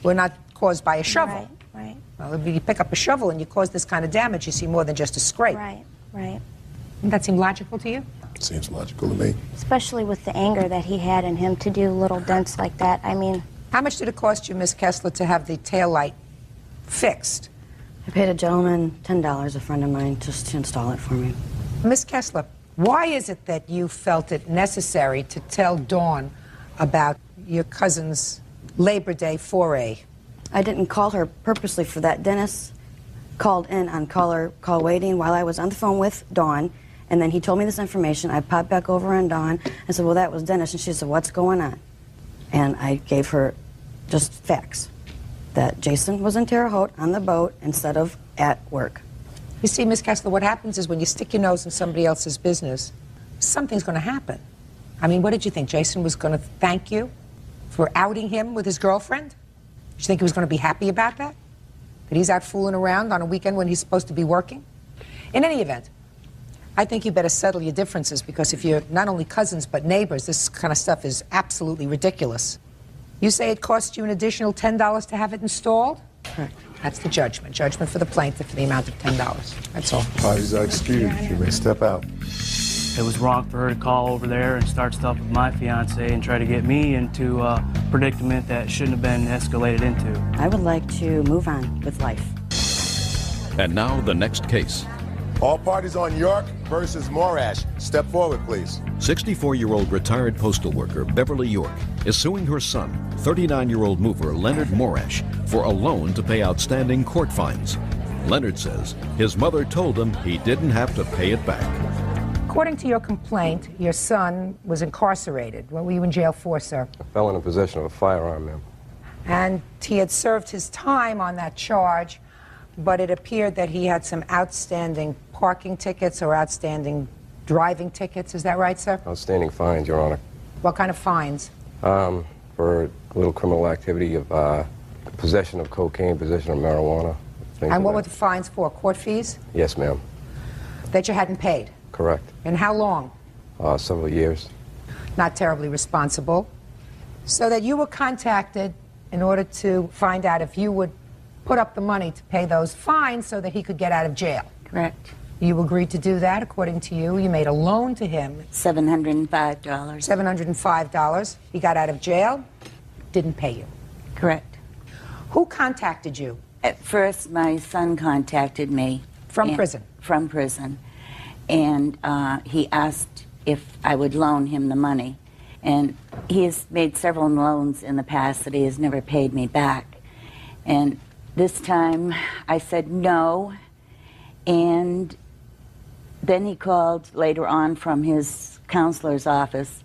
were not caused by a shovel. Right. Well, if you pick up a shovel and you cause this kind of damage, you see more than just a scrape. Right, right. Doesn't that seem logical to you? Seems logical to me. Especially with the anger that he had in him to do little dents like that. I mean... How much did it cost you, Miss Kessler, to have the tail light fixed? I paid a gentleman $10, a friend of mine, just to install it for me. Miss Kessler, why is it that you felt it necessary to tell Dawn about your cousin's Labor Day foray? I didn't call her purposely for that. Dennis called in on call waiting while I was on the phone with Dawn, and then he told me this information. I popped back over on Dawn and said, well, that was Dennis, and she said, what's going on? And I gave her just facts, that Jason was in Terre Haute on the boat instead of at work. You see, Miss Kessler, what happens is when you stick your nose in somebody else's business, something's going to happen. I mean, what did you think? Jason was going to thank you for outing him with his girlfriend? Did you think he was going to be happy about that? That he's out fooling around on a weekend when he's supposed to be working? In any event, I think you better settle your differences, because if you're not only cousins but neighbors, this kind of stuff is absolutely ridiculous. You say it cost you an additional $10 to have it installed? Correct. That's the judgment. Judgment for the plaintiff for the amount of $10. That's all. Parties are excused. You may step out. It was wrong for her to call over there and start stuff with my fiance and try to get me into a predicament that shouldn't have been escalated into. I would like to move on with life. And now the next case. All parties on York versus Morash. Step forward, please. 64-year-old retired postal worker Beverly York is suing her son, 39-year-old mover Leonard Morash, for a loan to pay outstanding court fines. Leonard says his mother told him he didn't have to pay it back. According to your complaint, your son was incarcerated. What were you in jail for, sir? A felon in possession of a firearm, ma'am. And he had served his time on that charge, but it appeared that he had some outstanding parking tickets or outstanding driving tickets. Is that right, sir? Outstanding fines, Your Honor. What kind of fines? For a little criminal activity of possession of cocaine, possession of marijuana. And what were the fines for? Court fees? Yes, ma'am. That you hadn't paid? Correct. And how long? Several years. Not terribly responsible. So that you were contacted in order to find out if you would put up the money to pay those fines so that he could get out of jail. Correct. You agreed to do that, according to you. You made a loan to him. $705. $705. He got out of jail, didn't pay you. Correct. Who contacted you? At first, my son contacted me. From prison? From prison. And he asked if I would loan him the money. And he has made several loans in the past that he has never paid me back. And this time I said no. And then he called later on from his counselor's office,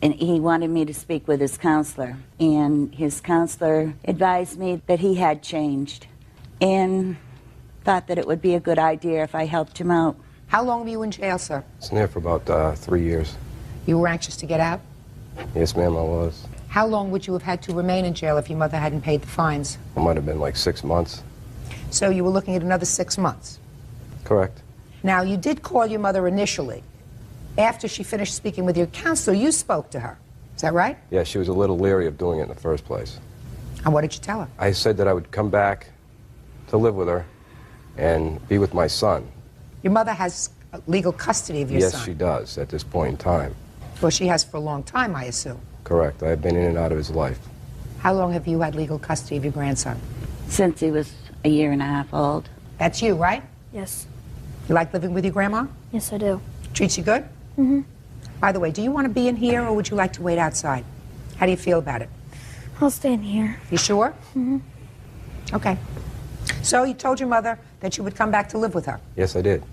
and he wanted me to speak with his counselor. And his counselor advised me that he had changed and thought that it would be a good idea if I helped him out. How long were you in jail, sir? I was in there for about 3 years. You were anxious to get out? Yes, ma'am, I was. How long would you have had to remain in jail if your mother hadn't paid the fines? It might have been like 6 months. So you were looking at another 6 months? Correct. Now, you did call your mother initially. After she finished speaking with your counselor, you spoke to her. Is that right? Yeah, she was a little leery of doing it in the first place. And what did you tell her? I said that I would come back to live with her and be with my son. Your mother has legal custody of your son? Yes, she does at this point in time. Well, she has for a long time, I assume. Correct. I have been in and out of his life. How long have you had legal custody of your grandson? Since he was a year and a half old. That's you, right? Yes. You like living with your grandma? Yes, I do. Treats you good? Mm-hmm. By the way, do you want to be in here or would you like to wait outside? How do you feel about it? I'll stay in here. You sure? Mm-hmm. Okay. So you told your mother that you would come back to live with her. Yes, I did.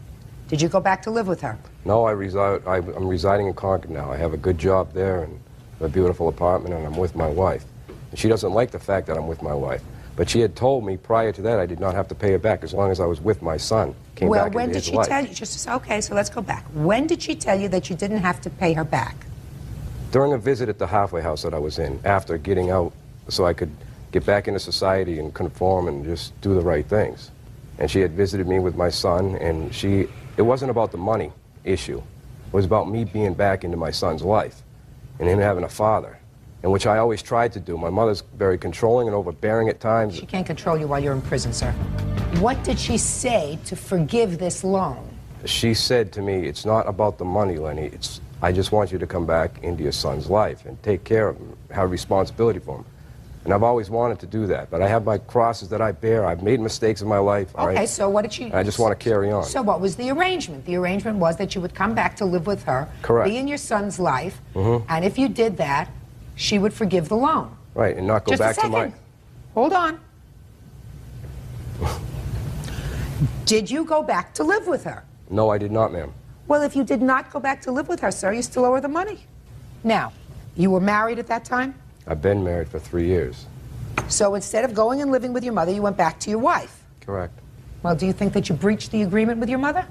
Did you go back to live with her? No, I'm residing in Concord now. I have a good job there and a beautiful apartment, and I'm with my wife. And she doesn't like the fact that I'm with my wife. But she had told me prior to that I did not have to pay her back as long as I was with my son. Well, when did she tell you? Okay, so let's go back. When did she tell you that you didn't have to pay her back? During a visit at the halfway house that I was in, after getting out so I could get back into society and conform and just do the right things. And she had visited me with my son, and it wasn't about the money issue. It was about me being back into my son's life and him having a father, and which I always tried to do. My mother's very controlling and overbearing at times. She can't control you while you're in prison, sir. What did she say to forgive this loan? She said to me, it's not about the money, Lenny. I just want you to come back into your son's life and take care of him, have responsibility for him. And I've always wanted to do that, but I have my crosses that I bear. I've made mistakes in my life. Okay, so what did she... I just want to carry on. So what was the arrangement? The arrangement was that you would come back to live with her, correct, be in your son's life, mm-hmm, and if you did that, she would forgive the loan. Right, and not go Just back a second. to my... Hold on. Did you go back to live with her? No, I did not, ma'am. Well, if you did not go back to live with her, sir, you still owe her the money. Now, you were married at that time? I've been married for 3 years. So instead of going and living with your mother, you went back to your wife? Correct. Well, do you think that you breached the agreement with your mother?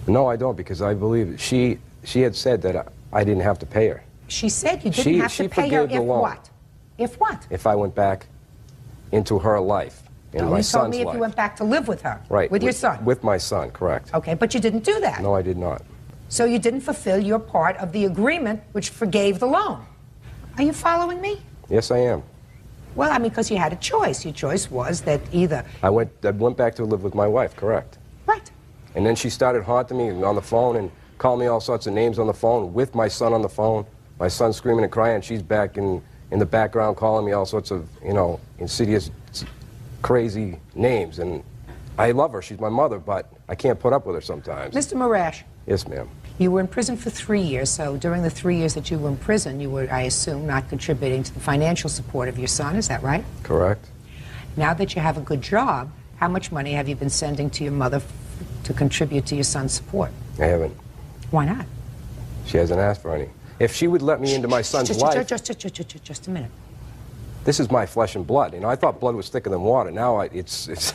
No, I don't, because I believe she had said that I didn't have to pay her. She said you didn't have to pay her if what? If what? If I went back into her life, in my son's life. You told me if you went back to live with her. Right. With your son. With my son, correct. Okay, but you didn't do that. No, I did not. So you didn't fulfill your part of the agreement which forgave the loan. Are you following me? Yes, I am. Well, I mean, because you had a choice. Your choice was that either... I went back to live with my wife, correct. Right. And then she started haunting me on the phone and calling me all sorts of names on the phone with my son on the phone. My son's screaming and crying. She's back in the background calling me all sorts of, insidious, crazy names. And I love her. She's my mother, but I can't put up with her sometimes. Mr. Marash. Yes, ma'am. You were in prison for 3 years, so during the 3 years that you were in prison, you were, I assume, not contributing to the financial support of your son. Is that right? Correct. Now that you have a good job, how much money have you been sending to your mother to contribute to your son's support? I haven't. Why not? She hasn't asked for any. If she would let me into my son's life... Just a minute. This is my flesh and blood. I thought blood was thicker than water. Now it's...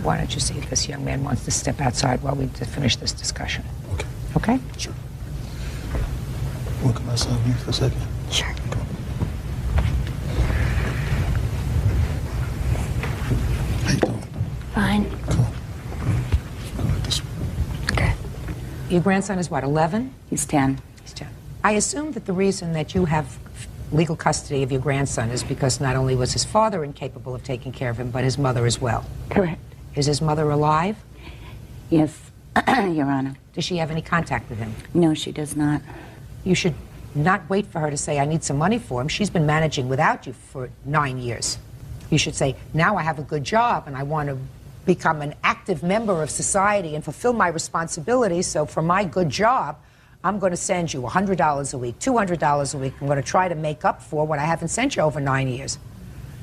Why don't you see if this young man wants to step outside while we finish this discussion? Okay. Okay? Sure. You want to come outside here for a second? Sure. Okay. How you doing? Fine. Come on. Go right this way. Okay. Your grandson is what, 11? He's 10. He's 10. I assume that the reason that you have legal custody of your grandson is because not only was his father incapable of taking care of him, but his mother as well. Correct. Is his mother alive? Yes, Your Honor. Does she have any contact with him? No, she does not. You should not wait for her to say, I need some money for him. She's been managing without you for 9 years. You should say, now I have a good job and I want to become an active member of society and fulfill my responsibilities. So for my good job, I'm going to send you $100 a week, $200 a week. I'm going to try to make up for what I haven't sent you over 9 years.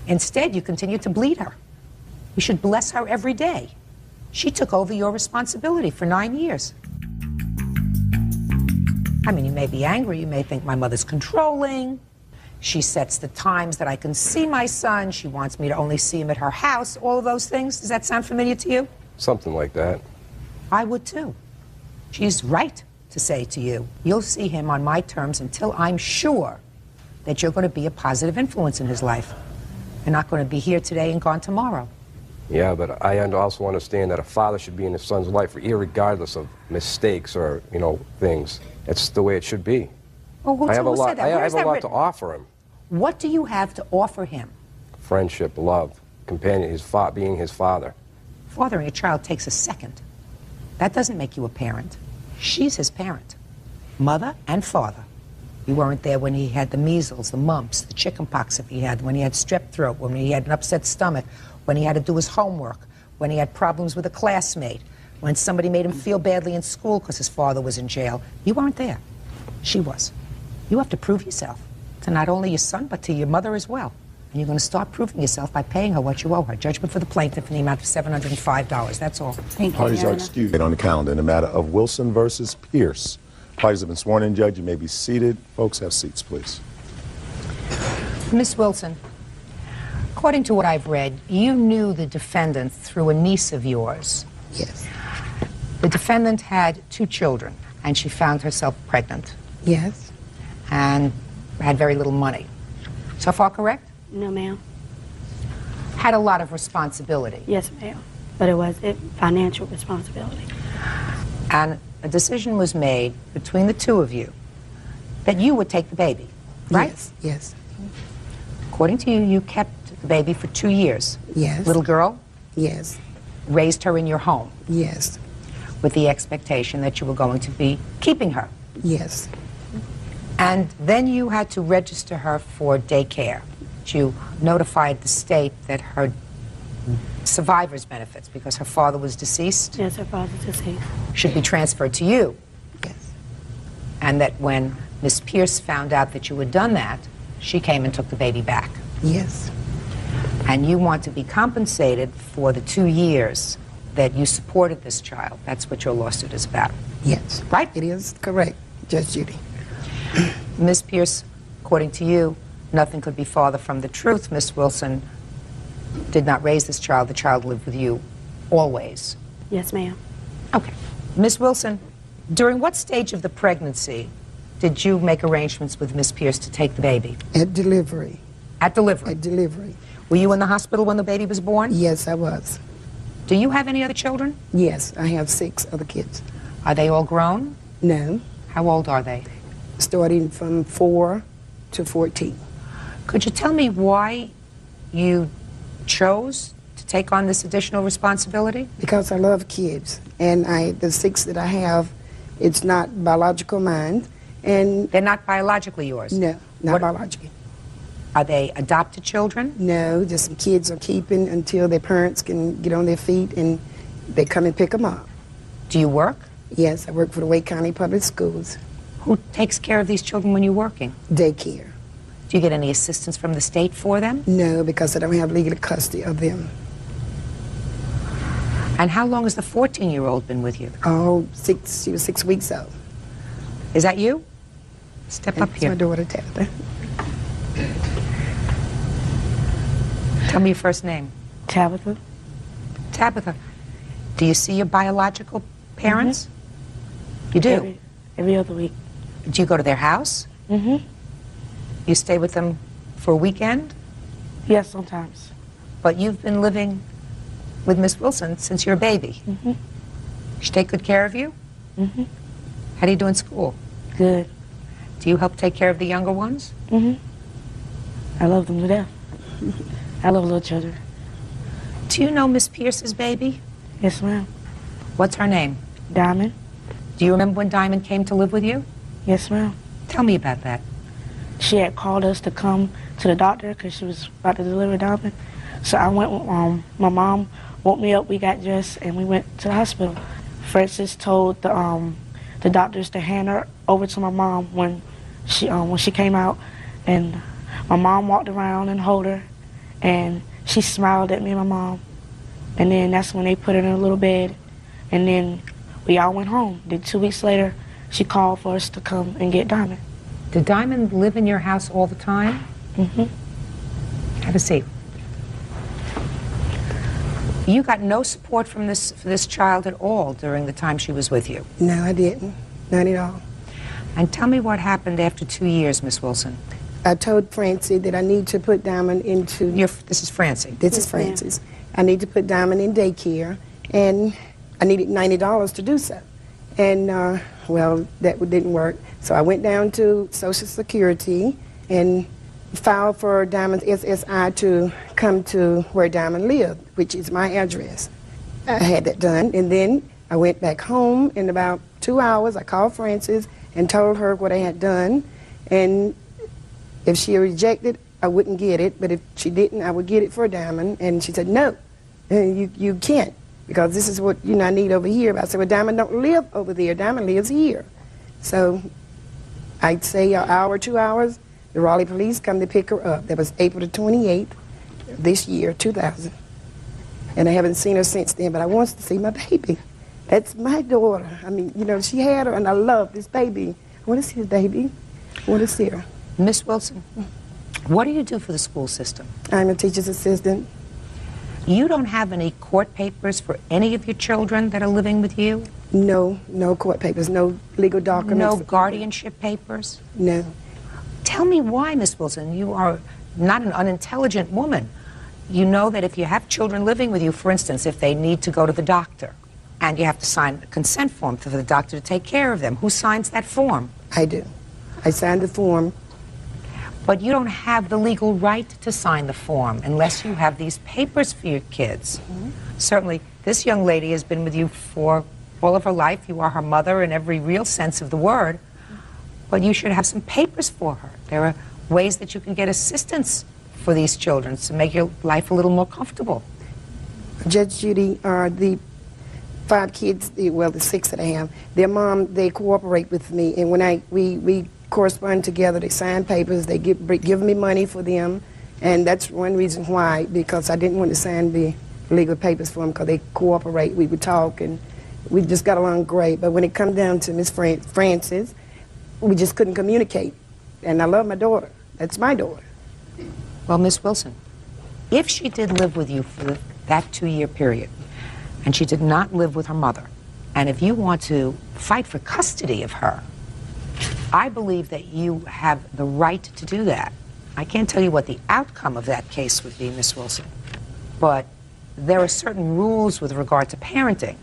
Instead, you continue to bleed her. You should bless her every day. She took over your responsibility for 9 years. I mean, you may be angry. You may think my mother's controlling. She sets the times that I can see my son. She wants me to only see him at her house. All of those things. Does that sound familiar to you? Something like that. I would too. She's right to say to you, you'll see him on my terms until I'm sure that you're going to be a positive influence in his life and not going to be here today and gone tomorrow. Yeah, but I also understand that a father should be in his son's life irregardless of mistakes or, things. It's the way it should be. Oh, who I have a lot, said that? I have a lot to offer him. What do you have to offer him? Friendship, love. companion, being his father. Fathering a child takes a second. That doesn't make you a parent. She's his parent. Mother and father. You weren't there when he had the measles, the mumps, the chicken pox if he had, when he had strep throat, when he had an upset stomach, when he had to do his homework, when he had problems with a classmate, when somebody made him feel badly in school because his father was in jail. You weren't there. She was. You have to prove yourself to not only your son, but to your mother as well. And you're going to start proving yourself by paying her what you owe her. Judgment for the plaintiff in the amount of $705. That's all. Thank you, Parties Your are Honor. excused on the calendar in the matter of Wilson versus Pierce. Parties have been sworn in, Judge. You may be seated. Folks, have seats, please. Miss Wilson, according to what I've read, you knew the defendant through a niece of yours. Yes. The defendant had 2 children, and she found herself pregnant. Yes. And had very little money. So far correct? No, ma'am. Had a lot of responsibility. Yes, ma'am. But it was financial responsibility. And a decision was made between the 2 of you that you would take the baby, right? Yes. Yes. According to you, you kept the baby for 2 years. Yes. Little girl? Yes. Raised her in your home. Yes. With the expectation that you were going to be keeping her. Yes. And then you had to register her for daycare. You notified the state that her survivor's benefits, because her father was deceased. Yes, her father's deceased. Should be transferred to you. Yes. And that when Miss Pierce found out that you had done that, she came and took the baby back. Yes. And you want to be compensated for the 2 years that you supported this child. That's what your lawsuit is about. Yes. Right? It is correct, Judge Judy. Miss Pierce, according to you, nothing could be farther from the truth. Miss Wilson did not raise this child. The child lived with you always. Yes, ma'am. Okay. Miss Wilson, during what stage of the pregnancy did you make arrangements with Miss Pierce to take the baby? At delivery. At delivery? At delivery. Were you in the hospital when the baby was born? Yes, I was. Do you have any other children? Yes, I have 6 other kids. Are they all grown? No. How old are they? Starting from 4 to 14. Could you tell me why you chose to take on this additional responsibility? Because I love kids, and the 6 that I have, it's not biological mine, and they're not biologically yours. No, not biologically. Are they adopted children? No, just some kids are keeping until their parents can get on their feet and they come and pick them up. Do you work? Yes, I work for the Wake County Public Schools. Who takes care of these children when you're working? Daycare. Do you get any assistance from the state for them? No, because I don't have legal custody of them. And how long has the 14-year-old been with you? Oh, she was 6 weeks old. Is that you? Step up here. That's my daughter, Tabitha. Tell me your first name. Tabitha. Tabitha. Do you see your biological parents? Mm-hmm. You do? Every other week. Do you go to their house? Mm-hmm. You stay with them for a weekend? Yes, sometimes. But you've been living with Miss Wilson since you're a baby. Mm-hmm. She take good care of you? Mm-hmm. How do you do in school? Good. Do you help take care of the younger ones? Mm-hmm. I love them to death. I love little children. Do you know Miss Pierce's baby? Yes, ma'am. What's her name? Diamond. Do you remember when Diamond came to live with you? Yes, ma'am. Tell me about that. She had called us to come to the doctor because she was about to deliver Diamond. So I went with my mom, woke me up, we got dressed, and we went to the hospital. Francis told the doctors to hand her over to my mom when she came out, and my mom walked around and held her, and she smiled at me and my mom. And then that's when they put her in a little bed, and then we all went home. Then 2 weeks later, she called for us to come and get Diamond. Did Diamond live in your house all the time? Mm-hmm. Have a seat. You got no support from this child at all during the time she was with you? No, I didn't. Not at all. And tell me what happened after 2 years, Miss Wilson. I told Francie that I need to put Diamond into... This is Francie. This is Francis. I need to put Diamond in daycare, and I needed $90 to do so. And, well, that didn't work. So I went down to Social Security and filed for Diamond's SSI to come to where Diamond lived, which is my address. I had that done, and then I went back home. In about 2 hours, I called Frances and told her what I had done, and if she rejected, I wouldn't get it, but if she didn't, I would get it for Diamond. And she said, no, you can't, because this is what I need over here. But I said, well, Diamond don't live over there. Diamond lives here. So I'd say an hour, 2 hours, the Raleigh police come to pick her up. That was April the 28th this year, 2000. And I haven't seen her since then, but I want to see my baby. That's my daughter. I mean, she had her, and I love this baby. I want to see the baby. I want to see her. Miss Wilson, what do you do for the school system? I'm a teacher's assistant. You don't have any court papers for any of your children that are living with you? No, no court papers, no legal documents. No guardianship papers? No. Tell me why, Miss Wilson. You are not an unintelligent woman. You know that if you have children living with you, for instance, if they need to go to the doctor, and you have to sign a consent form for the doctor to take care of them, who signs that form? I do. I signed the form. But you don't have the legal right to sign the form unless you have these papers for your kids. Certainly, this young lady has been with you for all of her life. You are her mother in every real sense of the word. But you should have some papers for her. There are ways that you can get assistance for these children to make your life a little more comfortable. Judge Judy, the 5 kids, well, the 6 that I have, their mom, they cooperate with me. And when we correspond together, they sign papers, they give me money for them. And that's one reason why, because I didn't want to sign the legal papers for them, because they cooperate. We would talk, and we just got along great. But when it comes down to Miss Frances, we just couldn't communicate. And I love my daughter. That's my daughter. Well, Miss Wilson, if she did live with you for that 2-year period, and she did not live with her mother, and if you want to fight for custody of her, I believe that you have the right to do that. I can't tell you what the outcome of that case would be, Miss Wilson, but there are certain rules with regard to parenting.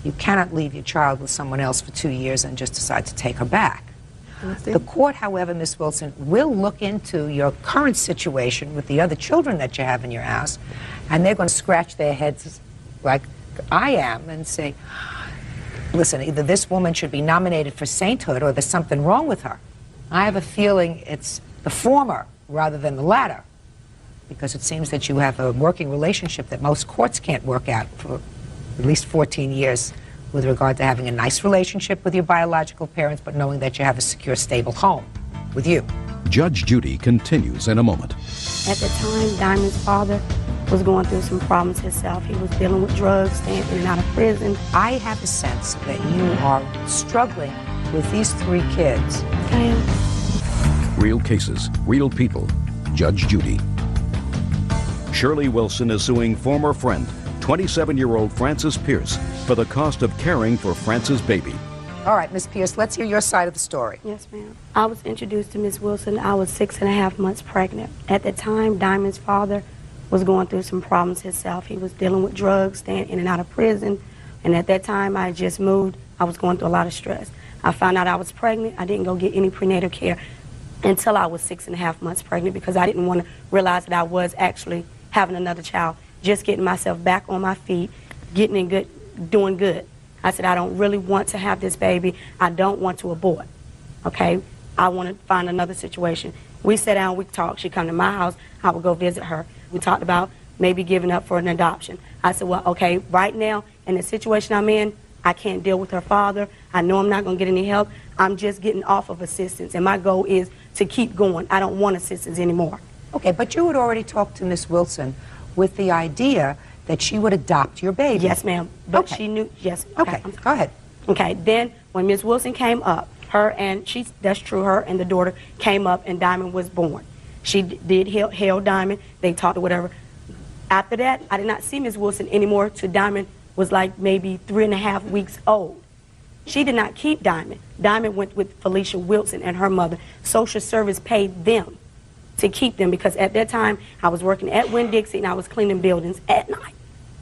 You cannot leave your child with someone else for 2 years and just decide to take her back. The court, however, Miss Wilson, will look into your current situation with the other children that you have in your house, and they're going to scratch their heads like I am and say, listen, either this woman should be nominated for sainthood or there's something wrong with her. I have a feeling it's the former rather than the latter, because it seems that you have a working relationship that most courts can't work out for at least 14 years with regard to having a nice relationship with your biological parents, but knowing that you have a secure, stable home with you. Judge Judy continues in a moment. At the time, Diamond's father was going through some problems himself. He was dealing with drugs, staying in and out of prison. I have a sense that you are struggling with these 3 kids. I am. Real cases, real people. Judge Judy. Shirley Wilson is suing former friend, 27-year-old Frances Pierce, for the cost of caring for Frances' baby. All right, Miss Pierce, let's hear your side of the story. Yes, ma'am. I was introduced to Miss Wilson. I was 6.5 months pregnant. At the time, Diamond's father was going through some problems himself. He was dealing with drugs, staying in and out of prison. And at that time, I had just moved. I was going through a lot of stress. I found out I was pregnant. I didn't go get any prenatal care until I was 6.5 months pregnant, because I didn't want to realize that I was actually having another child, just getting myself back on my feet, getting in good, doing good. I said, I don't really want to have this baby. I don't want to abort, okay? I want to find another situation. We sat down, we talked. She'd come to my house. I would go visit her. We talked about maybe giving up for an adoption. I said, well, okay, right now, in the situation I'm in, I can't deal with her father. I know I'm not going to get any help. I'm just getting off of assistance, and my goal is to keep going. I don't want assistance anymore. Okay, but you had already talked to Miss Wilson with the idea that she would adopt your baby. Yes, ma'am. But okay. She knew, yes. Okay, go ahead. Okay, then when Miss Wilson came up, that's true, her and the daughter came up, and Diamond was born. She did hail Diamond. They talked or whatever. After that, I did not see Miss Wilson anymore till Diamond was like maybe 3.5 weeks old. She did not keep Diamond. Diamond went with Felicia Wilson and her mother. Social service paid them to keep them, because at that time I was working at Winn-Dixie and I was cleaning buildings at night.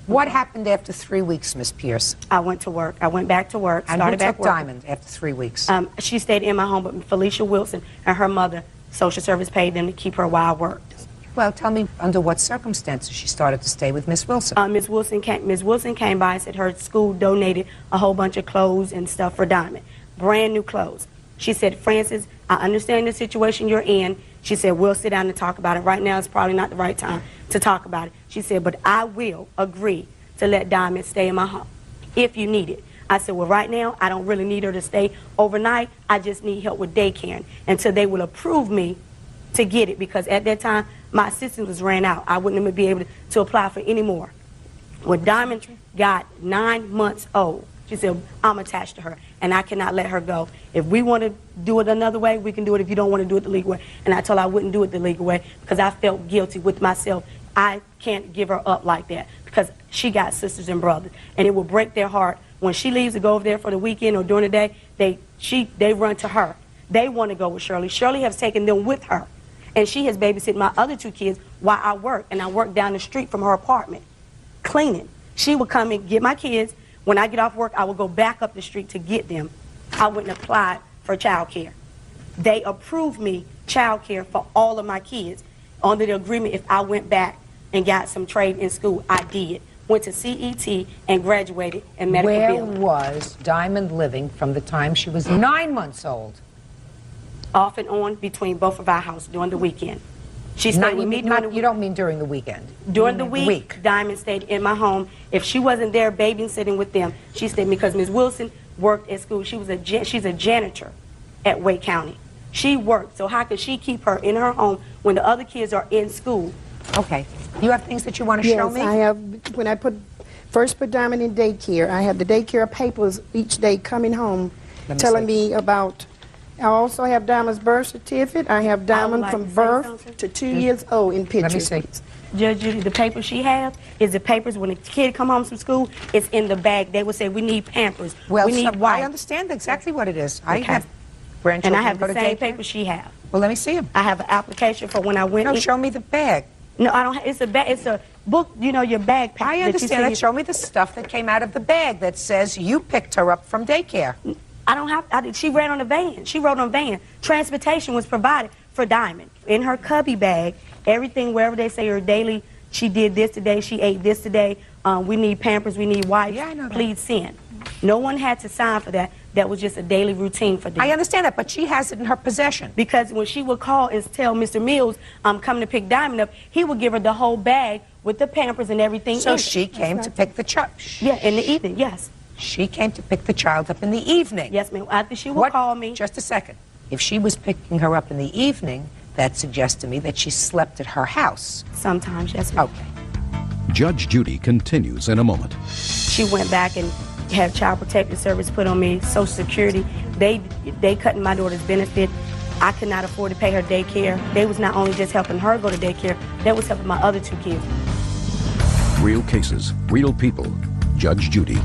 What happened after 3 weeks, Miss Pierce? I went to work. I went back to work. And started who back took working. Diamond after 3 weeks? She stayed in my home, but Felicia Wilson and her mother, social service paid them to keep her while I worked. Well, tell me under what circumstances she started to stay with Miss Wilson. Miss Wilson came by and said her school donated a whole bunch of clothes and stuff for Diamond. Brand new clothes. She said, Francis, I understand the situation you're in. She said, we'll sit down and talk about it. Right now it's probably not the right time to talk about it. She said, but I will agree to let Diamond stay in my home if you need it. I said, well, right now I don't really need her to stay overnight. I just need help with daycare until they will approve me to get it, because at that time my assistance was ran out. I wouldn't even be able to apply for any more. When Diamond got 9 months old, she said, I'm attached to her and I cannot let her go. If we want to do it another way, we can do it. If you don't want to do it the legal way. And I told her I wouldn't do it the legal way because I felt guilty with myself. I can't give her up like that because she got sisters and brothers, and it will break their heart. When she leaves to go over there for the weekend or during the day, they run to her. They want to go with Shirley. Shirley has taken them with her. And she has babysitted my other 2 kids while I work. And I work down the street from her apartment, cleaning. She would come and get my kids. When I get off work, I would go back up the street to get them. I wouldn't apply for child care. They approved me child care for all of my kids under the agreement if I went back and got some trade in school. I did. Went to CET and graduated in medical billing. Where was Diamond living from the time she was 9 months old? Off and on between both of our houses during the weekend. She stayed with me You don't mean during the weekend? During the week, Diamond stayed in my home. If she wasn't there babysitting with them, she stayed because Ms. Wilson worked at school. She's a janitor at Wake County. She worked, so how could she keep her in her home when the other kids are in school? Okay. You have things that you want to show me? Yes, I have. When I first put Diamond in daycare, I have the daycare papers each day coming home telling me about. I also have Diamond's birth certificate. I have Diamond from birth to 2 years old in pictures. Let me see. Judge Judy, the paper she has is the papers when a kid come home from school, it's in the bag. They would say, we need Pampers, well, we need wipes. I understand exactly what it is. Okay. I have grandchildren. And I have go the to same daycare. papers she has. Well, let me see them. I have an application for when I went No, in. show me the bag. No, I don't have, it's a bag, it's a book, you know, your bag pack. I understand that. Show me the stuff that came out of the bag that says you picked her up from daycare. I don't have, she ran on a van. She rode on a van. Transportation was provided for Diamond. In her cubby bag, everything, wherever they say her daily, she did this today, she ate this today, we need Pampers, we need wipes, please send. No one had to sign for that. That was just a daily routine for them. I understand that, but she has it in her possession. Because when she would call and tell Mr. Mills, I'm coming to pick Diamond up, he would give her the whole bag with the Pampers and everything in So it. she came to pick the child. Yeah, in the evening, yes. She came to pick the child up in the evening. Yes, ma'am. After she would call me. Just a second. If she was picking her up in the evening, that suggests to me that she slept at her house. Sometimes, yes, ma'am. Okay. Judge Judy continues in a moment. She went back and had Child Protective Service put on me, Social Security. They cut my daughter's benefit. I could not afford to pay her daycare. They was not only just helping her go to daycare, they was helping my other 2 kids. Real cases, real people. Judge Judy.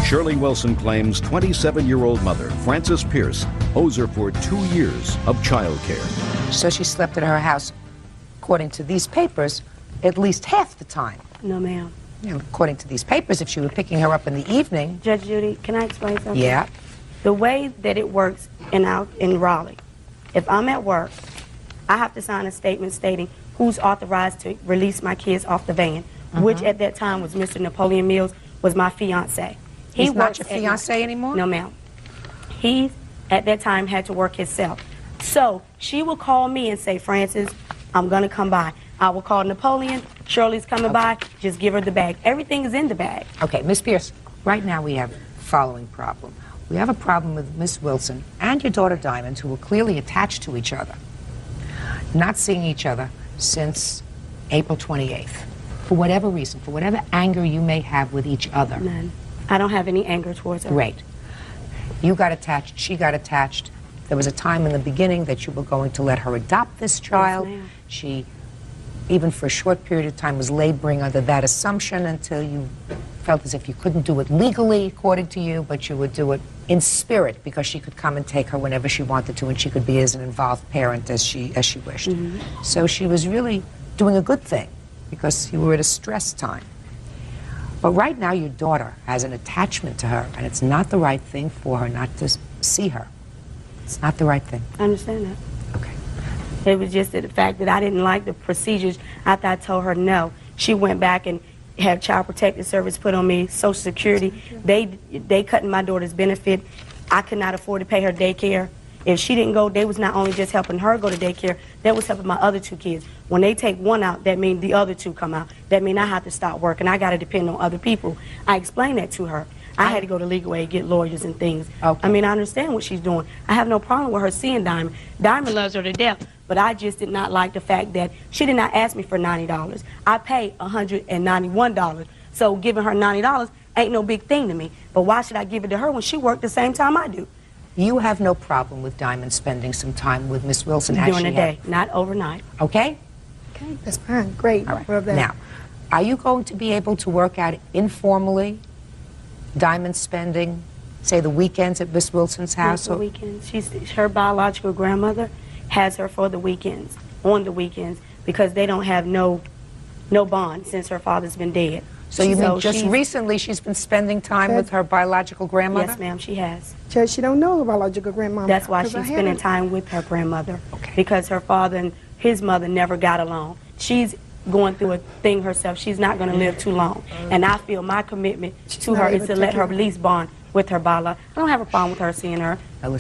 Shirley Wilson claims 27-year-old mother, Frances Pierce, owes her for 2 years of child care. So she slept at her house, according to these papers, at least half the time. No, ma'am. You know, according to these papers, if she were picking her up in the evening. Judge Judy, can I explain something? Yeah. The way that it works in Raleigh, if I'm at work, I have to sign a statement stating who's authorized to release my kids off the van, which at that time was Mr. Napoleon Mills, was my fiance. He's not your fiance anymore? No, ma'am. He, at that time, had to work himself. So she will call me and say, Francis, I'm going to come by. I will call Napoleon. Shirley's coming by. Just give her the bag. Everything is in the bag. Okay, Miss Pierce, right now we have the following problem. We have a problem with Miss Wilson and your daughter Diamond, who were clearly attached to each other, not seeing each other since April 28th. For whatever reason, for whatever anger you may have with each other. None. I don't have any anger towards her. Great. You got attached, she got attached. There was a time in the beginning that you were going to let her adopt this child. Yes, ma'am. She, even for a short period of time, was laboring under that assumption until you felt as if you couldn't do it legally, according to you, but you would do it in spirit because she could come and take her whenever she wanted to, and she could be as an involved parent as she wished. So she was really doing a good thing because you were at a stress time. But right now your daughter has an attachment to her, and it's not the right thing for her not to see her. It's not the right thing. I understand that. Okay. It was just the fact that I didn't like the procedures. After I told her no, she went back and had Child Protective Service put on me, Social Security. They cut my daughter's benefit. I could not afford to pay her daycare. If she didn't go, they was not only just helping her go to daycare, that was helping my other 2 kids. When they take one out, that means the other 2 come out. That means I have to stop working. I got to depend on other people. I explained that to her. I had to go to legal aid, get lawyers and things. Okay. I mean, I understand what she's doing. I have no problem with her seeing Diamond. Diamond loves her to death, but I just did not like the fact that she did not ask me for $90. I paid $191. So giving her $90 ain't no big thing to me. But why should I give it to her when she worked the same time I do? You have no problem with Diamond spending some time with Miss Wilson as during she the day, not overnight. Okay? Okay, that's fine. Great. All right. Love that. Now, are you going to be able to work out informally Diamond spending, say, the weekends at Miss Wilson's house? The weekends. Her biological grandmother has her for the weekends, on the weekends, because they don't have no bond since her father's been dead. So you mean just recently she's been spending time with her biological grandmother? Yes, ma'am, she has. Judge, she don't know her biological grandmama. That's why she's spending time with her grandmother. Okay. Because her father and his mother never got along. She's going through a thing herself. She's not going to live too long. And I feel my commitment to her is to let her at least bond with her biological. I don't have a problem with her seeing her.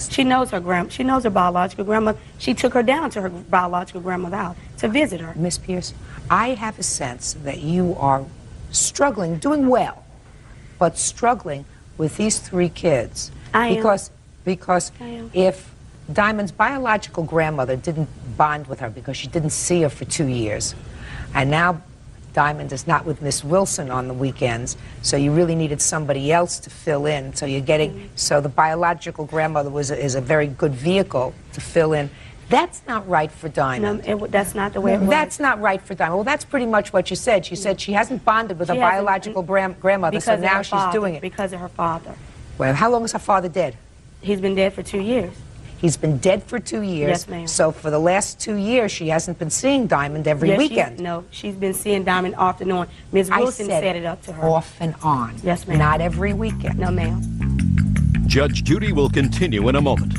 She knows her biological grandmother. She took her down to her biological grandmother's house to visit her. Miss Pierce, I have a sense that you are struggling, doing well, but struggling with these 3 kids. Because if Diamond's biological grandmother didn't bond with her because she didn't see her for 2 years, and now Diamond is not with Miss Wilson on the weekends, so you really needed somebody else to fill in. So you're getting, so the biological grandmother is a very good vehicle to fill in. That's not right for Diamond. No, that's not the way it was. That's not right for Diamond. Well, that's pretty much what you said. She said she hasn't bonded with her biological grandmother, so now she's doing it. Because of her father. Well, how long is her father dead? He's been dead for 2 years. He's been dead for 2 years. Yes, ma'am. So for the last 2 years, she hasn't been seeing Diamond every weekend. No, she's been seeing Diamond off and on. Ms. Wilson set it up to her. Off and on. Yes, ma'am. Not every weekend. No, ma'am. Judge Judy will continue in a moment.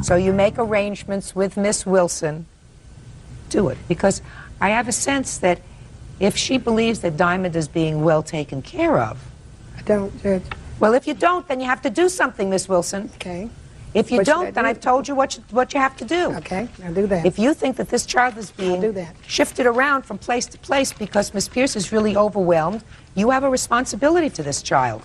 So you make arrangements with Miss Wilson. Do it. Because I have a sense that if she believes that Diamond is being well taken care of. I don't, Judge. Well, if you don't, then you have to do something, Miss Wilson. Okay. If you don't, then I've told you what you have to do. Okay, I'll do that. If you think that this child is being shifted around from place to place because Miss Pierce is really overwhelmed, you have a responsibility to this child.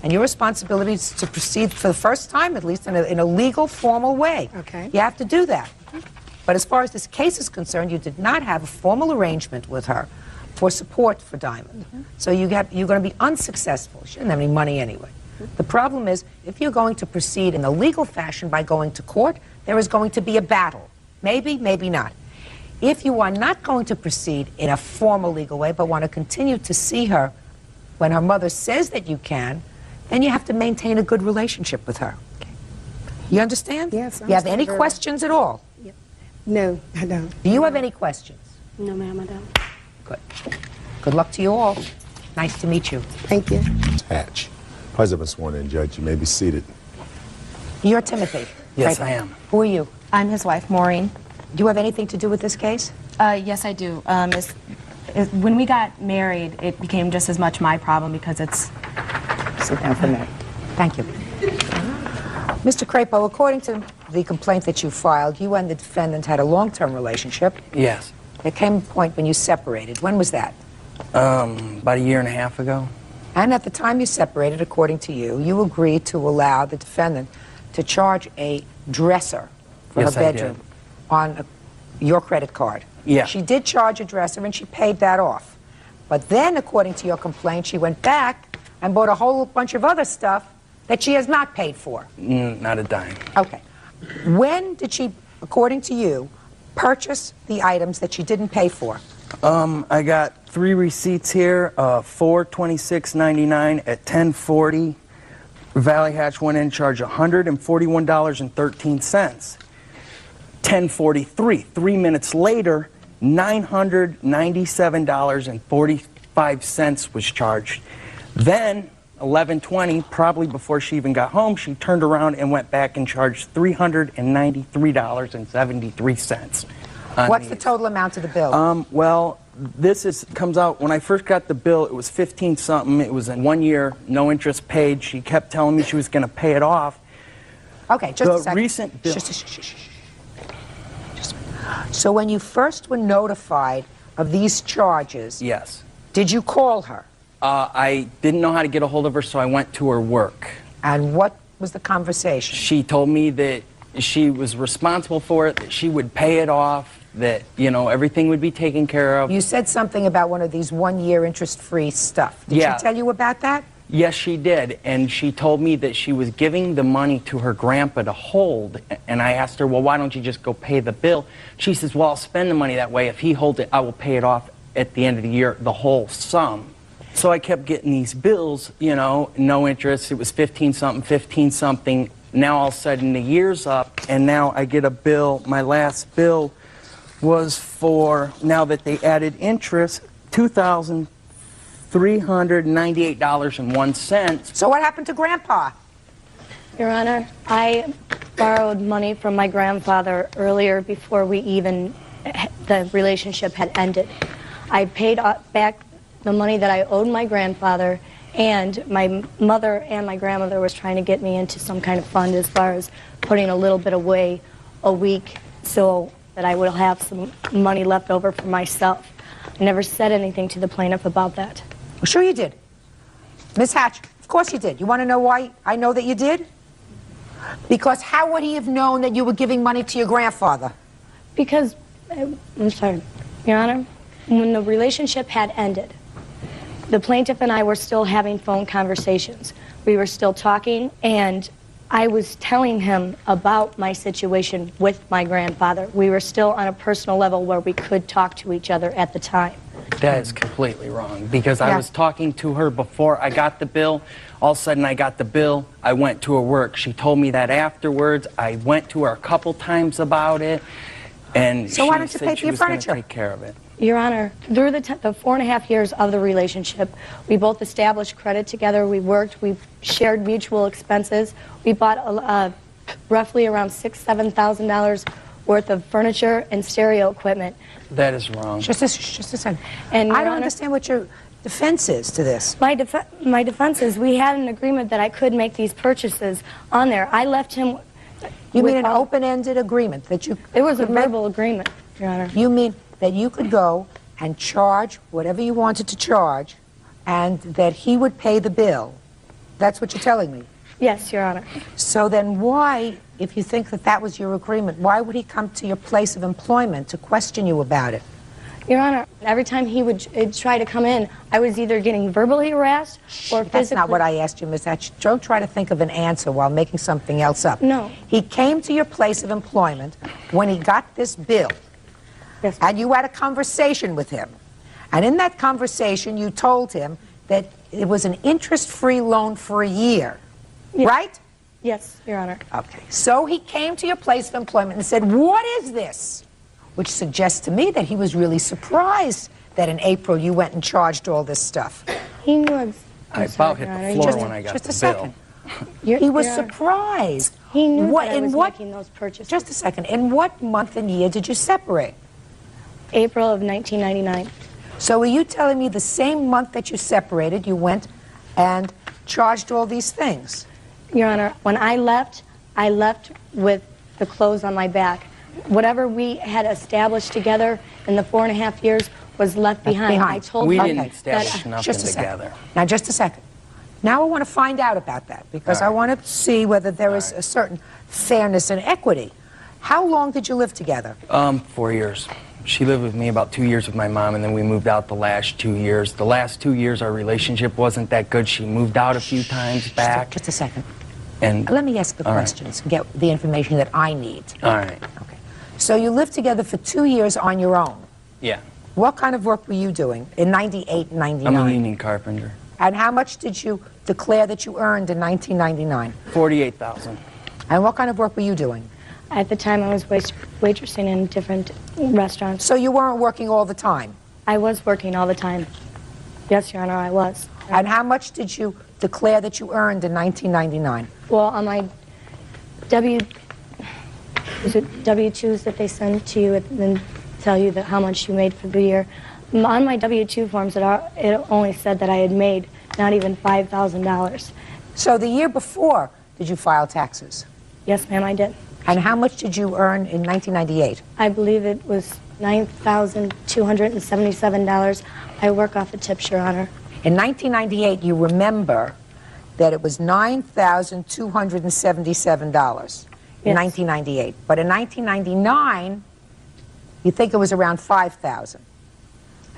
And your responsibility is to proceed for the first time, at least, in a legal, formal way. Okay. You have to do that. But as far as this case is concerned, you did not have a formal arrangement with her for support for Diamond. So you're going to be unsuccessful. She didn't have any money anyway. The problem is, if you're going to proceed in a legal fashion by going to court, there is going to be a battle. Maybe, maybe not. If you are not going to proceed in a formal legal way, but want to continue to see her when her mother says that you can, then you have to maintain a good relationship with her. Okay. You understand? Yes, I You have any understand very questions at all? Yep. No, I don't. Do you have any questions? No, ma'am, I don't. Good. Good luck to you all. Nice to meet you. Thank you. Hatch. Parties have been sworn in, Judge. You may be seated. You're Timothy. Yes, right? I am. Who are you? I'm his wife, Maureen. Do you have anything to do with this case? Yes, I do. When we got married, it became just as much my problem because it's... Sit down for a minute. Thank you. Mr. Crapo, according to the complaint that you filed, you and the defendant had a long-term relationship. Yes. There came a point when you separated. When was that? About a year and a half ago. And at the time you separated, according to you, you agreed to allow the defendant to charge a dresser for her bedroom on your credit card. Yeah. She did charge a dresser and she paid that off. But then, according to your complaint, she went back and bought a whole bunch of other stuff that she has not paid for. Not a dime. Okay. When did she, according to you, purchase the items that she didn't pay for? I got 3 receipts here, $426.99 at 10:40. Valley Hatch went in, charged $141.13. 10:43, 3 minutes later, $997.45 was charged. Then 11:20, probably before she even got home, she turned around and went back and charged $393.73. What's the total amount of the bill? Well, comes out, when I first got the bill, it was 15 something. It was in 1 year, no interest paid. She kept telling me she was going to pay it off. Okay, just a second. The recent bill. So when you first were notified of these charges, yes, did you call her? I didn't know how to get a hold of her, so I went to her work. And what was the conversation? She told me that she was responsible for it, that she would pay it off, that, you know, everything would be taken care of. You said something about one of these 1 year interest-free stuff. Did Yeah. she tell you about that? Yes, she did, and she told me that she was giving the money to her grandpa to hold, and I asked her, well, why don't you just go pay the bill? She says, well, I'll spend the money that way. If he holds it, I will pay it off at the end of the year, the whole sum. So I kept getting these bills, you know, no interest. It was 15-something, 15-something. Now all of a sudden the year's up, and now I get a bill. My last bill was for, now that they added interest, $2,398.01. So what happened to Grandpa? Your Honor, I borrowed money from my grandfather earlier before we even, the relationship had ended. I paid back the money that I owed my grandfather, and my mother and my grandmother was trying to get me into some kind of fund as far as putting a little bit away a week so that I would have some money left over for myself. I never said anything to the plaintiff about that. Well, sure you did. Ms. Hatch, of course you did. You want to know why I know that you did? Because how would he have known that you were giving money to your grandfather? Because, I'm sorry, Your Honor, when the relationship had ended, the plaintiff and I were still having phone conversations. We were still talking, and I was telling him about my situation with my grandfather. We were still on a personal level where we could talk to each other at the time. That is completely wrong, because I was talking to her before I got the bill. All of a sudden I got the bill, I went to her work. She told me that afterwards. I went to her a couple times about it, and so why don't you pay for your was going to furniture? take care of it. Your Honor, through the 4.5 years of the relationship, we both established credit together. We worked. We shared mutual expenses. We bought roughly around $6,000 to $7,000 worth of furniture and stereo equipment. That is wrong. Just a second. And I Your don't Honor, understand what your defense is to this. My defense is we had an agreement that I could make these purchases on there. I left him. You mean an open-ended agreement that you? It was a verbal agreement, Your Honor. You mean that you could go and charge whatever you wanted to charge, and that he would pay the bill? That's what you're telling me? Yes, Your Honor. So then why, if you think that that was your agreement, why would he come to your place of employment to question you about it? Your Honor, every time he would try to come in, I was either getting verbally harassed or physically. That's not what I asked you, Ms. Hatch. Don't try to think of an answer while making something else up. No. He came to your place of employment when he got this bill. Yes. And you had a conversation with him. And in that conversation, you told him that it was an interest-free loan for a year. Yes. Right? Yes, Your Honor. Okay. So he came to your place of employment and said, "What is this?" Which suggests to me that he was really surprised that in April you went and charged all this stuff. He knew. I about hit the floor when I got the bill. Just a second. He was surprised. He knew that I was making those purchases. Just a second. In what month and year did you separate? April of 1999. So are you telling me the same month that you separated, you went and charged all these things? Your Honor, when I left with the clothes on my back. Whatever we had established together in the 4.5 years was left behind. I told we him didn't establish nothing together. Now, just a second. Now I want to find out about that, because I want to see whether there is a certain fairness and equity. How long did you live together? 4 years. She lived with me about 2 years with my mom, and then we moved out the last 2 years. The last 2 years, our relationship wasn't that good. She moved out a few times back. Just a second. And let me ask the questions and get the information that I need. All right. Okay. So you lived together for 2 years on your own. Yeah. What kind of work were you doing in 98 and 99? I'm a union carpenter. And how much did you declare that you earned in 1999? $48,000. And what kind of work were you doing? At the time, I was waitressing in different restaurants. So you weren't working all the time? I was working all the time. Yes, Your Honor, I was. And how much did you declare that you earned in 1999? Well, on my W-2s that they send to you and then tell you that how much you made for the year, on my W-2 forms, it only said that I had made not even $5,000. So the year before, did you file taxes? Yes, ma'am, I did. And how much did you earn in 1998? I believe it was $9,277. I work off the tips, Your Honor. In 1998, you remember that it was $9,277 in 1998. But in 1999, you think it was around $5,000.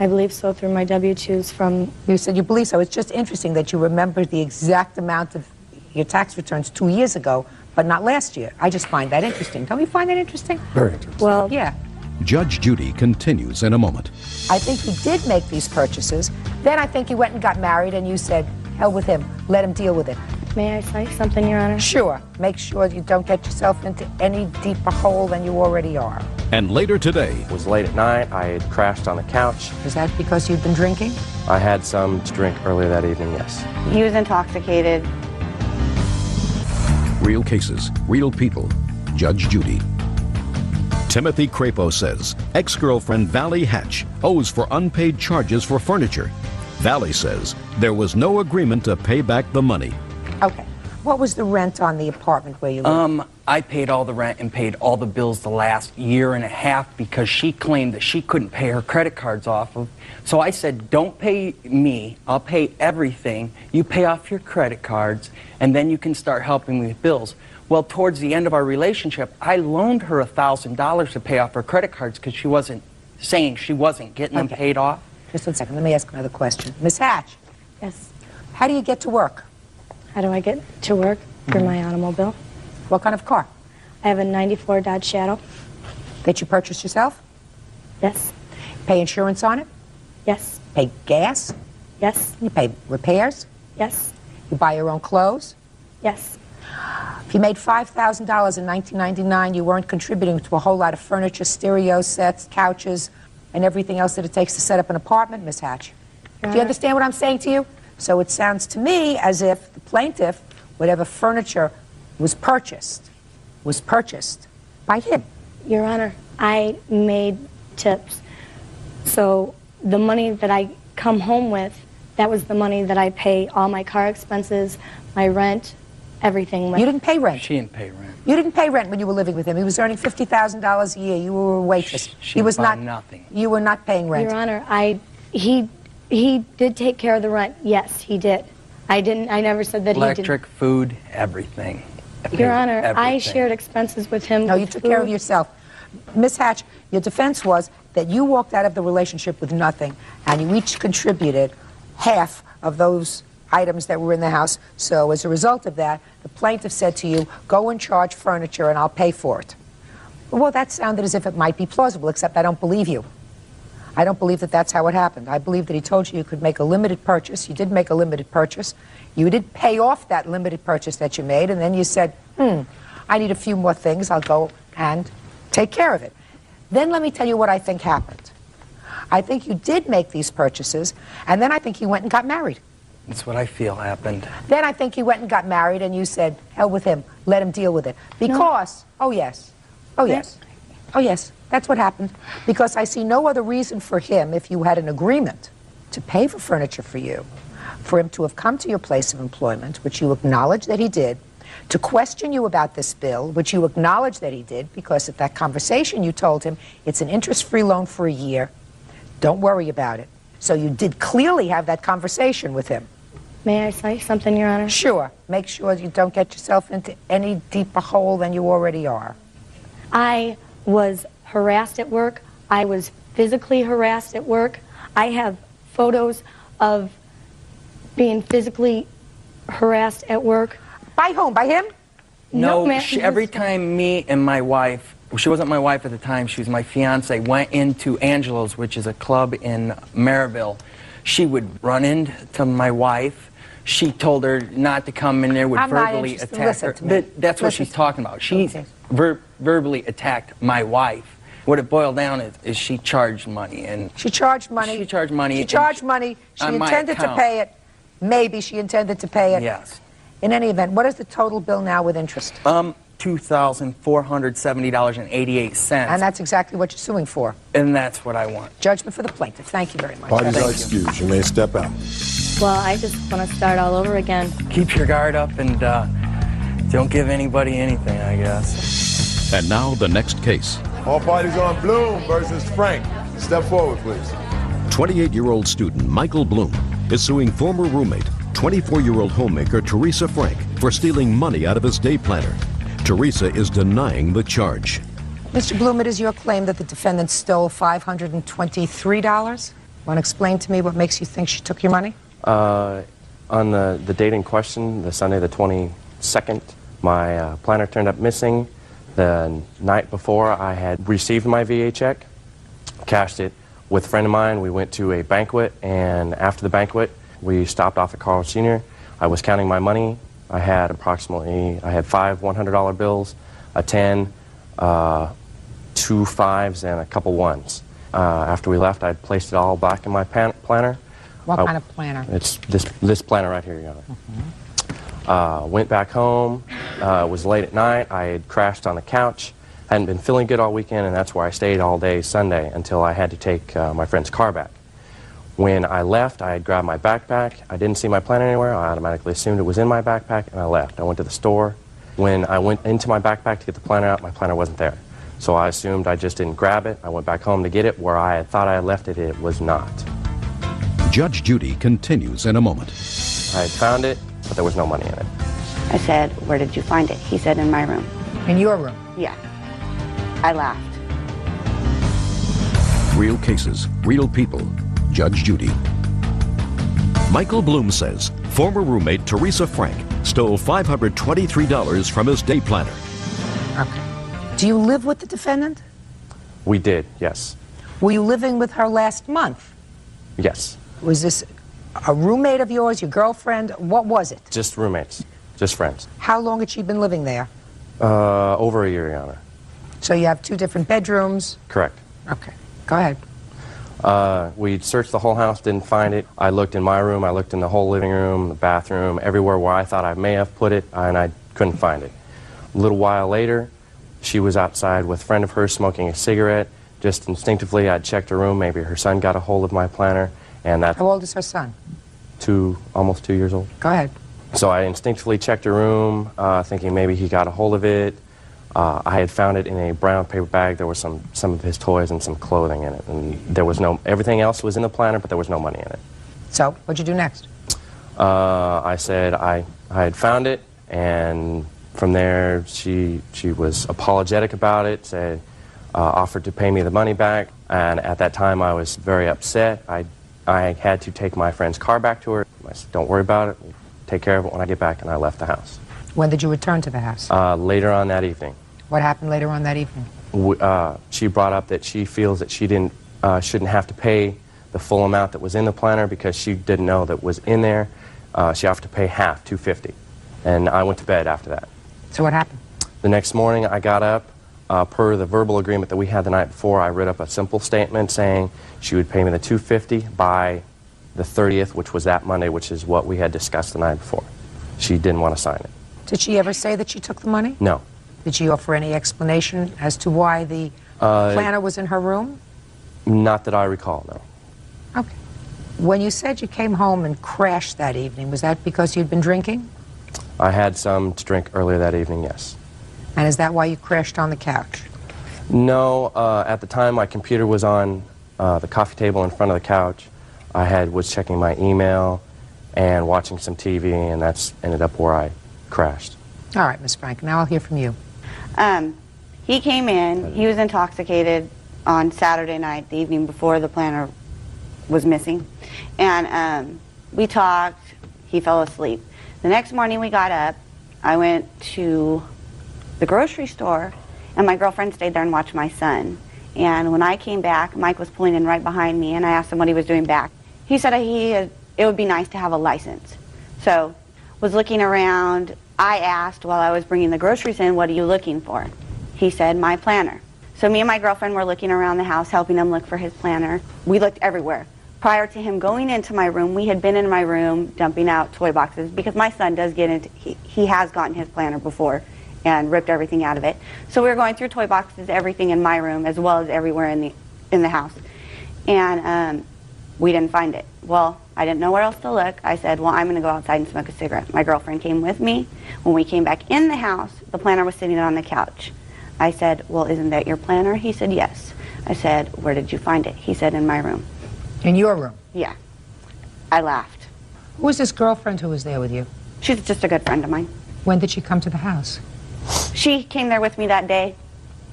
I believe so through my W-2s from... You said you believe so. It's just interesting that you remember the exact amount of your tax returns 2 years ago, but not last year. I just find that interesting. Don't you find that interesting? Very interesting. Well, yeah. Judge Judy continues in a moment. I think you did make these purchases. Then I think you went and got married and you said, hell with him, let him deal with it. May I say something, Your Honor? Sure. Make sure you don't get yourself into any deeper hole than you already are. And later today, It was late at night. I had crashed on the couch. Is that because you've been drinking? I had some to drink earlier that evening, yes. He was intoxicated. real cases, real people. Judge Judy. Timothy Crapo says ex-girlfriend Valley Hatch owes for unpaid charges for furniture. Valley says there was no agreement to pay back the money. Okay. What was the rent on the apartment where you lived? I paid all the rent and paid all the bills the last year and a half because she claimed that she couldn't pay her credit cards off of. So I said, don't pay me, I'll pay everything. You pay off your credit cards and then you can start helping me with bills. Well, towards the end of our relationship, I loaned her $1,000 to pay off her credit cards because she wasn't saying she wasn't getting them paid off. Just 1 second, let me ask another question. Miss Hatch. Yes. How do you get to work? How do I get to work? Through my automobile. What kind of car? I have a 94 Dodge Shadow. That you purchased yourself? Yes. Pay insurance on it? Yes. Pay gas? Yes. You pay repairs? Yes. You buy your own clothes? Yes. If you made $5,000 in 1999, you weren't contributing to a whole lot of furniture, stereo sets, couches, and everything else that it takes to set up an apartment, Miss Hatch. Do you understand what I'm saying to you? So it sounds to me as if the plaintiff, whatever furniture was purchased by him. Your Honor, I made tips. So the money that I come home with, that was the money that I pay all my car expenses, my rent, everything with. You didn't pay rent? She didn't pay rent. You didn't pay rent when you were living with him. He was earning $50,000 a year. You were a waitress. She was not nothing. You were not paying rent. Your Honor, he did take care of the rent. Yes, he did. I never said that he didn't. Electric, food, everything. Your Honor, I everything. shared expenses with him. No, you took care of yourself. Miss Hatch, your defense was that you walked out of the relationship with nothing, and you each contributed half of those items that were in the house. So as a result of that, the plaintiff said to you, go and charge furniture and I'll pay for it. Well, that sounded as if it might be plausible, except I don't believe you. I don't believe that that's how it happened. I believe that he told you you could make a limited purchase. You did make a limited purchase. You did pay off that limited purchase that you made, and then you said, I need a few more things. I'll go and take care of it. Then let me tell you what I think happened. I think you did make these purchases, and then I think you went and got married. That's what I feel happened. Then I think you went and got married, and you said, hell with him. Let him deal with it. Because, oh yes, that's what happened. Because I see no other reason for him, if you had an agreement to pay for furniture for you, for him to have come to your place of employment, which you acknowledge that he did, to question you about this bill, which you acknowledge that he did, because at that conversation you told him it's an interest-free loan for a year. Don't worry about it. So you did clearly have that conversation with him. May I say something, Your Honor? Sure. Make sure you don't get yourself into any deeper hole than you already are. I was harassed at work. I was physically harassed at work. I have photos of being physically harassed at work. By whom? By him? No, ma'am. every time me and my wife, she wasn't my wife at the time, she was my fiance, went into Angelo's, which is a club in Maryville, she would run into my wife. She told her not to come in there, would verbally attack her. That's what she's talking about. She verbally attacked my wife. What it boiled down is she charged money. And she charged money. She charged money. She charged money. She intended to pay it. Maybe she intended to pay it. Yes. In any event, what is the total bill now with interest? $2,470.88. And that's exactly what you're suing for. And that's what I want. Judgment for the plaintiff. Thank you very much. Parties are excused. You may step out. Well, I just want to start all over again. Keep your guard up and don't give anybody anything, I guess. And now the next case. All parties on Bloom versus Frank. Step forward, please. 28-year-old student Michael Bloom is suing former roommate, 24-year-old homemaker Teresa Frank, for stealing money out of his day planner. Teresa is denying the charge. Mr. Bloom, it is your claim that the defendant stole $523. Want to explain to me what makes you think she took your money? On the date in question, the Sunday the 22nd, my planner turned up missing. The night before, I had received my VA check, cashed it with a friend of mine. We went to a banquet, and after the banquet, we stopped off at Carl Sr. I was counting my money. I had five $100 bills, a 10, 2 5s, and a couple 1s. After we left, I placed it all back in my planner. What kind of planner? It's this planner right here, Your Honor. Went back home. It was late at night. I had crashed on the couch. Hadn't been feeling good all weekend, and that's where I stayed all day Sunday until I had to take my friend's car back. When I left, I had grabbed my backpack. I didn't see my planner anywhere. I automatically assumed it was in my backpack, and I left. I went to the store. When I went into my backpack to get the planner out, my planner wasn't there. So I assumed I just didn't grab it. I went back home to get it. Where I had thought I had left it, it was not. Judge Judy continues in a moment. I had found it, but there was no money in it. I said, "Where did you find it?" He said, "In my room." In your room? Yeah. I laughed. Real cases, real people. Judge Judy. Michael Bloom says former roommate Teresa Frank stole $523 from his day planner. Okay. Do you live with the defendant? We did, yes. Were you living with her last month? Yes. Was this a roommate of yours, your girlfriend? What was it? Just roommates, just friends. How long had she been living there? Over a year, Your Honor. So you have 2 different bedrooms? Correct. Okay. Go ahead. We searched the whole house, didn't find it. I looked in my room, I looked in the whole living room, the bathroom, everywhere where I thought I may have put it, and I couldn't find it. A little while later, she was outside with a friend of hers smoking a cigarette. Just instinctively, I'd checked her room. Maybe her son got a hold of my planner, and that... How old is her son? Almost 2 years old. Go ahead. So I instinctively checked her room, thinking maybe he got a hold of it. I had found it in a brown paper bag. There were some of his toys and some clothing in it, and there was everything else was in the planner, but there was no money in it. So what'd you do next? I said I had found it, and from there she was apologetic about it, said, offered to pay me the money back, and at that time I was very upset. I had to take my friend's car back to her. I said, "Don't worry about it, we'll take care of it when I get back," and I left the house. When did you return to the house? Later on that evening. What happened later on that evening? She brought up that she feels that she shouldn't have to pay the full amount that was in the planner because she didn't know that was in there. She offered to pay half, $250, and I went to bed after that. So what happened? The next morning I got up. Per the verbal agreement that we had the night before, I wrote up a simple statement saying she would pay me the $250 by the 30th, which was that Monday, which is what we had discussed the night before. She didn't want to sign it. Did she ever say that she took the money? No. Did she offer any explanation as to why the planner was in her room? Not that I recall, no. Okay. When you said you came home and crashed that evening, was that because you'd been drinking? I had some to drink earlier that evening, yes. And is that why you crashed on the couch? No, at the time my computer was on the coffee table in front of the couch. I was checking my email and watching some TV, and that's ended up where I crashed. All right, Ms. Frank, now I'll hear from you. He came in, he was intoxicated on Saturday night, the evening before the planner was missing, and we talked, he fell asleep. The next morning we got up, I went to the grocery store, and my girlfriend stayed there and watched my son. And when I came back, Mike was pulling in right behind me, and I asked him what he was doing back. He said it would be nice to have a license. So, was looking around. I asked while I was bringing the groceries in, "What are you looking for?" He said, "My planner." So me and my girlfriend were looking around the house, helping him look for his planner. We looked everywhere. prior to him going into my room, we had been in my room dumping out toy boxes because my son does get into, he has gotten his planner before and ripped everything out of it. So we were going through toy boxes, everything in my room as well as everywhere in the house. And we didn't find it. Well, I didn't know where else to look. I said, well, I'm going to go outside and smoke a cigarette. My girlfriend came with me. When we came back in the house, the planner was sitting on the couch. I said, well, isn't that your planner? He said, yes. I said, where did you find it? He said, in my room. In your room? Yeah. I laughed. Who was this girlfriend who was there with you? She's just a good friend of mine. When did she come to the house? She came there with me that day,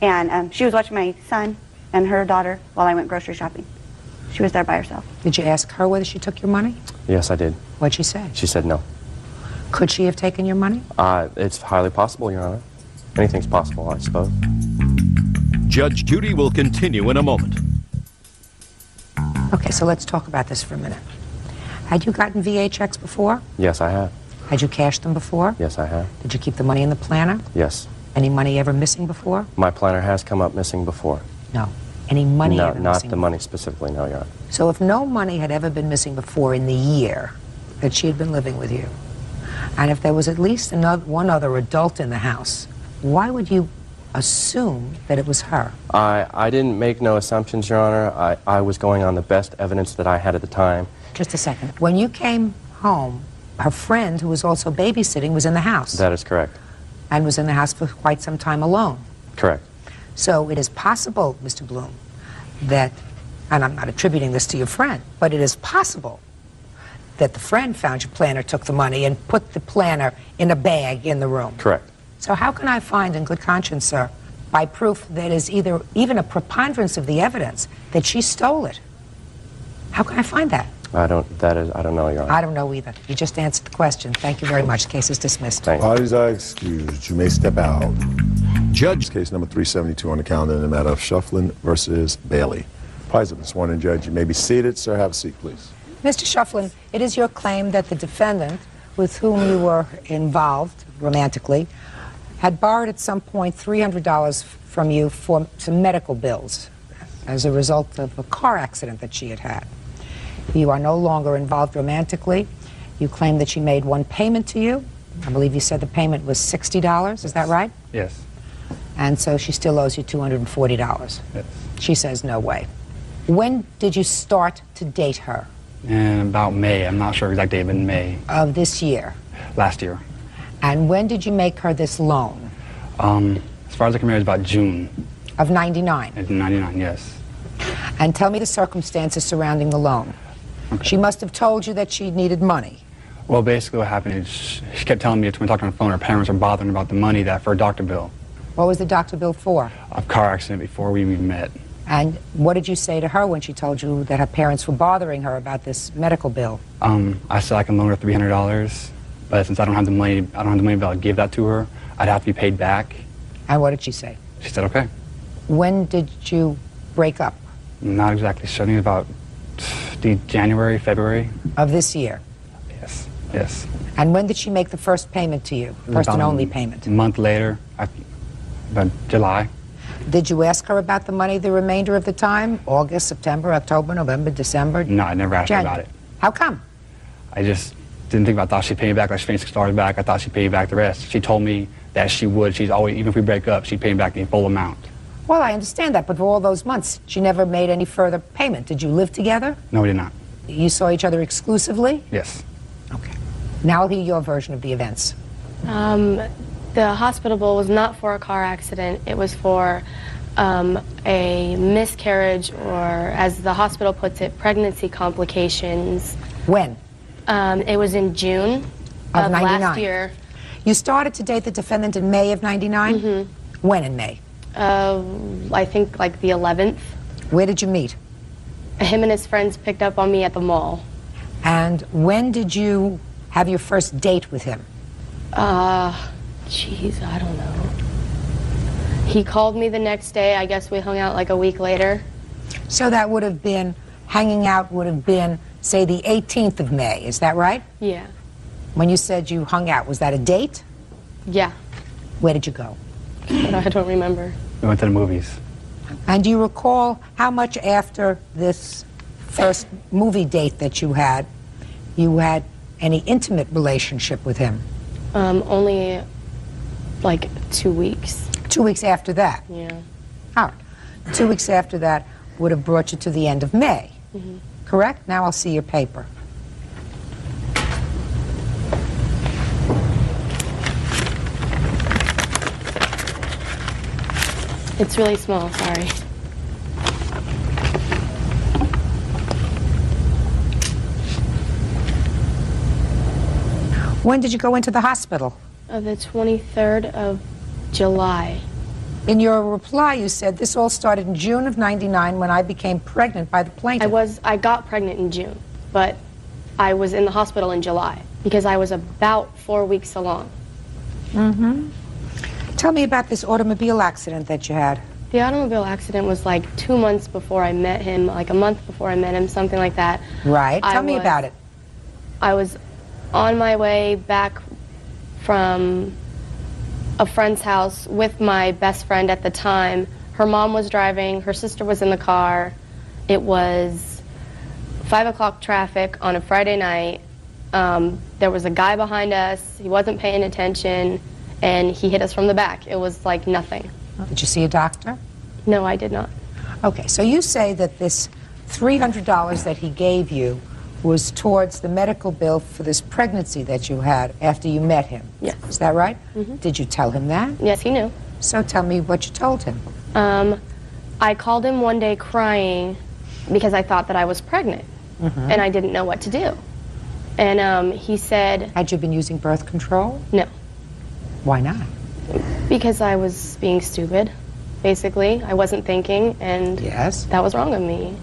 and she was watching my son and her daughter while I went grocery shopping. She was there by herself. Did you ask her whether she took your money? Yes, I did. What'd she say? She said no. Could she have taken your money? It's highly possible, Your Honor. Anything's possible, I suppose. Judge Judy will continue in a moment. Okay, so let's talk about this for a minute. Had you gotten VA checks before? Yes, I have. Had you cashed them before? Yes, I have. Did you keep the money in the planner? Yes. Any money ever missing before? My planner has come up missing before. No. Any money No, ever not missing the money specifically, no, Your Honor. So if no money had ever been missing before in the year that she had been living with you, and if there was at least one other adult in the house, why would you assume that it was her? I didn't make no assumptions, Your Honor. I was going on the best evidence that I had at the time. Just a second. When you came home, her friend, who was also babysitting, was in the house. That is correct. And was in the house for quite some time alone. Correct. So it is possible, Mr. Bloom, that, and I'm not attributing this to your friend, but it is possible that the friend found your planner, took the money, and put the planner in a bag in the room. Correct. So how can I find in good conscience, sir, by proof that is even a preponderance of the evidence that she stole it? How can I find that? I don't know, Your Honor. I don't know either. You just answered the question. Thank you very much. The case is dismissed. Parties are excused. You may step out. Judge. Case number 372 on the calendar in the matter of Shufflin versus Bailey. Parties have been sworn in, Judge. You may be seated. Sir, have a seat, please. Mr. Shufflin, it is your claim that the defendant with whom you were involved romantically had borrowed at some point $300 from you for some medical bills as a result of a car accident that she had had. You are no longer involved romantically. You claim that she made one payment to you. I believe you said the payment was $60. Is that right? Yes. And so she still owes you $240. Yes. She says no way. When did you start to date her? In about May. I'm not sure exact date, but in May. Of this year? Last year. And when did you make her this loan? As far as I can remember, it was about June. Of 99? Of 99, yes. And tell me the circumstances surrounding the loan. Okay. She must have told you that she needed money. Well, basically what happened is she kept telling me when we talked on the phone, her parents were bothering about the money for a doctor bill. What was the doctor bill for? A car accident before we even met. And what did you say to her when she told you that her parents were bothering her about this medical bill? I said I can loan her $300, but since I don't have the money to be able to give that to her, I'd have to be paid back. And what did she say? She said, okay. When did you break up? Not exactly sure. I think about January, February. Of this year? Yes, yes. And when did she make the first payment to you? First and only payment? A month later, about July. Did you ask her about the money the remainder of the time? August, September, October, November, December? No, I never asked her about it. How come? I just didn't think about it. I thought she'd pay me back like she paid $6 back. I thought she'd pay me back the rest. She told me that she would. She's always, even if we break up, she'd pay me back the full amount. Well, I understand that, but for all those months, she never made any further payment. Did you live together? No, we did not. You saw each other exclusively? Yes. Okay. Now I'll hear your version of the events. The hospital bill was not for a car accident. It was for a miscarriage, or as the hospital puts it, pregnancy complications. When? It was in June of 99. last year. You started to date the defendant in May of 99? Mm-hmm. When in May? I think like the 11th. Where did you meet? Him and his friends picked up on me at the mall. And when did you have your first date with him? Geez, I don't know. He called me the next day. I guess we hung out like a week later. So that would have been, hanging out would have been, say, the 18th of May. Is that right? Yeah. When you said you hung out, was that a date? Yeah. Where did you go? I don't remember. We went to the movies. And do you recall how much after this first movie date that you had any intimate relationship with him? Only like 2 weeks. 2 weeks after that? Yeah. All right. 2 weeks after that would have brought you to the end of May, correct? Now I'll see your paper. It's really small, sorry. When did you go into the hospital? The 23rd of July. In your reply, you said this all started in June of '99 when I became pregnant by the plaintiff. I got pregnant in June, but I was in the hospital in July because I was about 4 weeks along. Tell me about this automobile accident that you had. The automobile accident was like 2 months before I met him, like a month before I met him, something like that. Right. Tell me about it. I was on my way back from a friend's house with my best friend at the time. Her mom was driving, her sister was in the car. It was 5 o'clock traffic on a Friday night. There was a guy behind us, he wasn't paying attention, and he hit us from the back. It was like nothing. Did you see a doctor? No, I did not. Okay, so you say that this $300 that he gave you was towards the medical bill for this pregnancy that you had after you met him. Yes. Is that right? Did you tell him that? Yes, he knew. So tell me what you told him. I called him one day crying because I thought that I was pregnant, and I didn't know what to do. And he said... Had you been using birth control? No. Why not? Because I was being stupid, basically. I wasn't thinking, and yes, that was wrong of me.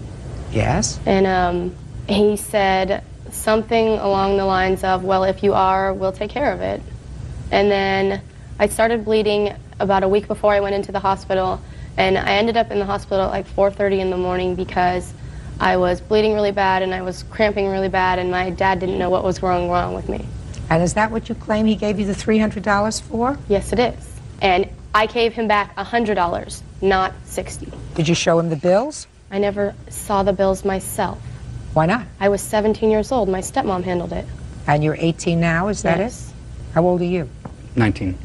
Yes. And he said something along the lines of, well, if you are, we'll take care of it. And then I started bleeding about a week before I went into the hospital, and I ended up in the hospital at like 4:30 in the morning because I was bleeding really bad and I was cramping really bad, and my dad didn't know what was going wrong with me. And is that what you claim he gave you the $300 for? Yes, it is. And I gave him back $100, not $60. Did you show him the bills? I never saw the bills myself. Why not? I was 17 years old. My stepmom handled it. And you're 18 now, is that Yes. it? How old are you? 19.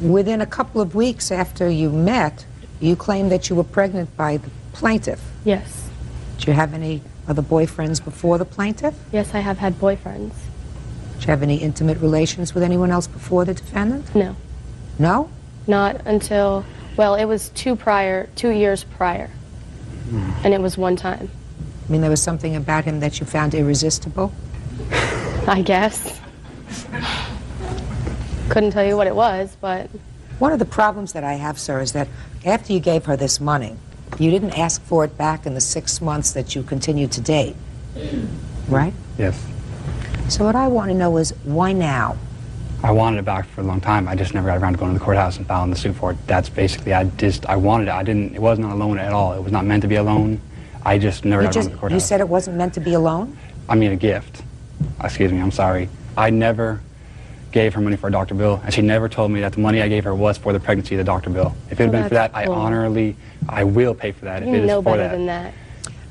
Within a couple of weeks after you met, you claimed that you were pregnant by the plaintiff. Yes. Did you have any other boyfriends before the plaintiff? Yes, I have had boyfriends. Did you have any intimate relations with anyone else before the defendant? No. No? Not until, well, it was 2 years prior. And it was one time. I mean, there was something about him that you found irresistible? I guess. Couldn't tell you what it was, but... One of the problems that I have, sir, is that after you gave her this money, you didn't ask for it back in the 6 months that you continued to date, right? Yes. So what I want to know is, why now? I wanted it back for a long time. I just never got around to going to the courthouse and filing the suit for it. That's basically, I wanted it. It was not a loan at all. It was not meant to be a loan. I just never got around to the courthouse. You said it wasn't meant to be a loan? I mean a gift. Excuse me, I'm sorry. I never gave her money for a doctor bill, and she never told me that the money I gave her was for the pregnancy of the doctor bill. If it had been for that, I will pay for that if it is for that. You know better than that.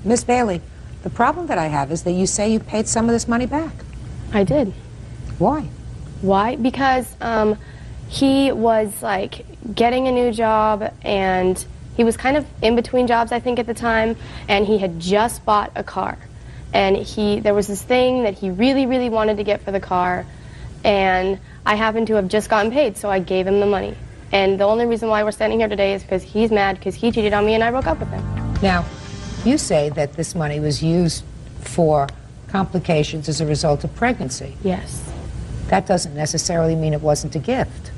Miss Bailey, the problem that I have is that you say you paid some of this money back. I did. Why? Why? Because he was like getting a new job, and he was kind of in between jobs, I think, at the time, and he had just bought a car. And there was this thing that he really, really wanted to get for the car, and I happened to have just gotten paid, so I gave him the money. And the only reason why we're standing here today is because he's mad because he cheated on me and I broke up with him. Now, you say that this money was used for complications as a result of pregnancy. Yes. That doesn't necessarily mean it wasn't a gift.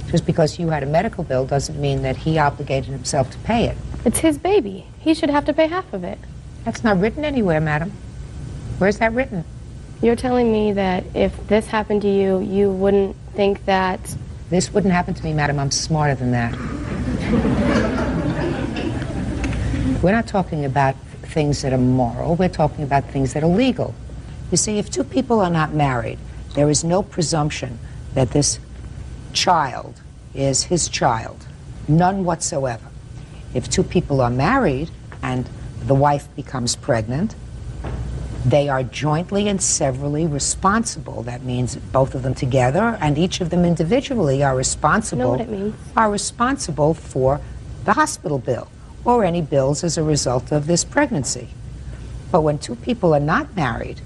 Just because you had a medical bill doesn't mean that he obligated himself to pay it. It's his baby. He should have to pay half of it. That's not written anywhere, madam. Where's that written? You're telling me that if this happened to you, you wouldn't think that... This wouldn't happen to me, madam. I'm smarter than that. We're not talking about things that are moral. We're talking about things that are legal. You see, if two people are not married, there is no presumption that this child is his child. None whatsoever. If two people are married and the wife becomes pregnant, They are jointly and severally responsible. That means both of them together and each of them individually are responsible. You know what it means? Are responsible for the hospital bill or any bills as a result of this pregnancy. But when two people are not married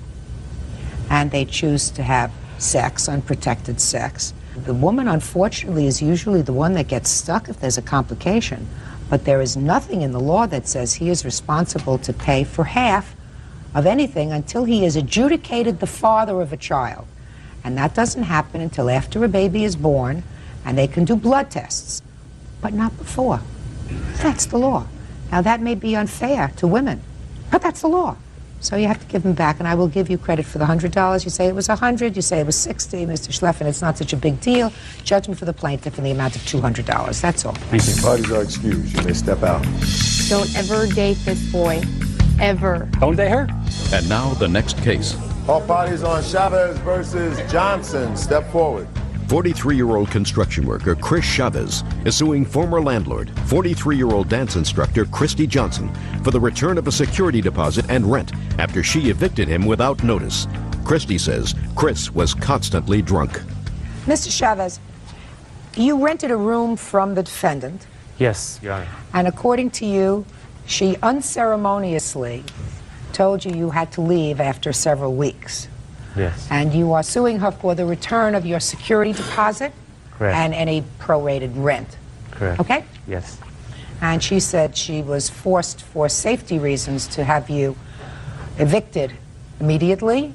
and they choose to have sex, unprotected sex, the woman, unfortunately, is usually the one that gets stuck if there's a complication. But there is nothing in the law that says he is responsible to pay for half of anything until he has adjudicated the father of a child. And that doesn't happen until after a baby is born and they can do blood tests, but not before. That's the law. Now, that may be unfair to women, but that's the law. So you have to give them back, and I will give you credit for the $100. You say it was $100, you say it was $60, Mr. Schleffen, it's not such a big deal. Judgment for the plaintiff in the amount of $200. That's all. Thank you. Parties are excused. You may step out. Don't ever date this boy. Ever. Don't date her? And now the next case. All parties on Chavez versus Johnson. Step forward. 43-year-old construction worker Chris Chavez is suing former landlord, 43-year-old dance instructor Christy Johnson, for the return of a security deposit and rent after she evicted him without notice. Christy says Chris was constantly drunk. Mr. Chavez, you rented a room from the defendant, Yes, Your Honor. and according to you, she unceremoniously told you you had to leave after several weeks. Yes. And you are suing her for the return of your security deposit Correct. and any prorated rent. Correct. Okay? Yes. And she said she was forced for safety reasons to have you evicted immediately,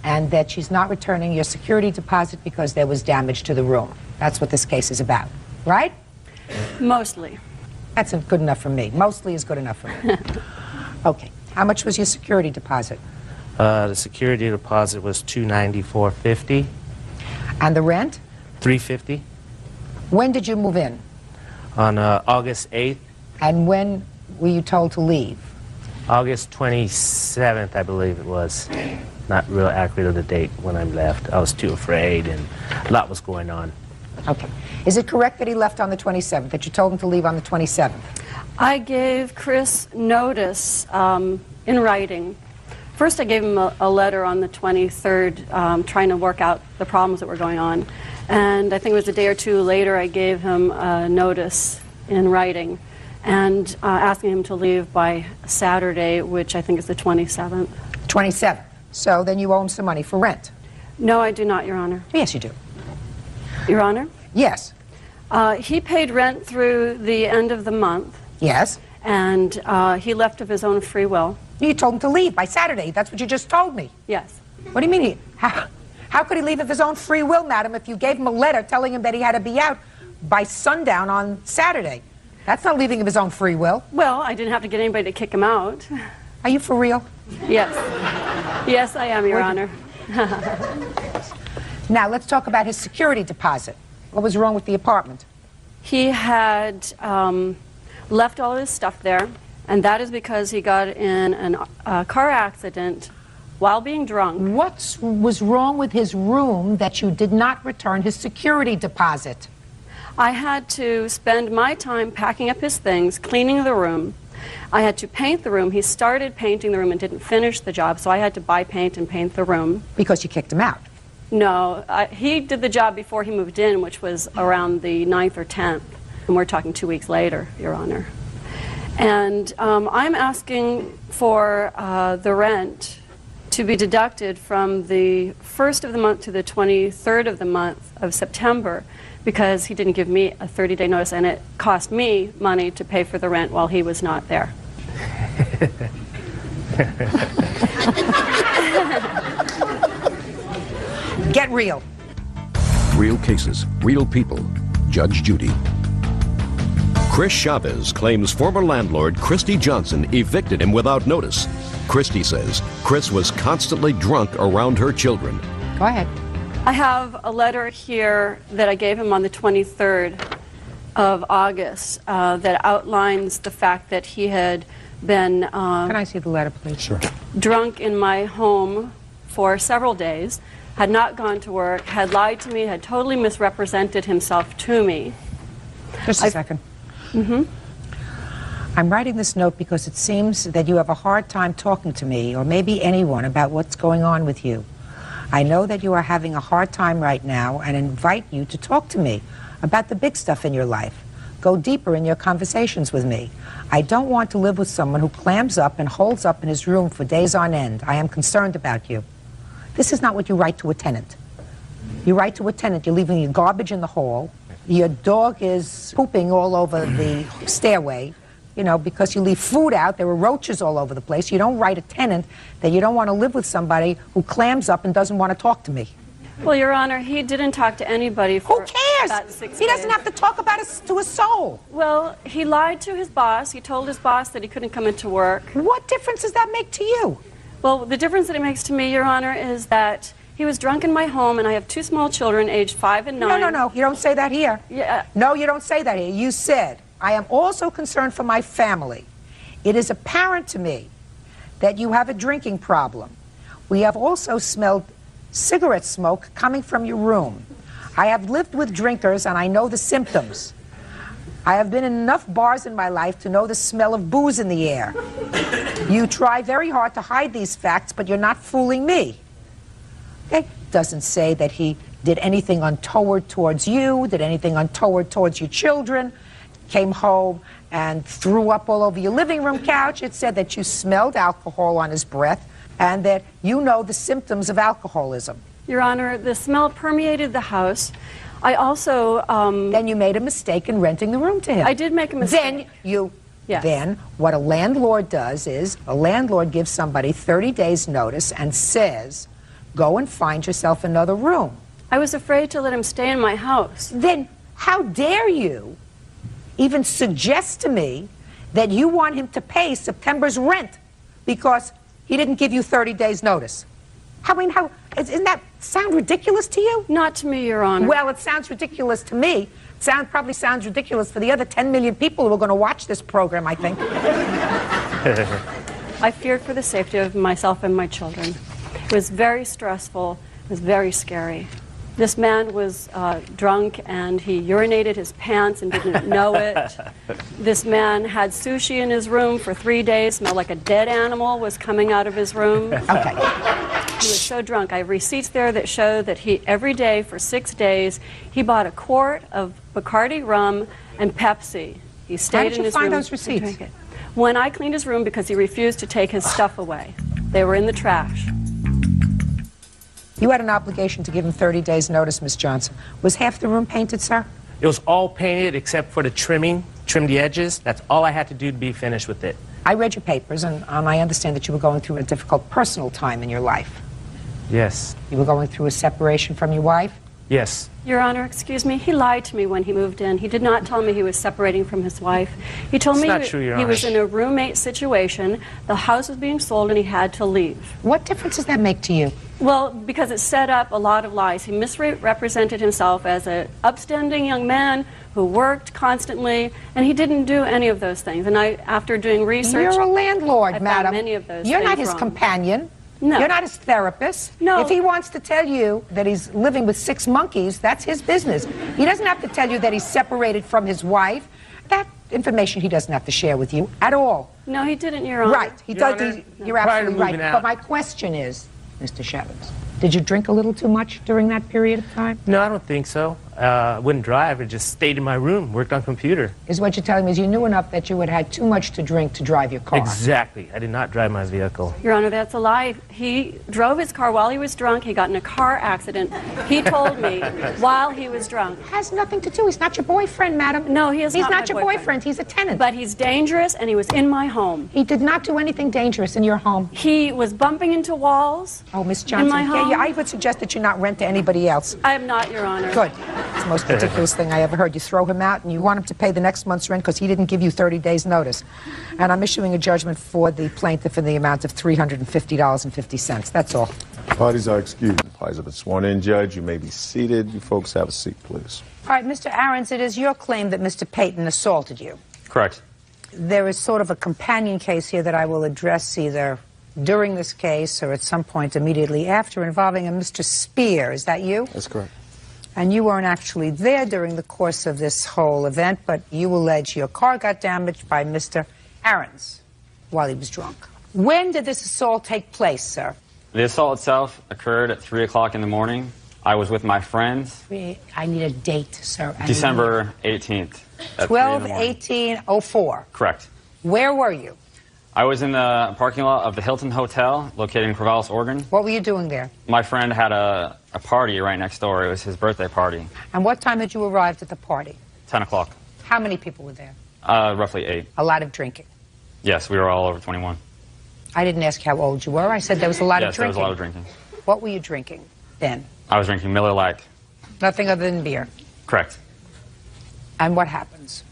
and that she's not returning your security deposit because there was damage to the room. That's what this case is about, right? Mostly. That's good enough for me. Mostly is good enough for me. Okay. How much was your security deposit? The security deposit was $294.50. And the rent? $350. When did you move in? On August 8th. And when were you told to leave? August 27th, I believe it was. Not real accurate of the date when I left. I was too afraid and a lot was going on. Okay. Is it correct that he left on the 27th, that you told him to leave on the 27th? I gave Chris notice in writing. First, I gave him a letter on the 23rd trying to work out the problems that were going on. And I think it was a day or two later I gave him a notice in writing and asking him to leave by Saturday, which I think is the 27th. 27th. So then you owe him some money for rent. No, I do not, Your Honor. Yes, you do. Your Honor? Yes. He paid rent through the end of the month. Yes. And he left of his own free will. You told him to leave by Saturday. That's what you just told me. Yes. What do you mean? How could he leave of his own free will, madam, if you gave him a letter telling him that he had to be out by sundown on Saturday? That's not leaving of his own free will. Well, I didn't have to get anybody to kick him out. Are you for real? Yes. Yes, I am, Your Honor. Now, let's talk about his security deposit. What was wrong with the apartment? He had left all of his stuff there, and that is because he got in a car accident while being drunk. What was wrong with his room that you did not return his security deposit? I had to spend my time packing up his things, cleaning the room. I had to paint the room. He started painting the room and didn't finish the job, so I had to buy paint and paint the room. Because you kicked him out? No, he did the job before he moved in, which was around the 9th or 10th. And we're talking 2 weeks later, Your Honor. And I'm asking for the rent to be deducted from the 1st of the month to the 23rd of the month of September, because he didn't give me a 30-day notice, and it cost me money to pay for the rent while he was not there. Get real. Real cases, real people. Judge Judy. Chris Chavez claims former landlord Christy Johnson evicted him without notice. Christy says Chris was constantly drunk around her children. Go ahead. I have a letter here that I gave him on the 23rd of August that outlines the fact that he had been Can I see the letter, please? Sure. Drunk in my home for several days, had not gone to work, had lied to me, had totally misrepresented himself to me. Just a second. Mm-hmm. I'm writing this note because it seems that you have a hard time talking to me, or maybe anyone, about what's going on with you. I know that you are having a hard time right now and invite you to talk to me about the big stuff in your life. Go deeper in your conversations with me. I don't want to live with someone who clams up and holds up in his room for days on end. I am concerned about you. This is not what you write to a tenant. You write to a tenant, you're leaving your garbage in the hall, your dog is pooping all over the stairway, you know, because you leave food out, there are roaches all over the place. You don't write a tenant that you don't want to live with somebody who clams up and doesn't want to talk to me. Well, Your Honor, he didn't talk to anybody for Who cares? about 6 days. He doesn't have to talk about us to a soul. Well, he lied to his boss. He told his boss that he couldn't come into work. What difference does that make to you? Well, the difference that it makes to me, Your Honor, is that he was drunk in my home, and I have 2 small children, aged 5 and 9. No, you don't say that here. Yeah. No, you don't say that here. You said, I am also concerned for my family. It is apparent to me that you have a drinking problem. We have also smelled cigarette smoke coming from your room. I have lived with drinkers, and I know the symptoms. I have been in enough bars in my life to know the smell of booze in the air. You try very hard to hide these facts, but you're not fooling me. It doesn't say that he did anything untoward towards you, did anything untoward towards your children, came home and threw up all over your living room couch. It said that you smelled alcohol on his breath and that you know the symptoms of alcoholism. Your Honor, the smell permeated the house. I also... Then you made a mistake in renting the room to him. I did make a mistake. Then what a landlord does is a landlord gives somebody 30 days notice and says, go and find yourself another room. I was afraid to let him stay in my house. Then how dare you even suggest to me that you want him to pay September's rent because he didn't give you 30 days notice? Doesn't that sound ridiculous to you? Not to me, Your Honor. Well, it sounds ridiculous to me. Probably sounds ridiculous for the other 10 million people who are going to watch this program, I think. I feared for the safety of myself and my children. It was very stressful. It was very scary. This man was drunk, and he urinated his pants and didn't know it. This man had sushi in his room for 3 days, smelled like a dead animal was coming out of his room. Okay. He was so drunk. I have receipts there that show that he, every day for 6 days, he bought a quart of Bacardi rum and Pepsi. He stayed in his room. How did you find those receipts? When I cleaned his room because he refused to take his stuff away. They were in the trash. You had an obligation to give him 30 days notice, Miss Johnson. Was half the room painted, sir? It was all painted except for the trimming, trim the edges. That's all I had to do to be finished with it. I read your papers, and I understand that you were going through a difficult personal time in your life. Yes. You were going through a separation from your wife? Yes. Your Honor, excuse me, he lied to me when he moved in. He did not tell me he was separating from his wife. He told me he was in a roommate situation, the house was being sold, and he had to leave. What difference does that make to you? Well, because it set up a lot of lies. He misrepresented himself as an upstanding young man who worked constantly, and he didn't do any of those things. And after doing research... You're a landlord, I madam. found many of those You're things not his wrong. companion. No. You're not his therapist. No. If he wants to tell you that he's living with 6 monkeys, that's his business. He doesn't have to tell you that he's separated from his wife. That information he doesn't have to share with you at all. No, he didn't, Your Honor. Right. You're absolutely right. But my question is, Mr. Shevins, did you drink a little too much during that period of time? No, I don't think so. I wouldn't drive. I just stayed in my room, worked on computer. Is what you're telling me is you knew enough that you had had too much to drink to drive your car? Exactly. I did not drive my vehicle. Your Honor, that's a lie. He drove his car while he was drunk. He got in a car accident. He told me while he was drunk. Has nothing to do. He's not your boyfriend, madam. No, he is He's not not my your boyfriend. He's a tenant. But he's dangerous, and he was in my home. He did not do anything dangerous in your home. He was bumping into walls. Oh, Miss Johnson. In my home. Yeah, I would suggest that you not rent to anybody else. I am not, Your Honor. Good. It's the most ridiculous thing I ever heard. You throw him out and you want him to pay the next month's rent because he didn't give you 30 days notice. And I'm issuing a judgment for the plaintiff in the amount of $350.50. That's all. Parties are excused. Parties have been sworn in, Judge. You may be seated. You folks have a seat, please. All right, Mr. Ahrens, it is your claim that Mr. Payton assaulted you. Correct. There is sort of a companion case here that I will address either during this case or at some point immediately after involving a Mr. Spear. Is that you? That's correct. And you weren't actually there during the course of this whole event, but you allege your car got damaged by Mr. errands while he was drunk. When did this assault take place, sir? The assault itself occurred at 3 o'clock in the morning. I was with my friends. I need a date, sir. December 18th. At 3 in the morning. 12/18/04. Correct. Where were you? I was in the parking lot of the Hilton Hotel, located in Corvallis, Oregon. What were you doing there? My friend had a party right next door. It was his birthday party. And what time had you arrived at the party? 10 o'clock. How many people were there? Roughly 8. A lot of drinking. Yes, we were all over 21. I didn't ask how old you were. I said there was a lot of Yes, there drinking. was a lot of drinking. What were you drinking then? I was drinking Miller Lite. Nothing other than beer. Correct. And what happens?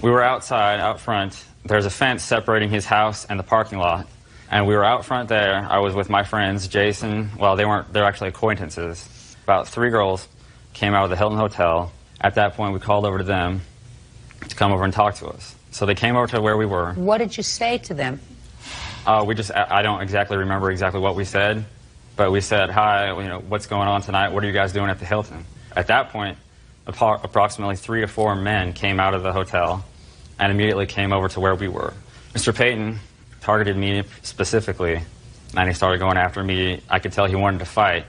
We were outside, out front. There's a fence separating his house and the parking lot. And we were out front there. I was with my friends, Jason. Well, they're actually acquaintances. About 3 girls came out of the Hilton Hotel. At that point, we called over to them to come over and talk to us. So they came over to where we were. What did you say to them? I don't exactly remember exactly what we said, but we said, hi, what's going on tonight? What are you guys doing at the Hilton? At that point, approximately 3 to 4 men came out of the hotel and immediately came over to where we were. Mr. Payton targeted me specifically, and he started going after me. I could tell he wanted to fight.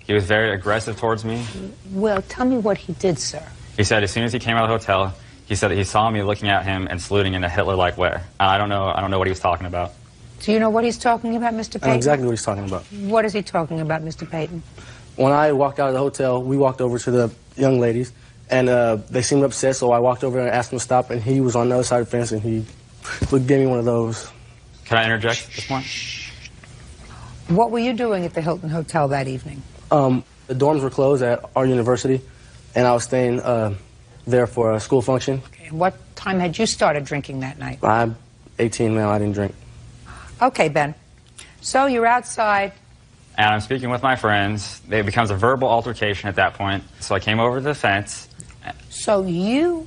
He was very aggressive towards me. Well, tell me what he did, sir. He said as soon as he came out of the hotel, he said that he saw me looking at him and saluting in a Hitler-like way. I don't know what he was talking about. Do you know what he's talking about, Mr. Payton? I know exactly what he's talking about. What is he talking about, Mr. Payton? When I walked out of the hotel, we walked over to the young ladies, and they seemed upset, so I walked over and asked him to stop, and he was on the other side of the fence, and he gave me one of those. Can I interject at this point? What were you doing at the Hilton Hotel that evening? The dorms were closed at our university, and I was staying there for a school function. Okay. What time had you started drinking that night? I'm 18 now, I didn't drink. Okay, Ben. So you're outside. And I'm speaking with my friends. It becomes a verbal altercation at that point. So I came over to the fence. So you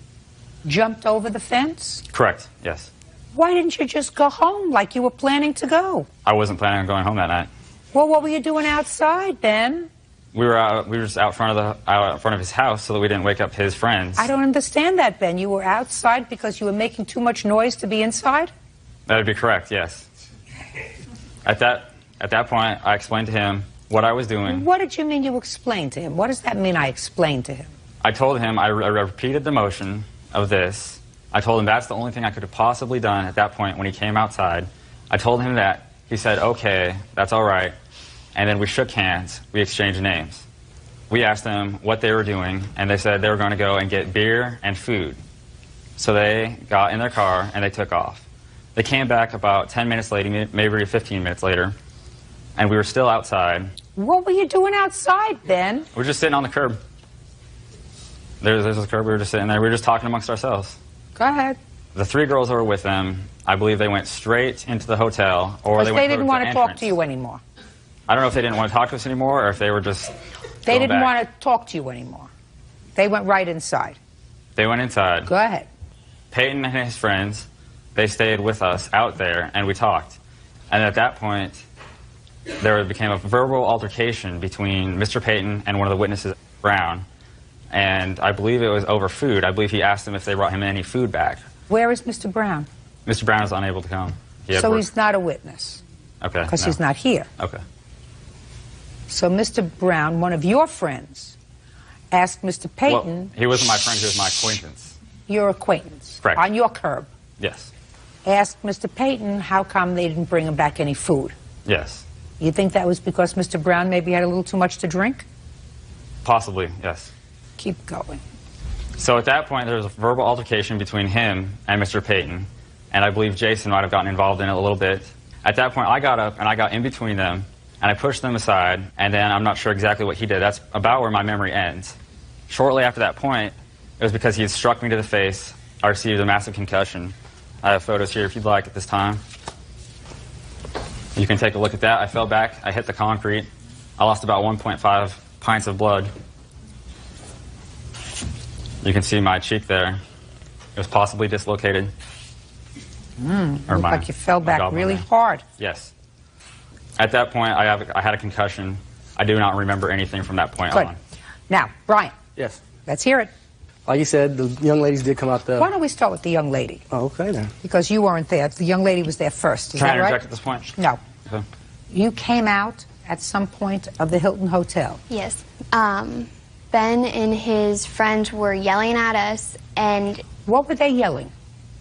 jumped over the fence? Correct, yes. Why didn't you just go home like you were planning to go? I wasn't planning on going home that night. Well, what were you doing outside, Ben? We were just out front of his house so that we didn't wake up his friends. I don't understand that, Ben. You were outside because you were making too much noise to be inside? That would be correct, yes. At that point, I explained to him what I was doing. What did you mean you explained to him? What does that mean I explained to him? I told him, I repeated the motion of this. I told him that's the only thing I could have possibly done at that point when he came outside. I told him that. He said, okay, that's all right. And then we shook hands. We exchanged names. We asked them what they were doing, and they said they were going to go and get beer and food. So they got in their car, and they took off. They came back about 10 minutes later, maybe 15 minutes later, and we were still outside. What were you doing outside, Ben? We were just sitting on the curb. There's a curb. We were just sitting there. We were just talking amongst ourselves. Go ahead. The 3 girls that were with them, I believe they went straight into the hotel, or they didn't want to talk to you anymore. I don't know if they didn't want to talk to us anymore, or if they were just They didn't want to talk to you anymore. They went right inside. They went inside. Go ahead. Peyton and his friends, they stayed with us out there, and we talked. And at that point, there became a verbal altercation between Mr. Peyton and one of the witnesses, Brown. And I believe it was over food. I believe he asked them if they brought him any food back. Where is Mr. Brown? Mr. Brown is unable to come. So he's not a witness? Okay. Because he's not here. Okay. So Mr. Brown, one of your friends, asked Mr. Peyton... Well, he wasn't my friend, he was my acquaintance. Your acquaintance? Correct. On your curb? Yes. Asked Mr. Peyton how come they didn't bring him back any food. Yes. You think that was because Mr. Brown maybe had a little too much to drink? Possibly, yes. Keep going. So at that point, there was a verbal altercation between him and Mr. Peyton, and I believe Jason might have gotten involved in it a little bit. At that point, I got up and I got in between them, and I pushed them aside, and then I'm not sure exactly what he did. That's about where my memory ends. Shortly after that point, it was because he had struck me to the face. I received a massive concussion. I have photos here if you'd like at this time. You can take a look at that. I fell back. I hit the concrete. I lost about 1.5 pints of blood. You can see my cheek there. It was possibly dislocated. Looked like you fell back really hard. Yes. At that point, I had a concussion. I do not remember anything from that point Good. on. Now, Brian. Yes. Let's hear it. Like you said, the young ladies did come out the... Why don't we start with the young lady? Oh, okay, then. Because you weren't there. The young lady was there first. Is Can I that right? interject at this point? No. Okay. You came out at some point of the Hilton Hotel. Yes. Ben and his friends were yelling at us, and... What were they yelling?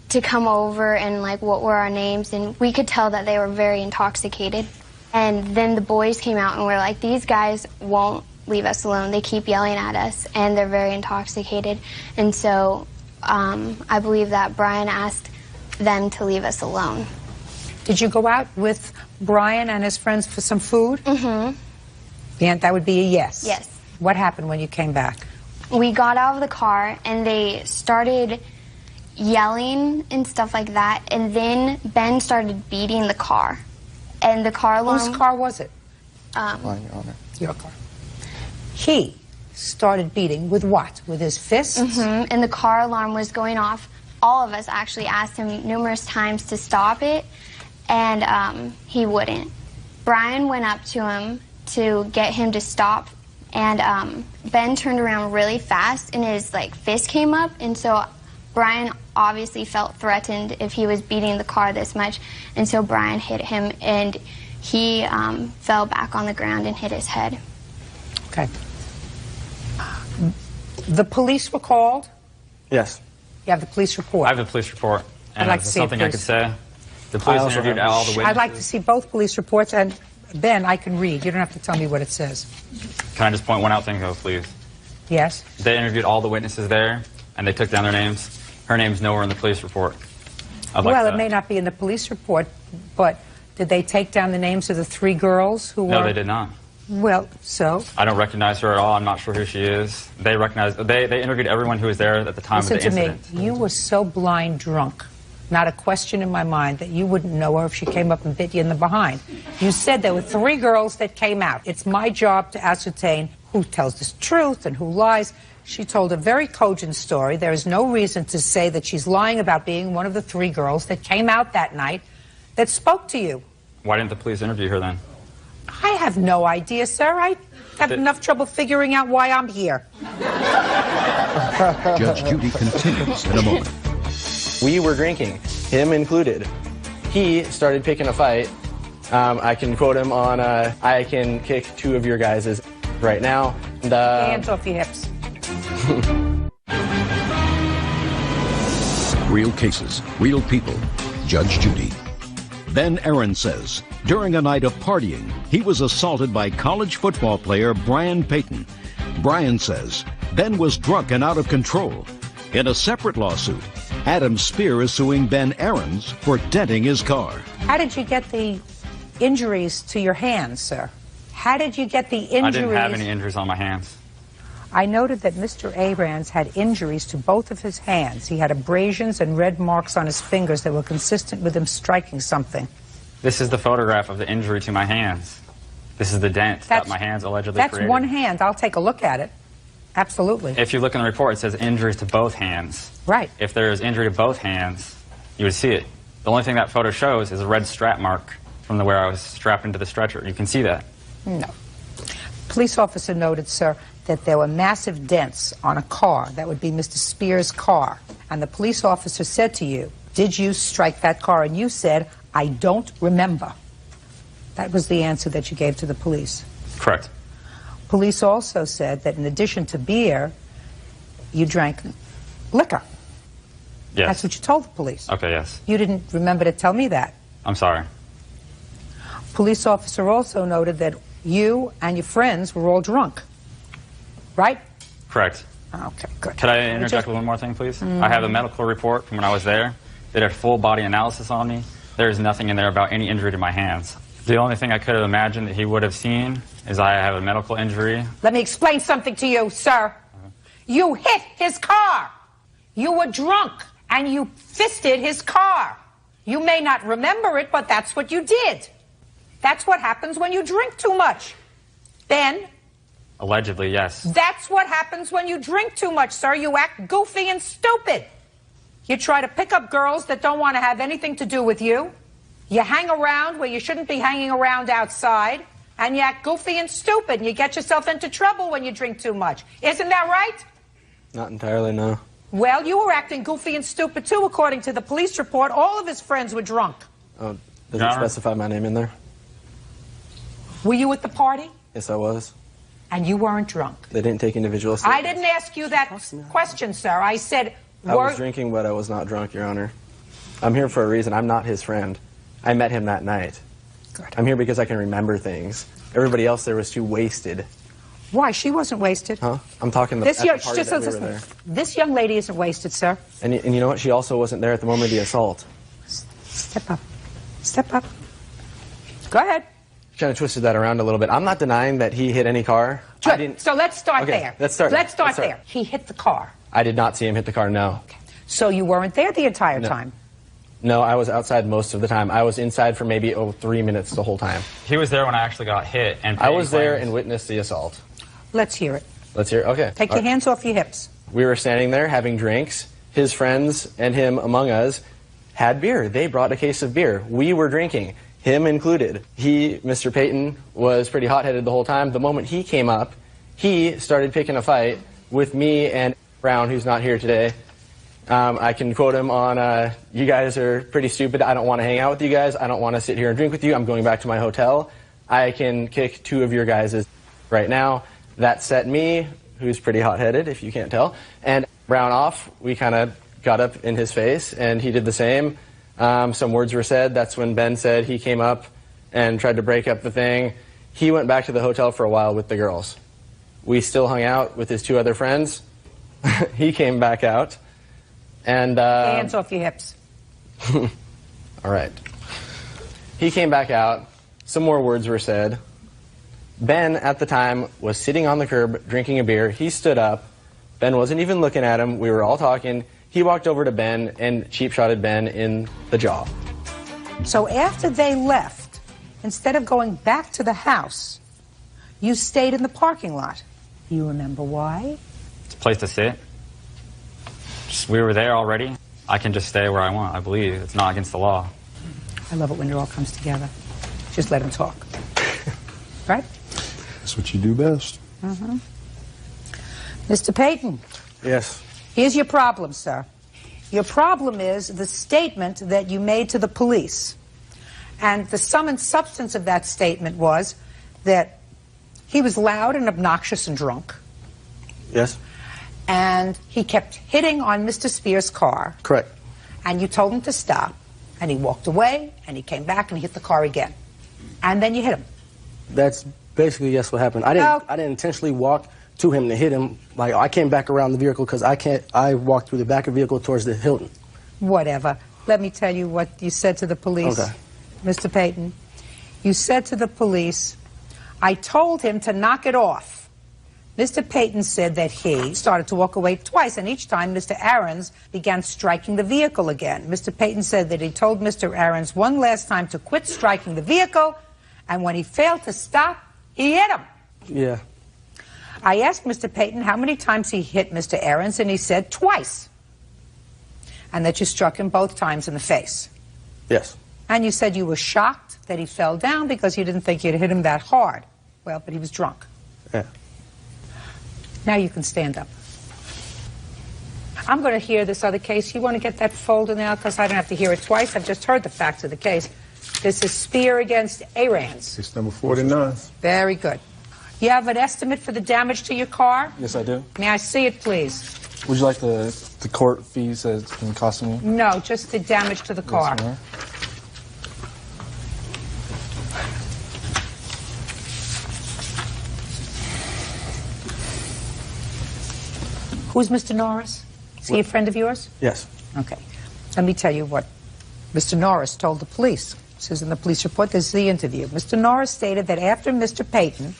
To come over and, like, what were our names, and we could tell that they were very intoxicated. And then the boys came out and were like, these guys won't leave us alone. They keep yelling at us, and they're very intoxicated. And so I believe that Brian asked them to leave us alone. Did you go out with Brian and his friends for some food? Mm-hmm. Yeah, that would be a yes. Yes. What happened when you came back? We got out of the car, and they started yelling and stuff like that, and then Ben started beating the car. And the car alarm... Whose car was it? Your car. He started beating with what? With his fists? Mm-hmm. And the car alarm was going off. All of us actually asked him numerous times to stop it, and he wouldn't. Brian went up to him to get him to stop, and Ben turned around really fast, and his fist came up, and so Brian obviously felt threatened if he was beating the car this much, and so Brian hit him, and he fell back on the ground and hit his head. Okay. The police were called? Yes. You have the police report? I have the police report. And I'd like if to there's see it, something I could please. say. The police interviewed all the witnesses. I'd like to see both police reports, and Ben, I can read. You don't have to tell me what it says. Can I just point one out thing, though, please? Yes? They interviewed all the witnesses there, and they took down their names. Her name's nowhere in the police report. Well, it may not be in the police report, but did they take down the names of the 3 girls who were... No, they did not. Well, so? I don't recognize her at all. I'm not sure who she is. They interviewed everyone who was there at the time Listen of the to incident. me. You were so blind drunk, not a question in my mind, that you wouldn't know her if she came up and bit you in the behind. You said there were 3 girls that came out. It's my job to ascertain who tells the truth and who lies. She told a very cogent story. There is no reason to say that she's lying about being one of the 3 girls that came out that night that spoke to you. Why didn't the police interview her then? I have no idea, sir. I have enough trouble figuring out why I'm here. Judge Judy continues in a moment. We were drinking, him included. He started picking a fight. I can quote him on, I can kick 2 of your guys' right now. Hands off your hips. Real cases, real people. Judge Judy. Ben Aaron says, during a night of partying, he was assaulted by college football player Brian Payton. Brian says Ben was drunk and out of control. In a separate lawsuit, Adam Spear is suing Ben Aarons for denting his car. How did you get the injuries to your hands, sir? How did you get the injuries? I didn't have any injuries on my hands. I noted that Mr. Aarons had injuries to both of his hands. He had abrasions and red marks on his fingers that were consistent with him striking something. This is the photograph of the injury to my hands. This is the dent that my hands allegedly created. That's one hand. I'll take a look at it. Absolutely. If you look in the report, it says injuries to both hands. Right. If there is injury to both hands, you would see it. The only thing that photo shows is a red strap mark from where I was strapped into the stretcher. You can see that. No. Police officer noted, sir, that there were massive dents on a car. That would be Mr. Spear's car. And the police officer said to you, did you strike that car? And you said, I don't remember. That was the answer that you gave to the police. Correct. Police also said that in addition to beer, you drank liquor. Yes. That's what you told the police. Okay, yes. You didn't remember to tell me that. I'm sorry. Police officer also noted that you and your friends were all drunk. Right? Correct. Okay, good. Could I interject with one more thing, please? I have a medical report from when I was there. They did a full body analysis on me. There is nothing in there about any injury to my hands. The only thing I could have imagined that he would have seen is I have a medical injury. Let me explain something to you, sir. You hit his car. You were drunk, and you fisted his car. You may not remember it, but that's what you did. That's what happens when you drink too much. Ben? Allegedly, yes. That's what happens when you drink too much, sir. You act goofy and stupid. You try to pick up girls that don't want to have anything to do with you. You hang around where you shouldn't be hanging around outside. And you act goofy and stupid. And you get yourself into trouble when you drink too much. Isn't that right? Not entirely, no. Well, you were acting goofy and stupid, too, according to the police report. All of his friends were drunk. Oh, does it specify my name in there? Were you at the party? Yes, I was. And you weren't drunk? They didn't take individual I statements. didn't ask you that question, sir. I said... I was drinking, but I was not drunk, Your Honor. I'm here for a reason. I'm not his friend. I met him that night. Good. I'm here because I can remember things. Everybody else there was too wasted. Why? She wasn't wasted. Huh? I'm talking at the party that we were there. This young lady isn't wasted, sir. And you know what? She also wasn't there at the moment of the assault. Step up. Step up. Go ahead. Kind of twisted that around a little bit. I'm not denying that he hit any car. I didn't. So let's start Okay, there. let's start there. He hit the car. I did not see him hit the car, no. Okay. So you weren't there the entire time? No, I was outside most of the time. I was inside for maybe 3 minutes the whole time. He was there when I actually got hit. And I was there and witnessed the assault. Let's hear it. Let's hear it? Okay. Take your hands off your hips. We were standing there having drinks. His friends and him among us had beer. They brought a case of beer. We were drinking, him included. He, Mr. Payton, was pretty hot-headed the whole time. The moment he came up, he started picking a fight with me and Brown, who's not here today. I can quote him on, you guys are pretty stupid. I don't want to hang out with you guys. I don't want to sit here and drink with you. I'm going back to my hotel. I can kick 2 of your guys right now. That set me, who's pretty hot-headed, if you can't tell, and Brown off. We kind of got up in his face, and he did the same. Some words were said. That's when Ben said he came up and tried to break up the thing. He went back to the hotel for a while with the girls. We still hung out with his 2 other friends. He came back out. And hands off your hips. All right. He came back out. Some more words were said. Ben, at the time, was sitting on the curb drinking a beer. He stood up. Ben wasn't even looking at him. We were all talking. He walked over to Ben and cheap-shotted Ben in the jaw. So after they left, instead of going back to the house, you stayed in the parking lot. You remember why? It's a place to sit. We were there already. I can just stay where I want, I believe. It's not against the law. I love it when it all comes together. Just let him talk. Right? That's what you do best. Mm-hmm. Mr. Payton. Yes. Here's your problem, sir. Your problem is the statement that you made to the police. And the sum and substance of that statement was that he was loud and obnoxious and drunk. Yes. And he kept hitting on Mr. Spears' car. Correct. And you told him to stop. And he walked away, and he came back and he hit the car again. And then you hit him. That's basically, yes, what happened. I didn't intentionally walk to him to hit him. Like, I came back around the vehicle because I walked through the back of the vehicle towards the Hilton. Whatever. Let me tell you what you said to the police. Okay. Mr. Payton, you said to the police, I told him to knock it off. Mr. Payton said that he started to walk away twice, and each time Mr. Aarons began striking the vehicle again. Mr. Payton said that he told Mr. Aarons one last time to quit striking the vehicle, and when he failed to stop, he hit him. Yeah. I asked Mr. Payton how many times he hit Mr. Aarons, and he said twice. And that you struck him both times in the face. Yes. And you said you were shocked that he fell down because you didn't think you'd hit him that hard. Well, but he was drunk. Yeah. Now you can stand up. I'm going to hear this other case. You want to get that folder now because I don't have to hear it twice. I've just heard the facts of the case. This is Spear against Aarons. Case number 49. Very good. You have an estimate for the damage to your car? Yes, I do. May I see it, please? Would you like the court fees that it's been costing me? No, just the damage to the car. Yes, Who's Mr. Norris? Is he a friend of yours? Yes. Okay. Let me tell you what Mr. Norris told the police. It says in the police report, this is the interview. Mr. Norris stated that after Mr. Payton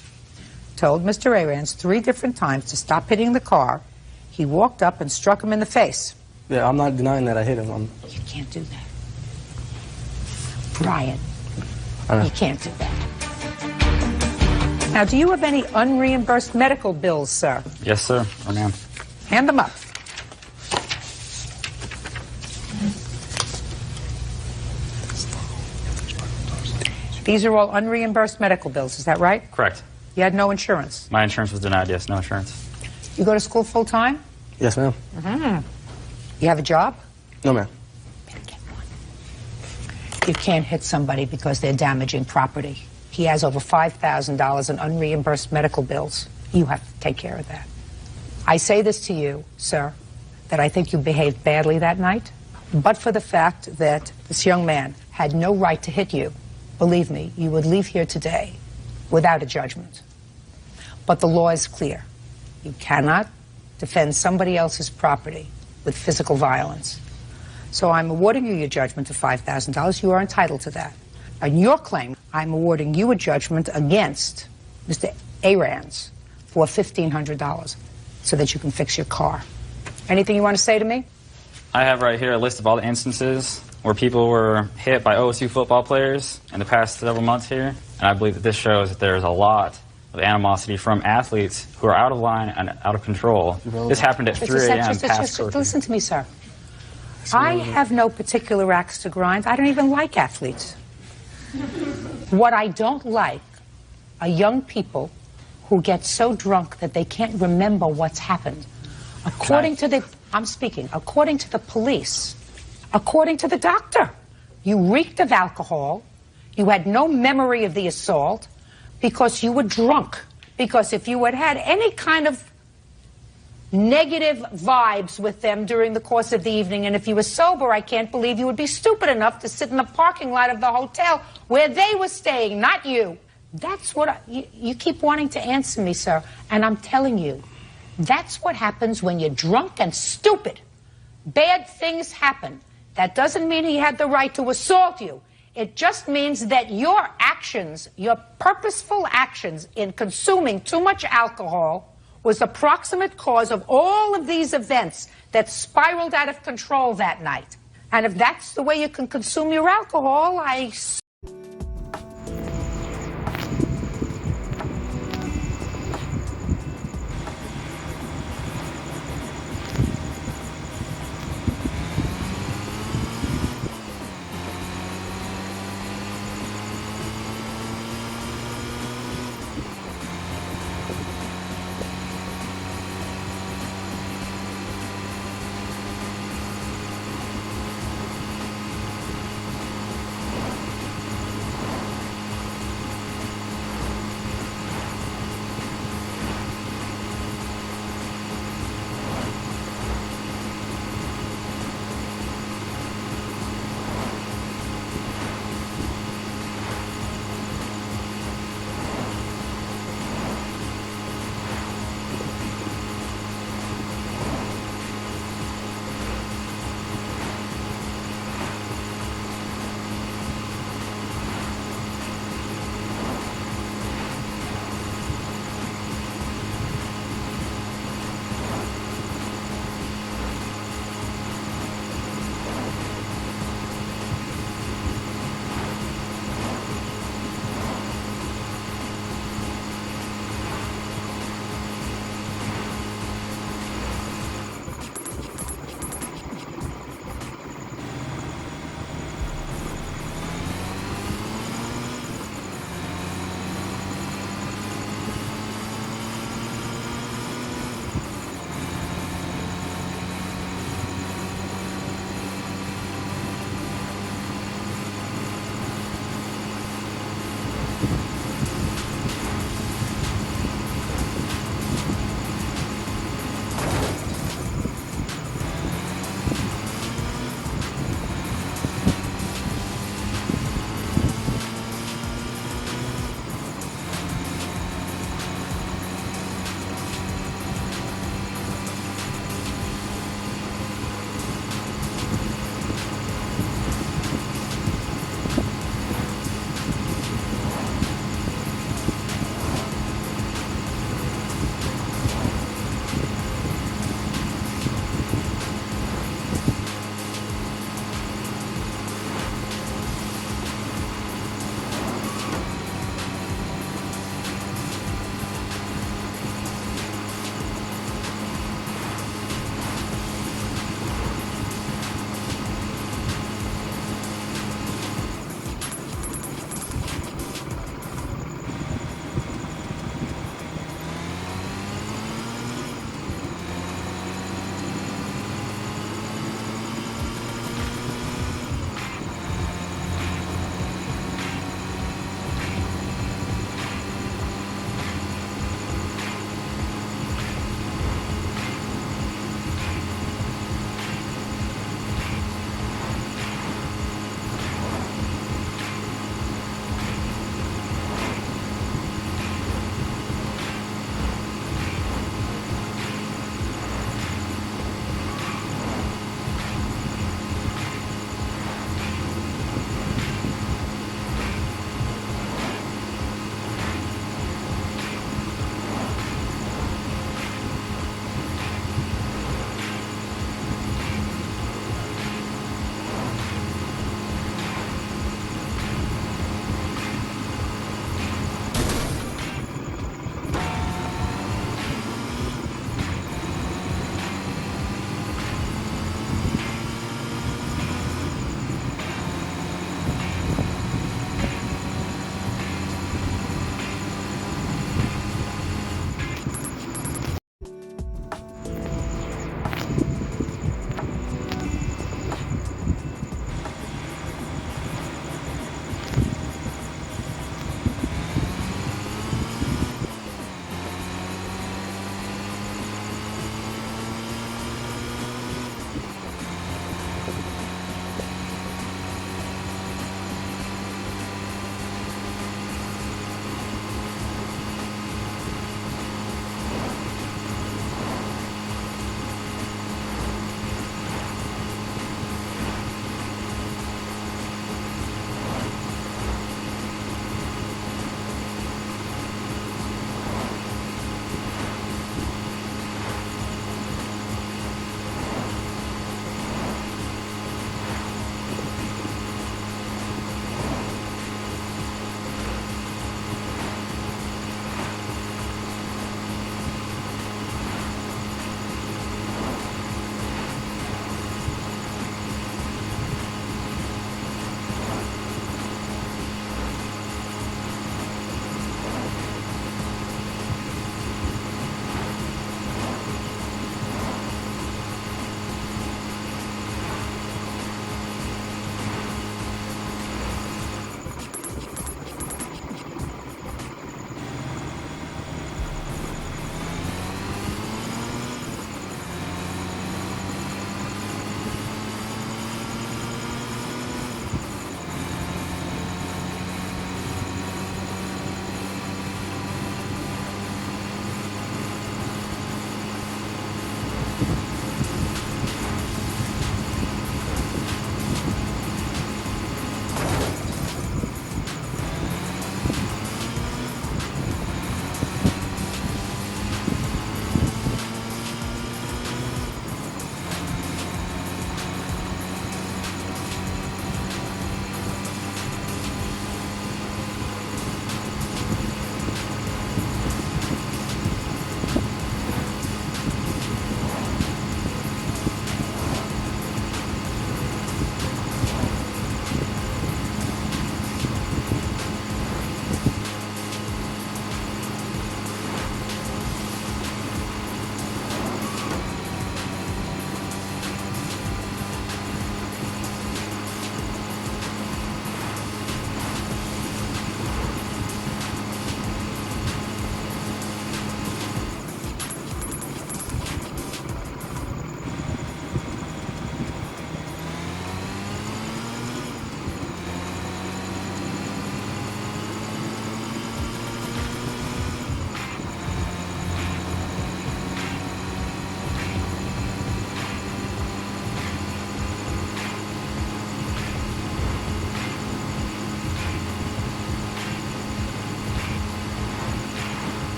told Mr. Aarons 3 different times to stop hitting the car, he walked up and struck him in the face. Yeah, I'm not denying that I hit him. You can't do that. Brian, you can't do that. Now, do you have any unreimbursed medical bills, sir? Yes, sir. Or ma'am. Hand them up. These are all unreimbursed medical bills, is that right? Correct. You had no insurance? My insurance was denied, yes. No insurance. You go to school full-time? Yes, ma'am. You have a job? No, ma'am. You can't hit somebody because they're damaging property. He has over $5,000 in unreimbursed medical bills. You have to take care of that. I say this to you, sir, that I think you behaved badly that night, but for the fact that this young man had no right to hit you, believe me, you would leave here today without a judgment. But the law is clear. You cannot defend somebody else's property with physical violence. So I'm awarding you your judgment of $5,000. You are entitled to that. On your claim, I'm awarding you a judgment against Mr. Arans for $1,500 so that you can fix your car. Anything you want to say to me? I have right here a list of all the instances where people were hit by OSU football players in the past several months here, and I believe that this shows that there's a lot of animosity from athletes who are out of line and out of control. This happened at 3 a.m. past curfew. Listen to me, sir. I have no particular axe to grind. I don't even like athletes. What I don't like are young people who get so drunk that they can't remember what's happened. According to the, I'm speaking, according to the police, according to the doctor, you reeked of alcohol, you had no memory of the assault because you were drunk. Because if you had had any kind of negative vibes with them during the course of the evening, and if you were sober, I can't believe you would be stupid enough to sit in the parking lot of the hotel where they were staying, not you. That's what you keep wanting to answer me, sir, and I'm telling you, that's what happens when you're drunk and stupid. Bad things happen. That doesn't mean he had the right to assault you. It just means that your actions, your purposeful actions in consuming too much alcohol was the proximate cause of all of these events that spiraled out of control that night. And if that's the way you can consume your alcohol,